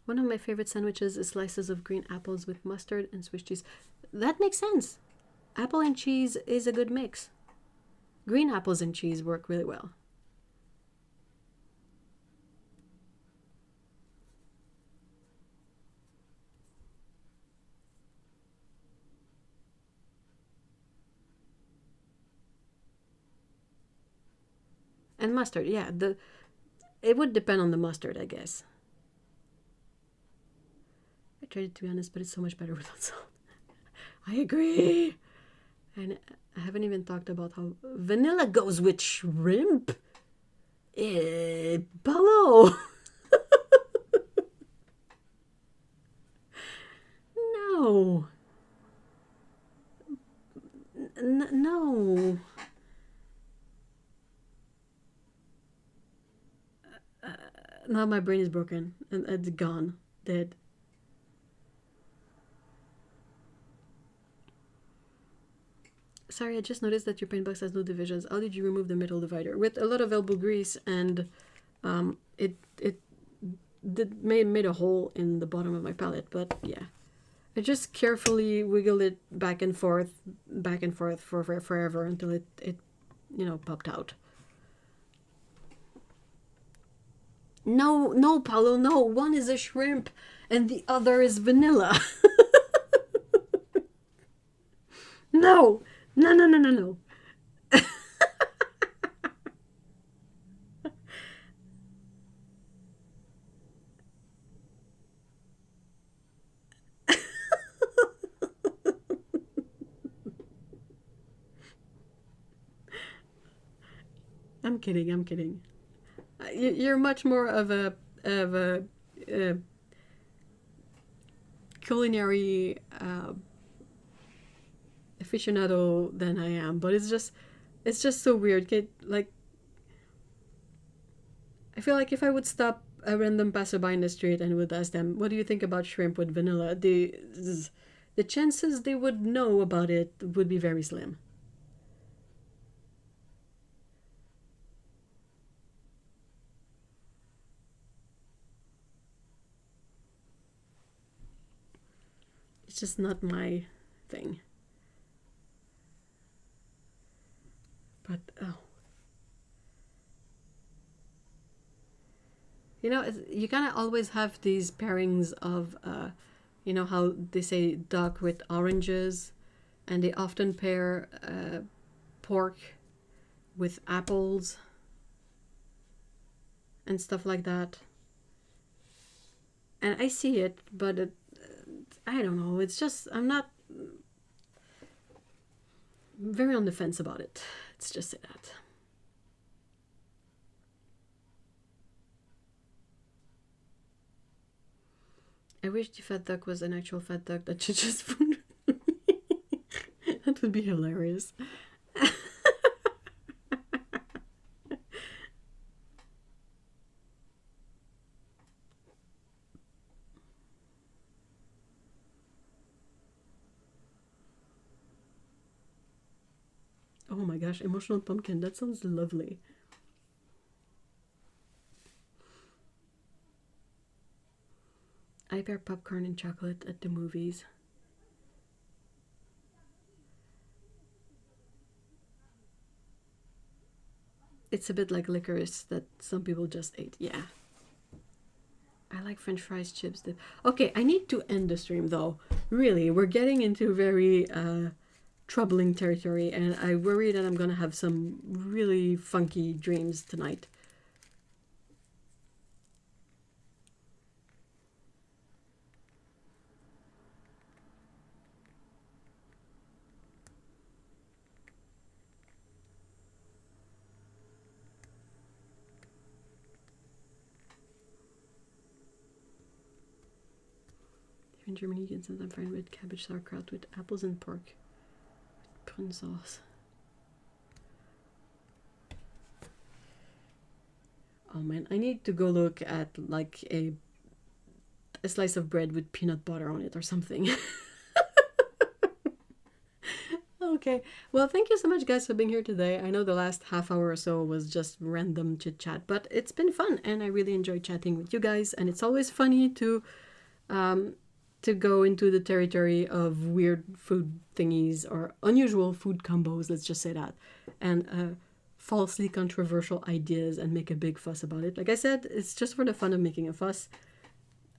One of my favorite sandwiches is slices of green apples with mustard and Swiss cheese. That makes sense. Apple and cheese is a good mix. Green apples and cheese work really well. And mustard, yeah. It would depend on the mustard, I guess. I tried it, to be honest, but it's so much better without salt. I agree. And I haven't even talked about how vanilla goes with shrimp. Paulo. No. No. Now my brain is broken and it's gone. Dead. Sorry, I just noticed that your paint box has no divisions. How did you remove the metal divider? With a lot of elbow grease, and it made a hole in the bottom of my palette. But yeah, I just carefully wiggled it back and forth for forever until it popped out. No, Paulo, no. One is a shrimp and the other is vanilla. No. No. I'm kidding. You're much more of a culinary aficionado than I am, but it's just so weird. Like, I feel like if I would stop a random passerby in the street and would ask them, "What do you think about shrimp with vanilla?" the chances they would know about it would be very slim. It's just not my thing. But you kind of always have these pairings of how they say duck with oranges, and they often pair pork with apples and stuff like that. And I see it, but I don't know. It's just, I'm not very on the fence about it. Let's just say that. I wish the fat duck was an actual fat duck that should just food. That would be hilarious. Oh my gosh, emotional pumpkin. That sounds lovely. I pair popcorn and chocolate at the movies. It's a bit like licorice that some people just ate. Yeah. I like French fries, chips. Okay, I need to end the stream though. Really, we're getting into very troubling territory, and I worry that I'm gonna have some really funky dreams tonight. In Germany, you can sometimes find red cabbage sauerkraut with apples and pork with prune sauce. man, I need to go look at like a slice of bread with peanut butter on it or something. Okay, well, thank you so much, guys, for being here today. I know the last half hour or so was just random chit chat, but it's been fun, and I really enjoyed chatting with you guys. And it's always funny to go into the territory of weird food thingies or unusual food combos. Let's just say that, and falsely controversial ideas, and make a big fuss about it. Like I said, it's just for the fun of making a fuss.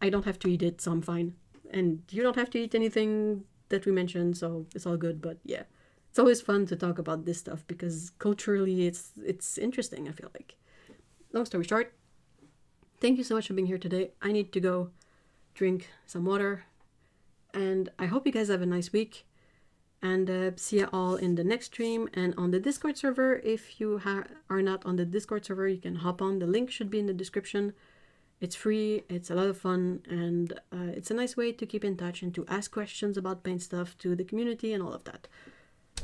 I don't have to eat it, so I'm fine, and you don't have to eat anything that we mentioned, so it's all good. But yeah, it's always fun to talk about this stuff because culturally it's interesting, I feel like. Long story short, thank you so much for being here today. I need to go drink some water, and I hope you guys have a nice week, and see you all in the next stream and on the Discord server. If you are not on the Discord server, you can hop on. The link should be in the description. It's free, it's a lot of fun, and it's a nice way to keep in touch and to ask questions about paint stuff to the community and all of that.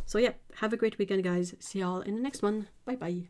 So yeah, have a great weekend, guys. See y'all in the next one. Bye bye.